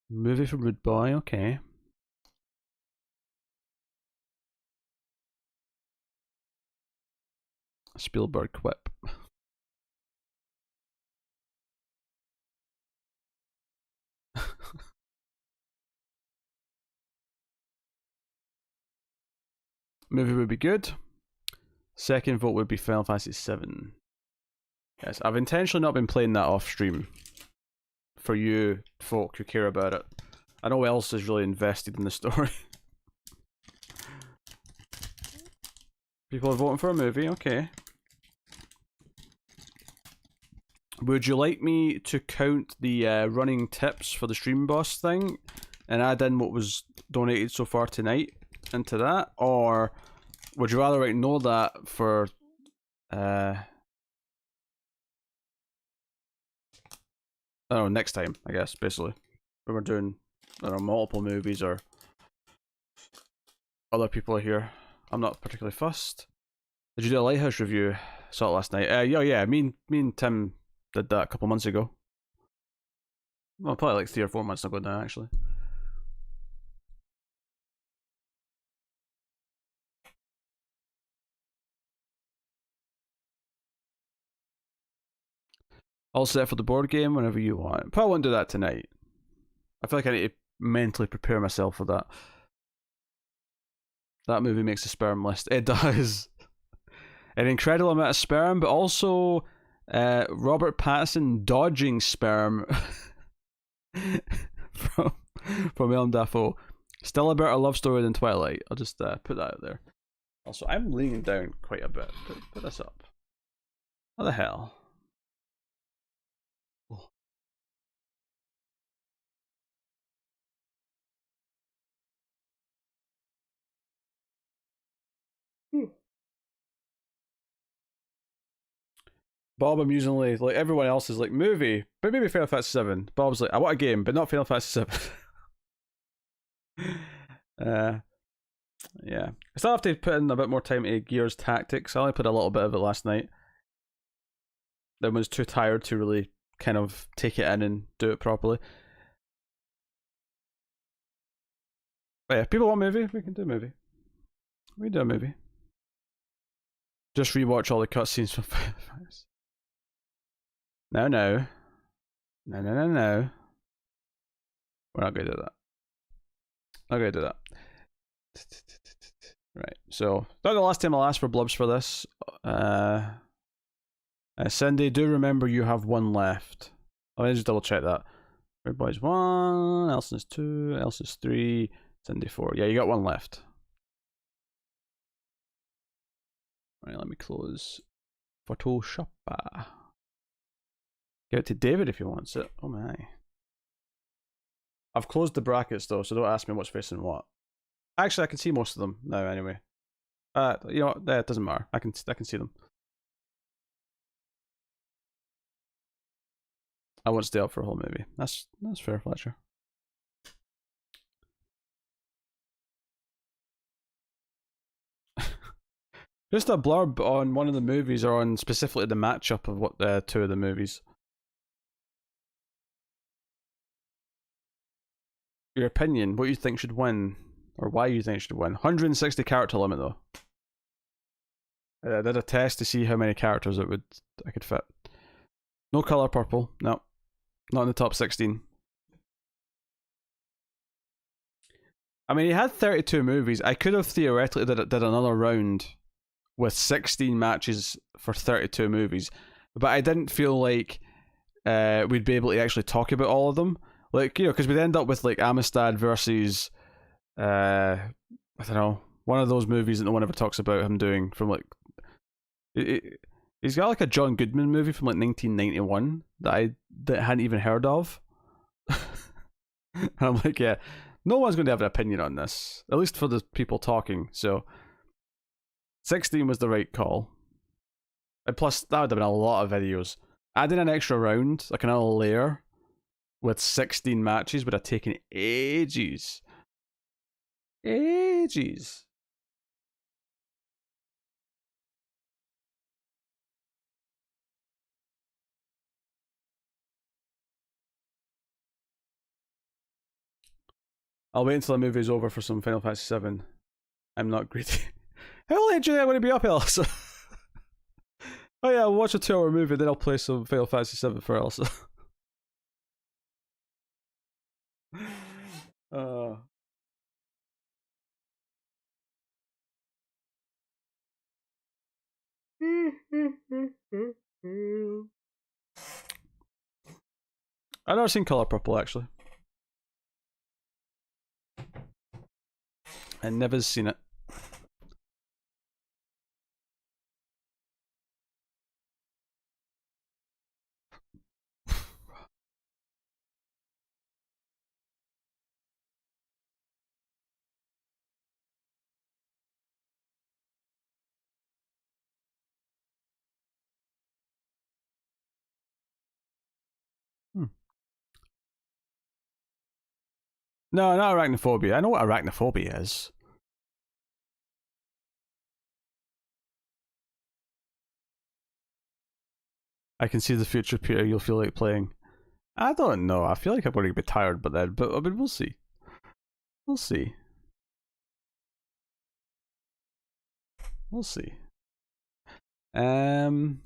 Movie from Rude Boy, okay. Spielberg quip. Movie would be good. Second vote would be Final Fantasy VII. Yes, I've intentionally not been playing that off stream. For you folk who care about it. I know who else is really invested in the story. People are voting for a movie, okay. Would you like me to count the running tips for the stream boss thing and add in what was donated so far tonight into that? Or would you rather ignore that for I don't know, next time, I guess, basically. When we're doing, I don't know, multiple movies or other people are here. I'm not particularly fussed. Did you do a Lighthouse review? Saw it last night. Yeah, me and Tim did that a couple months ago. Well, probably like 3 or 4 months ago now, actually. All set for the board game whenever you want. Probably won't do that tonight. I feel like I need to mentally prepare myself for that. That movie makes a sperm list. It does. An incredible amount of sperm, but also Robert Pattinson dodging sperm from Willem Dafoe. Still a better love story than Twilight. I'll just put that out there. Also, I'm leaning down quite a bit. Put this up. What the hell? Oh. Bob amusingly, like everyone else is like, movie, but maybe Final Fantasy 7. Bob's like, I want a game, but not Final Fantasy 7. Yeah. I still have to put in a bit more time into Gears Tactics. I only put a little bit of it last night. Then was too tired to really kind of take it in and do it properly. But yeah, people want a movie, we can do a movie. We can do a movie. Just rewatch all the cutscenes from Final Fantasy. No. No. We're not going to do that. Not going to do that. Right, so not the last time I'll ask for blubs for this. Cindy, do remember you have one left. Let me just double check that. Everybody's 1, Elson's 2, Elson's 3, Cindy 4. Yeah, you got one left. Right, let me close Photoshop. Give it to David if he wants it. Oh my. I've closed the brackets though, so don't ask me what's facing what. Actually, I can see most of them now anyway. You know what? It doesn't matter. I can see them. I won't stay up for a whole movie. That's fair, Fletcher. Just a blurb on one of the movies, or on specifically the matchup of what 2 of the movies. Your opinion, what you think should win, or why you think should win. 160 character limit though. I did a test to see how many characters I could fit. No color purple, no. Not in the top 16. I mean, he had 32 movies. I could have theoretically did another round with 16 matches for 32 movies, but I didn't feel like we'd be able to actually talk about all of them. Like, you know, because we'd end up with like Amistad versus I don't know, one of those movies that no one ever talks about him doing from like he's got like a John Goodman movie from like 1991 that I hadn't even heard of. And I'm like, yeah, no one's going to have an opinion on this, at least for the people talking. So 16 was the right call. And plus, that would have been a lot of videos. Adding an extra round, like another layer, with 16 matches would have taken ages. Ages. I'll wait until the movie's over for some Final Fantasy 7. I'm not greedy. How late do you think I'm going to be up, Elsa? Oh yeah, I'll watch a 2-hour movie, then I'll play some Final Fantasy 7 for Elsa. I've never seen Color Purple actually. I never seen it. Hmm. No, not arachnophobia. I know what arachnophobia is. I can see the future, Peter. You'll feel like playing. I don't know. I feel like I'm going to be tired, but I mean, we'll see. We'll see. We'll see. I'm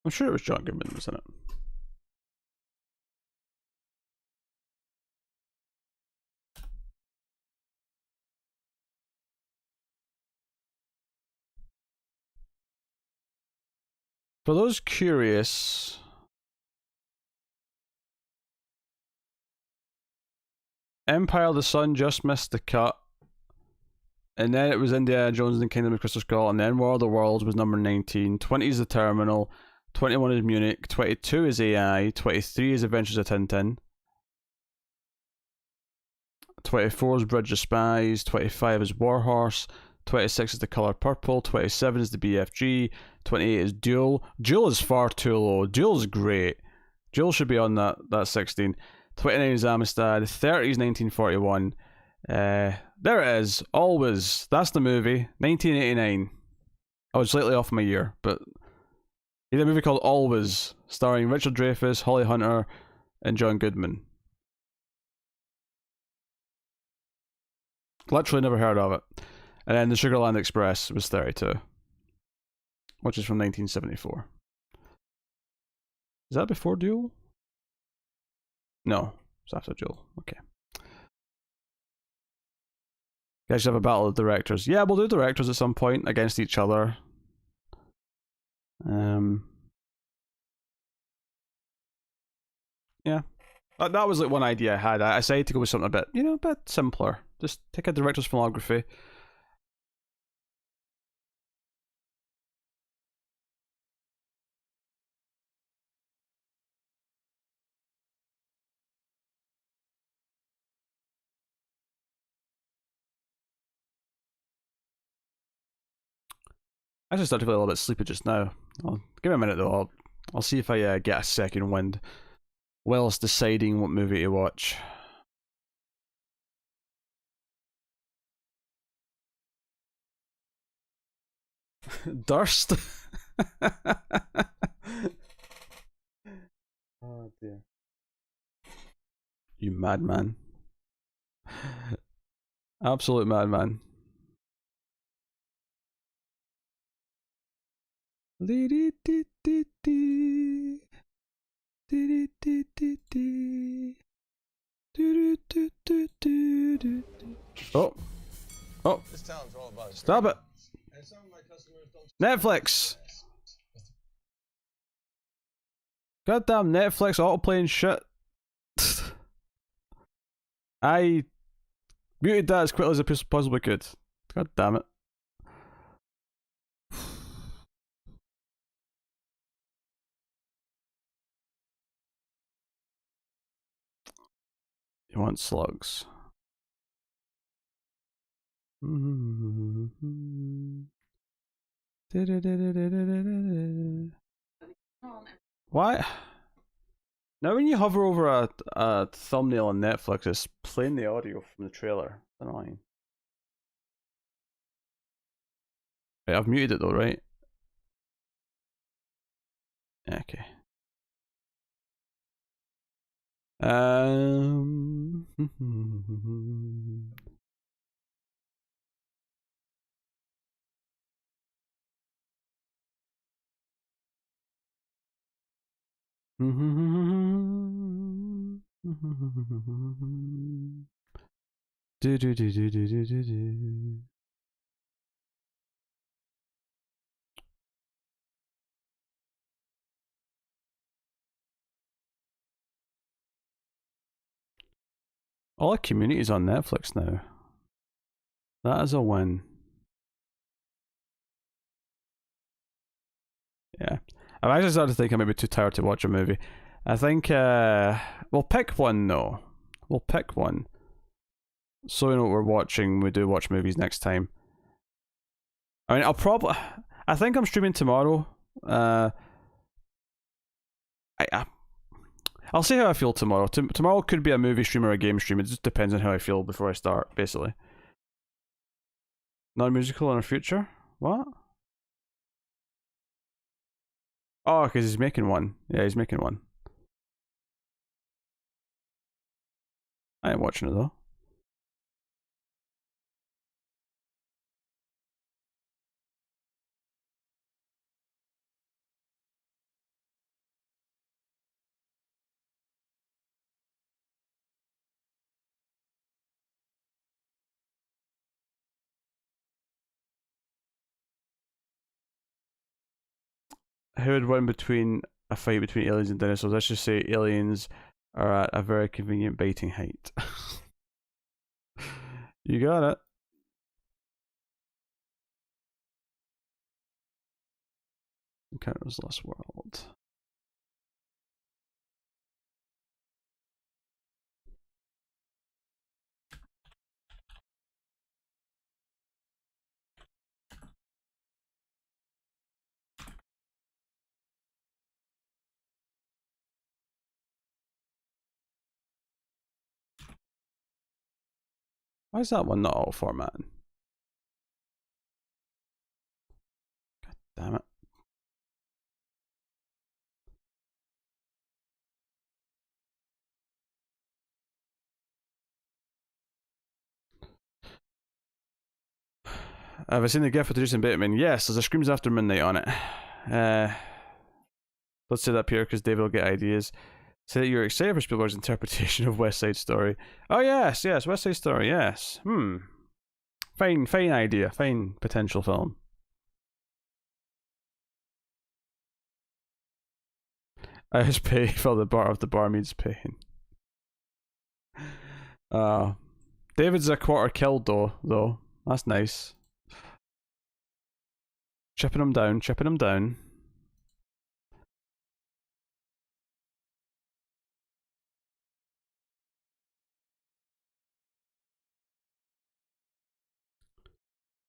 sure it was John Goodman was in it. For those curious, Empire of the Sun just missed the cut. And then it was Indiana Jones and the Kingdom of Crystal Skull, and then War of the Worlds was number 19. 20 is The Terminal. 21 is Munich. 22 is AI. 23 is Adventures of Tintin. 24 is Bridge of Spies. 25 is Warhorse. 26 is The Color Purple. 27 is the BFG. 28 is Duel. Duel is far too low. Duel is great. Duel should be on that 16. 29 is Amistad. 30 is 1941. There it is. Always. That's the movie. 1989. I was slightly off my year, but he did a movie called Always, starring Richard Dreyfuss, Holly Hunter, and John Goodman. Literally never heard of it. And then The Sugarland Express was 32, which is from 1974. Is that before Duel? No, it's after Duel. Okay. You guys should have a battle of directors. Yeah, we'll do directors at some point against each other. Yeah. That was like one idea I had. I decided to go with something a bit simpler. Just take a director's filmography. I just started to feel a little bit sleepy just now. Give me a minute though. I'll see if I get a second wind whilst deciding what movie to watch. Durst. Oh dear. You madman. Absolute madman. Oh. Oh. Stop it. Netflix. Goddamn Netflix autoplaying shit. I muted that as quickly as I possibly could. God damn it. You want slugs. Why? Now when you hover over a thumbnail on Netflix, it's playing the audio from the trailer. It's annoying. Right, I've muted it though, right? Okay. Do do do do do do do do. All the Community's on Netflix now. That is a win. Yeah. I've actually started to think I may be too tired to watch a movie. I think we'll pick one though. We'll pick one. So you know what we're watching, we do watch movies next time. I mean, I think I'm streaming tomorrow. I'll see how I feel tomorrow. Tomorrow could be a movie stream or a game stream. It just depends on how I feel before I start, basically. Not a musical in our future? What? Oh, because he's making one. Yeah, he's making one. I ain't watching it though. Who would win between a fight between aliens and dinosaurs? Let's just say aliens are at a very convenient biting height. You got it. Encounters Lost World. Why is that one not auto formatting? God damn it. Have I seen the GIF of Jason Bateman? Yes, there's a Screams After Midnight on it. Let's say that up here because David will get ideas. Say that you're excited for Spielberg's interpretation of West Side Story. Oh yes, West Side Story, yes. Fine idea, fine potential film. I just pay for the bar of the barmaid's pain. David's a quarter killed though. That's nice. Chipping him down.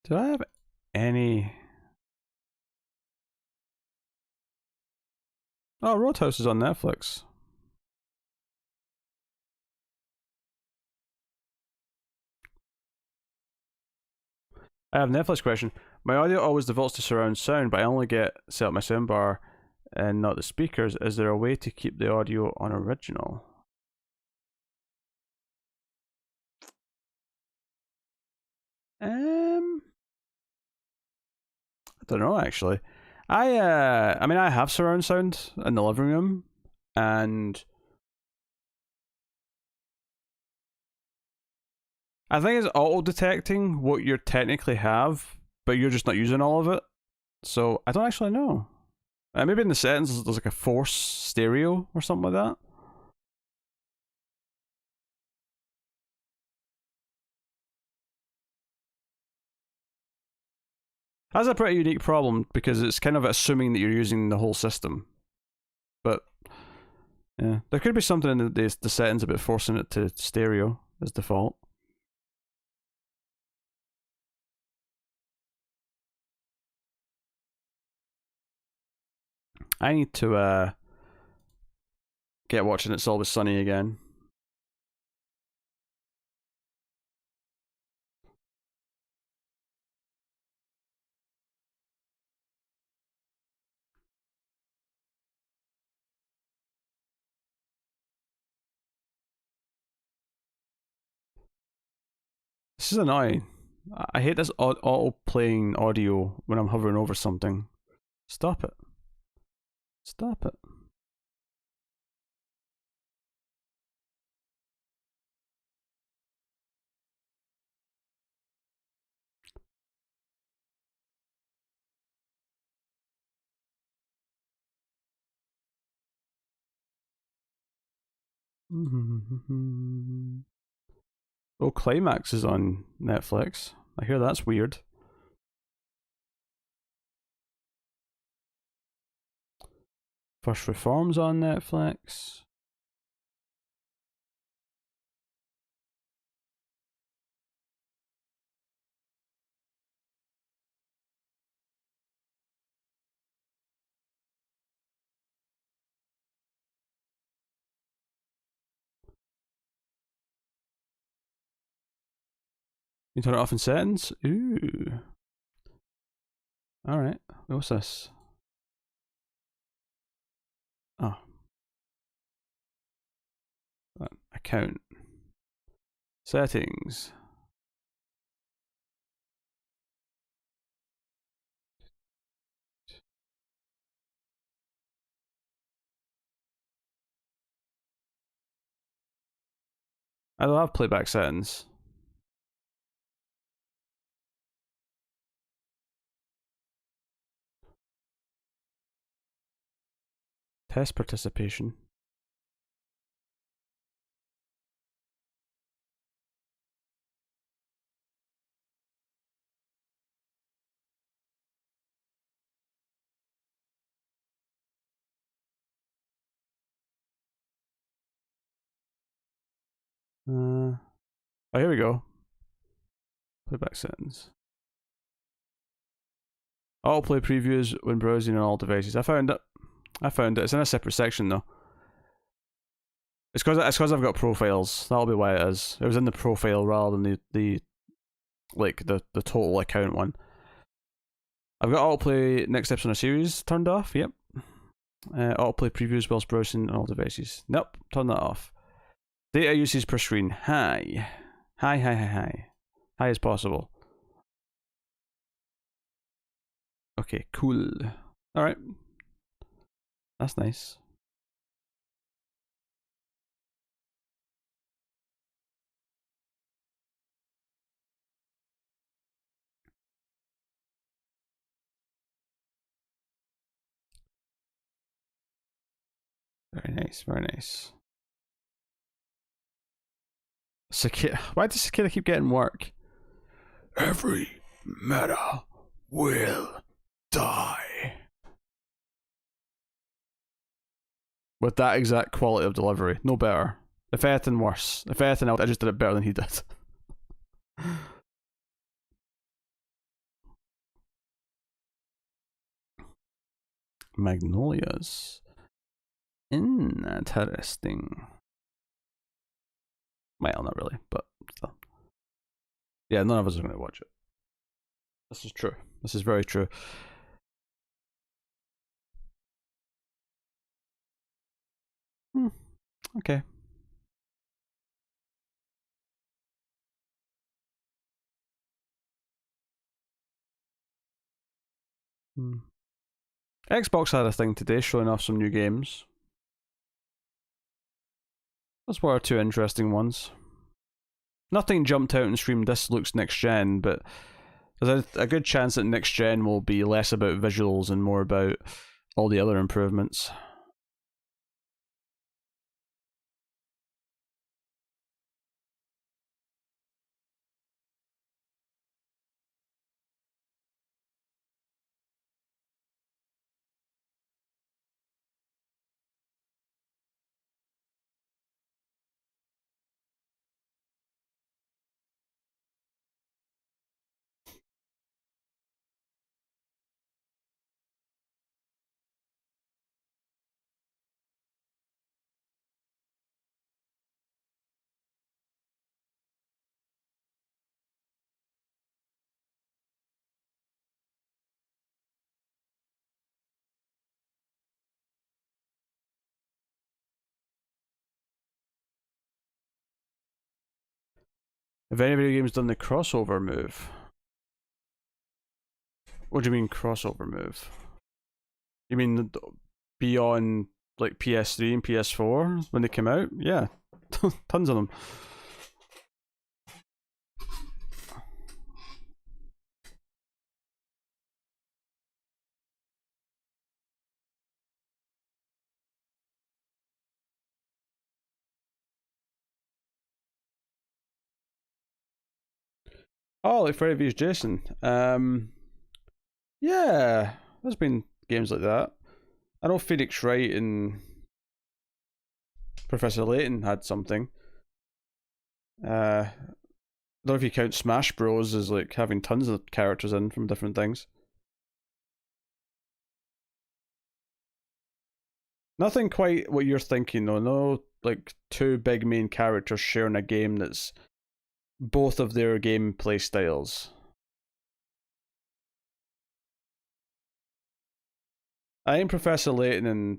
Do I have any... Oh, Roadhouse is on Netflix. I have a Netflix question. My audio always defaults to surround sound, but I only get set up my soundbar and not the speakers. Is there a way to keep the audio on original? I don't know actually. I mean I have surround sound in the living room, and I think it's auto detecting what you technically have, but you're just not using all of it. So I don't actually know. Maybe in the settings there's like a force stereo or something like that. That's a pretty unique problem because it's kind of assuming that you're using the whole system. But yeah, there could be something in the settings about forcing it to stereo as default. I need to get watching It's Always Sunny again. This is annoying. I hate this auto playing audio when I'm hovering over something. Stop it. Stop it. Oh, Climax is on Netflix. I hear that's weird. First Reform's on Netflix. You turn it off in settings? Ooh. Alright. What's this? Oh. Account. Settings. I don't have playback settings. Test participation. Oh, here we go. Playback settings. Autoplay previews when browsing on all devices. I found it. It's in a separate section though. It's because I've got profiles. That'll be why it is. It was in the profile rather than the total account one. I've got autoplay next steps on a series turned off. Yep. Autoplay previews whilst browsing on all devices. Nope. Turn that off. Data usage per screen. High. High as possible. Okay, cool. Alright. That's nice. Very nice, very nice. Why does Cicada keep getting work? Every meta will die. With that exact quality of delivery. No better. If anything worse. If anything else, I just did it better than he did. Magnolias. Interesting. Well, not really, but still. Yeah, none of us are going to watch it. This is true. This is very true. Okay. Xbox had a thing today showing off some new games. That's one or two interesting ones. Nothing jumped out and screamed, this looks next gen, but there's a good chance that next gen will be less about visuals and more about all the other improvements. Have any video games done the crossover move? What do you mean crossover move? You mean beyond like PS3 and PS4 when they came out? Yeah, tons of them. Oh, like Freddy vs. Jason. Yeah, there's been games like that. I know Phoenix Wright and Professor Layton had something. I don't know if you count Smash Bros as like having tons of characters in from different things. Nothing quite what you're thinking though. No, like two big main characters sharing a game that's both of their gameplay styles. I think Professor Layton and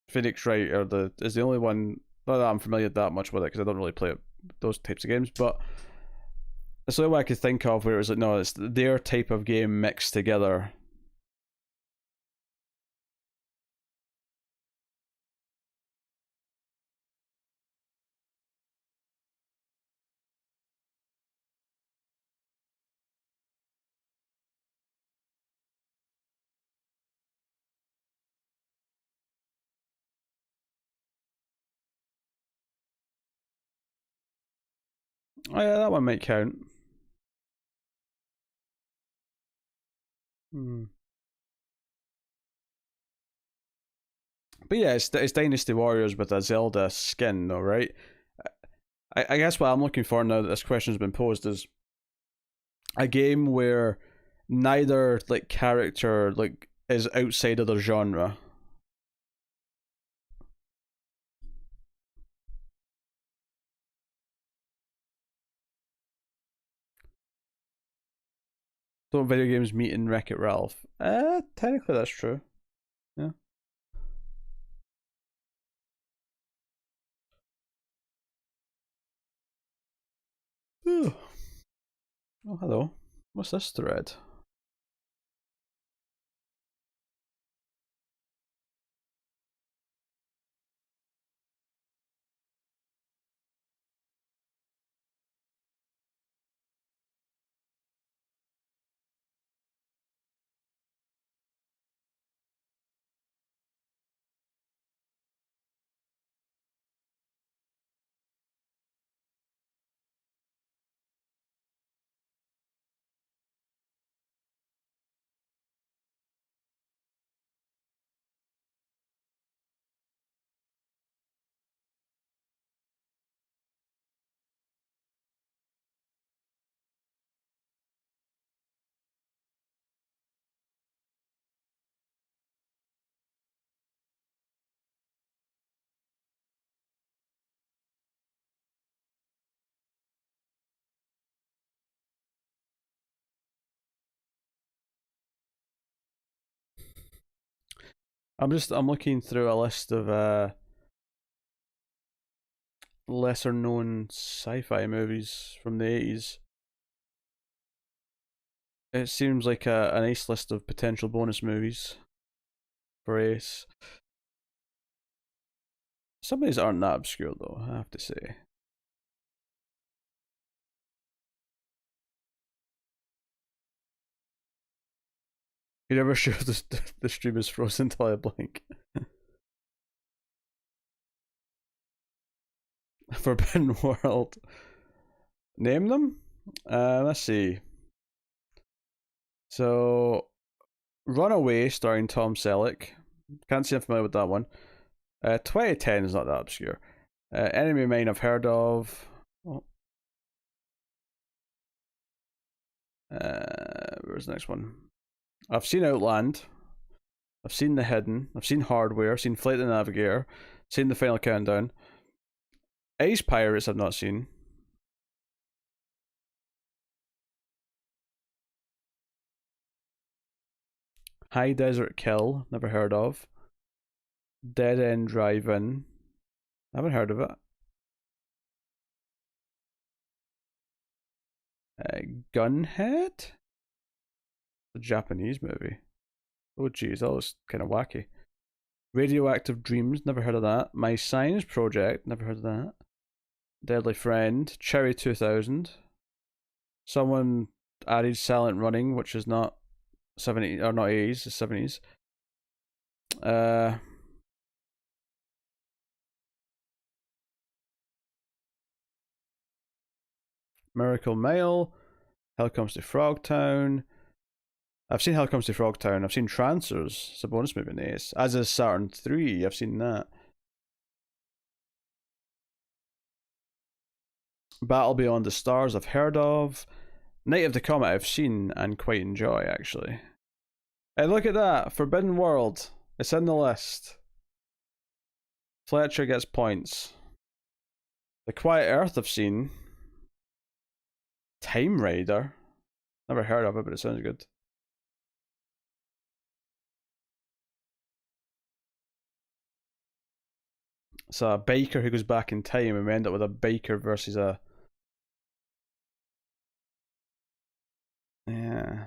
Phoenix Wright is the only one. Not that I'm familiar that much with it because I don't really play those types of games, but it's the only way I could think of where it was like, no, it's their type of game mixed together. Oh yeah, that one might count. Hmm. But yeah, it's Dynasty Warriors with a Zelda skin, though, right? I guess what I'm looking for now that this question's been posed is a game where neither like character like is outside of their genre. Don't video games meet in Wreck-It Ralph? Technically that's true. Yeah. Ooh. Oh, hello. What's this thread? I'm looking through a list of lesser known sci-fi movies from the 80s. It seems like a nice list of potential bonus movies for Ace. Some of these aren't that obscure though, I have to say. You never sure the stream is frozen until I blink. Forbidden World. Name them? Let's see. So, Runaway, starring Tom Selleck. Can't say I'm familiar with that one. 2010 is not that obscure. Enemy Mine I've heard of. Oh. Where's the next one? I've seen Outland. I've seen The Hidden. I've seen Hardware. I've seen Flight of the Navigator. Seen The Final Countdown. Ice Pirates I've not seen. High Desert Kill, never heard of. Dead End Drive-In, haven't heard of it. Gunhead? A Japanese movie. Oh jeez, that was kind of wacky. Radioactive Dreams, never heard of that. My Science Project, never heard of that. Deadly Friend, Cherry 2000. Someone added Silent Running, which is not 70s or not 80s, it's 70s. Uh, Miracle Mail. Hell Comes to Frogtown. I've seen Hell Comes to Frogtown. I've seen Trancers. It's a bonus movie in the Ace. As is Saturn 3. I've seen that. Battle Beyond the Stars I've heard of. Night of the Comet I've seen and quite enjoy, actually. Hey, look at that! Forbidden World. It's in the list. Fletcher gets points. The Quiet Earth I've seen. Time Raider. Never heard of it, but it sounds good. It's a biker who goes back in time and we end up with a biker versus a... Yeah.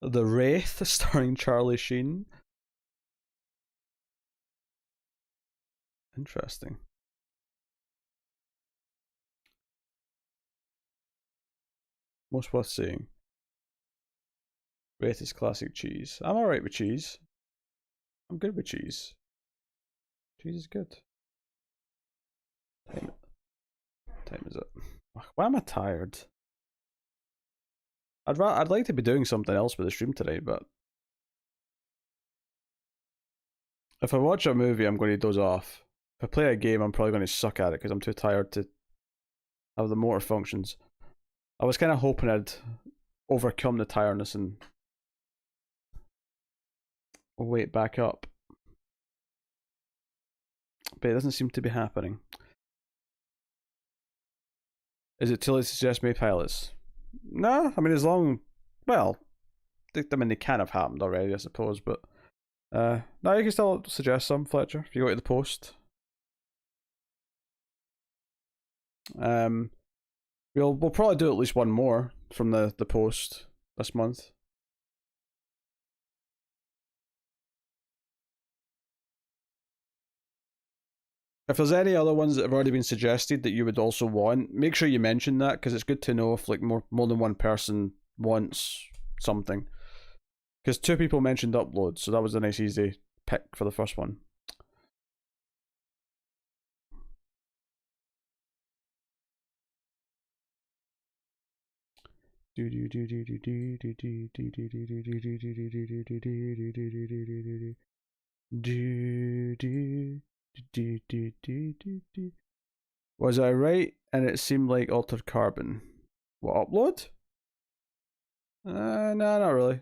The Wraith, starring Charlie Sheen. Interesting. Most worth seeing. Wraith is classic cheese. I'm alright with cheese. I'm good with cheese. Cheese is good. Time is it? Why am I tired? I'd like to be doing something else with the stream today, but if I watch a movie, I'm going to doze off. If I play a game, I'm probably going to suck at it because I'm too tired to have the motor functions. I was kind of hoping I'd overcome the tiredness and wait back up, but it doesn't seem to be happening. Is it too late to suggest May pilots? No, I mean as long, well, they kind of happened already, I suppose. But no, you can still suggest some, Fletcher, if you go to the post. We'll probably do at least one more from the post this month. If there's any other ones that have already been suggested that you would also want, make sure you mention that, because it's good to know if like more than one person wants something. Because 2 people mentioned upload, so that was a nice easy pick for the first one. Was I right? And it seemed like Altered Carbon. What, upload? No, not really.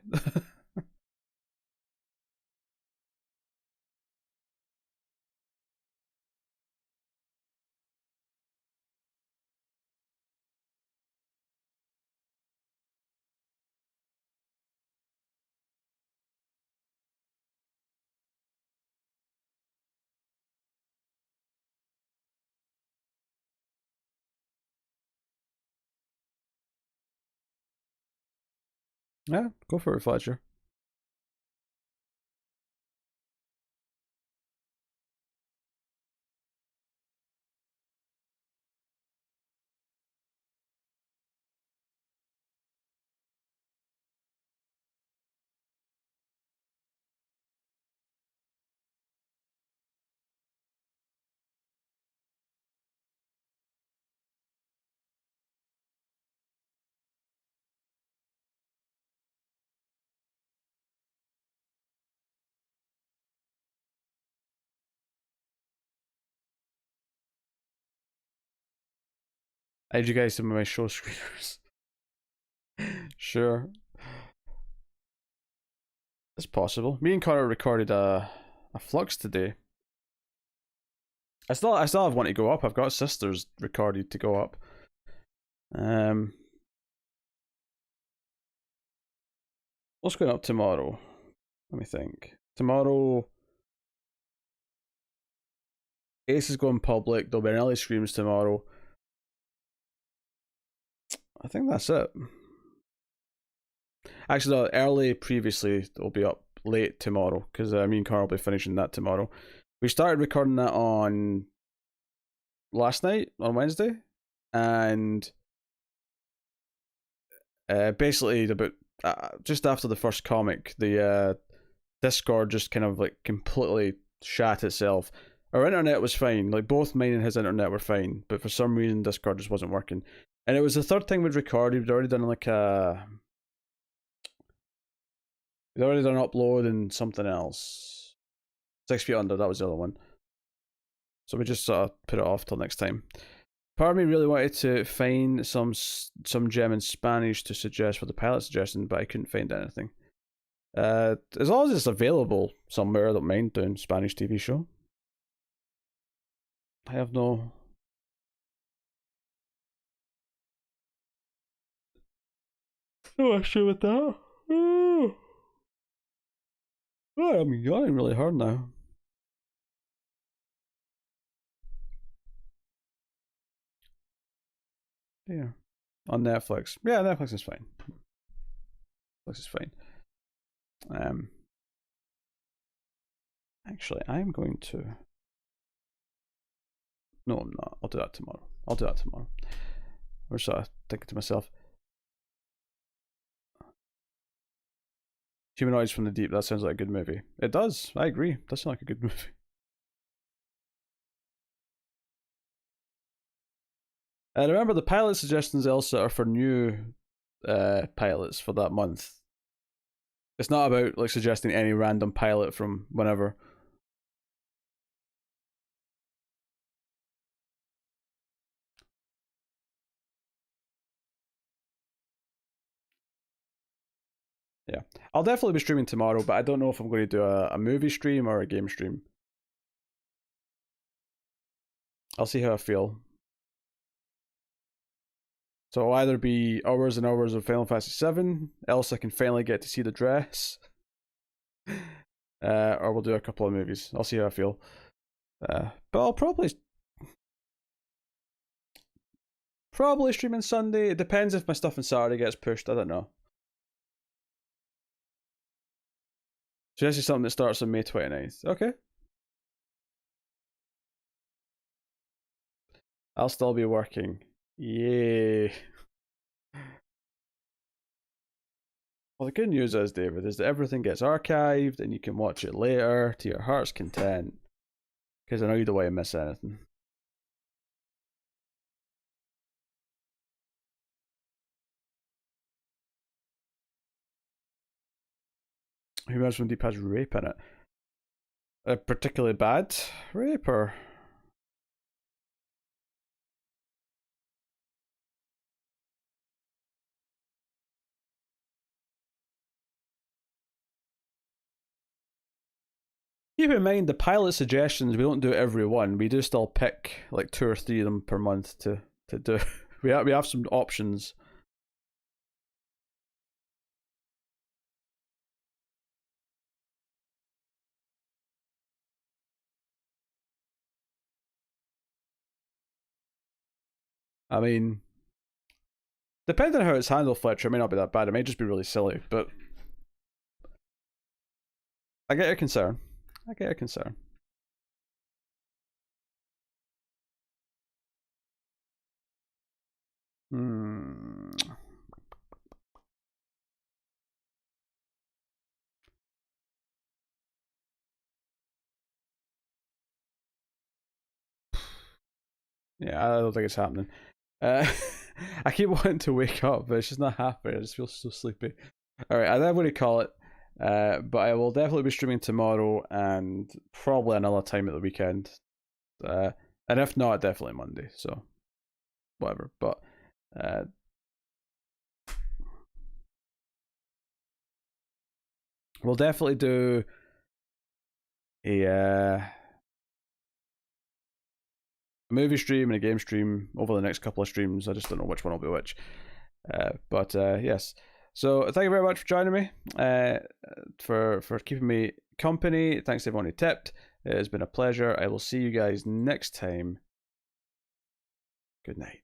Yeah, go for it, Fletcher. I had you guys some of my show screeners. Sure. It's possible. Me and Connor recorded a Flux today. I still have one to go up. I've got Sisters recorded to go up. What's going up tomorrow? Let me think. Tomorrow, Ace is going public. There'll be an early streams tomorrow. I think that's it. Actually, the early previously will be up late tomorrow because me and Carl will be finishing that tomorrow. We started recording that on last night on Wednesday, and basically about just after the first comic, the Discord just kind of like completely chat itself. Our internet was fine. Like both mine and his internet were fine, but for some reason Discord just wasn't working. And it was the third thing we'd recorded. We'd already done like a. We'd already done an upload and something else. 6 Feet Under, that was the other one. So we just sort of put it off till next time. Part of me really wanted to find some gem in Spanish to suggest for the pilot suggestion, but I couldn't find anything. As long as it's available somewhere, I don't mind doing Spanish TV show. I have no issue with that. Oh, I'm yawning really hard now. Yeah. On Netflix. Yeah, Netflix is fine. Netflix is fine. Actually, I'm going to. No, I'm not. I'll do that tomorrow. Or so I thinking to myself. Humanoids from the Deep, that sounds like a good movie. It does. I agree. It does sound like a good movie. And remember, the pilot suggestions, Elsa, are for new pilots for that month. It's not about like suggesting any random pilot from whenever. Yeah, I'll definitely be streaming tomorrow, but I don't know if I'm going to do a movie stream or a game stream. I'll see how I feel. So it'll either be hours and hours of Final Fantasy VII, Elsa can finally get to see the dress, or we'll do a couple of movies. I'll see how I feel. But I'll probably stream on Sunday. It depends if my stuff on Saturday gets pushed. I don't know. So this is something that starts on May 29th. Okay. I'll still be working. Yay. Well, the good news is, David, is that everything gets archived and you can watch it later to your heart's content. Because I know you don't want to miss anything. Who knows when Deep has rape in it? A particularly bad rape, or? Keep in mind, the pilot suggestions, we don't do every one. We do still pick like 2 or 3 of them per month to do. We have some options. I mean, depending on how it's handled, Fletcher, it may not be that bad. It may just be really silly, but I get your concern. Hmm. Yeah, I don't think it's happening. I keep wanting to wake up, but it's just not happening. I just feel so sleepy. Alright, I think I'm going to call it. But I will definitely be streaming tomorrow and probably another time at the weekend. And if not, definitely Monday. So, whatever. But we'll definitely do a movie stream and a game stream over the next couple of streams. I just don't know which one will be which. But yes. So thank you very much for joining me, for keeping me company. Thanks to everyone who tipped. It has been a pleasure. I will see you guys next time. Good night.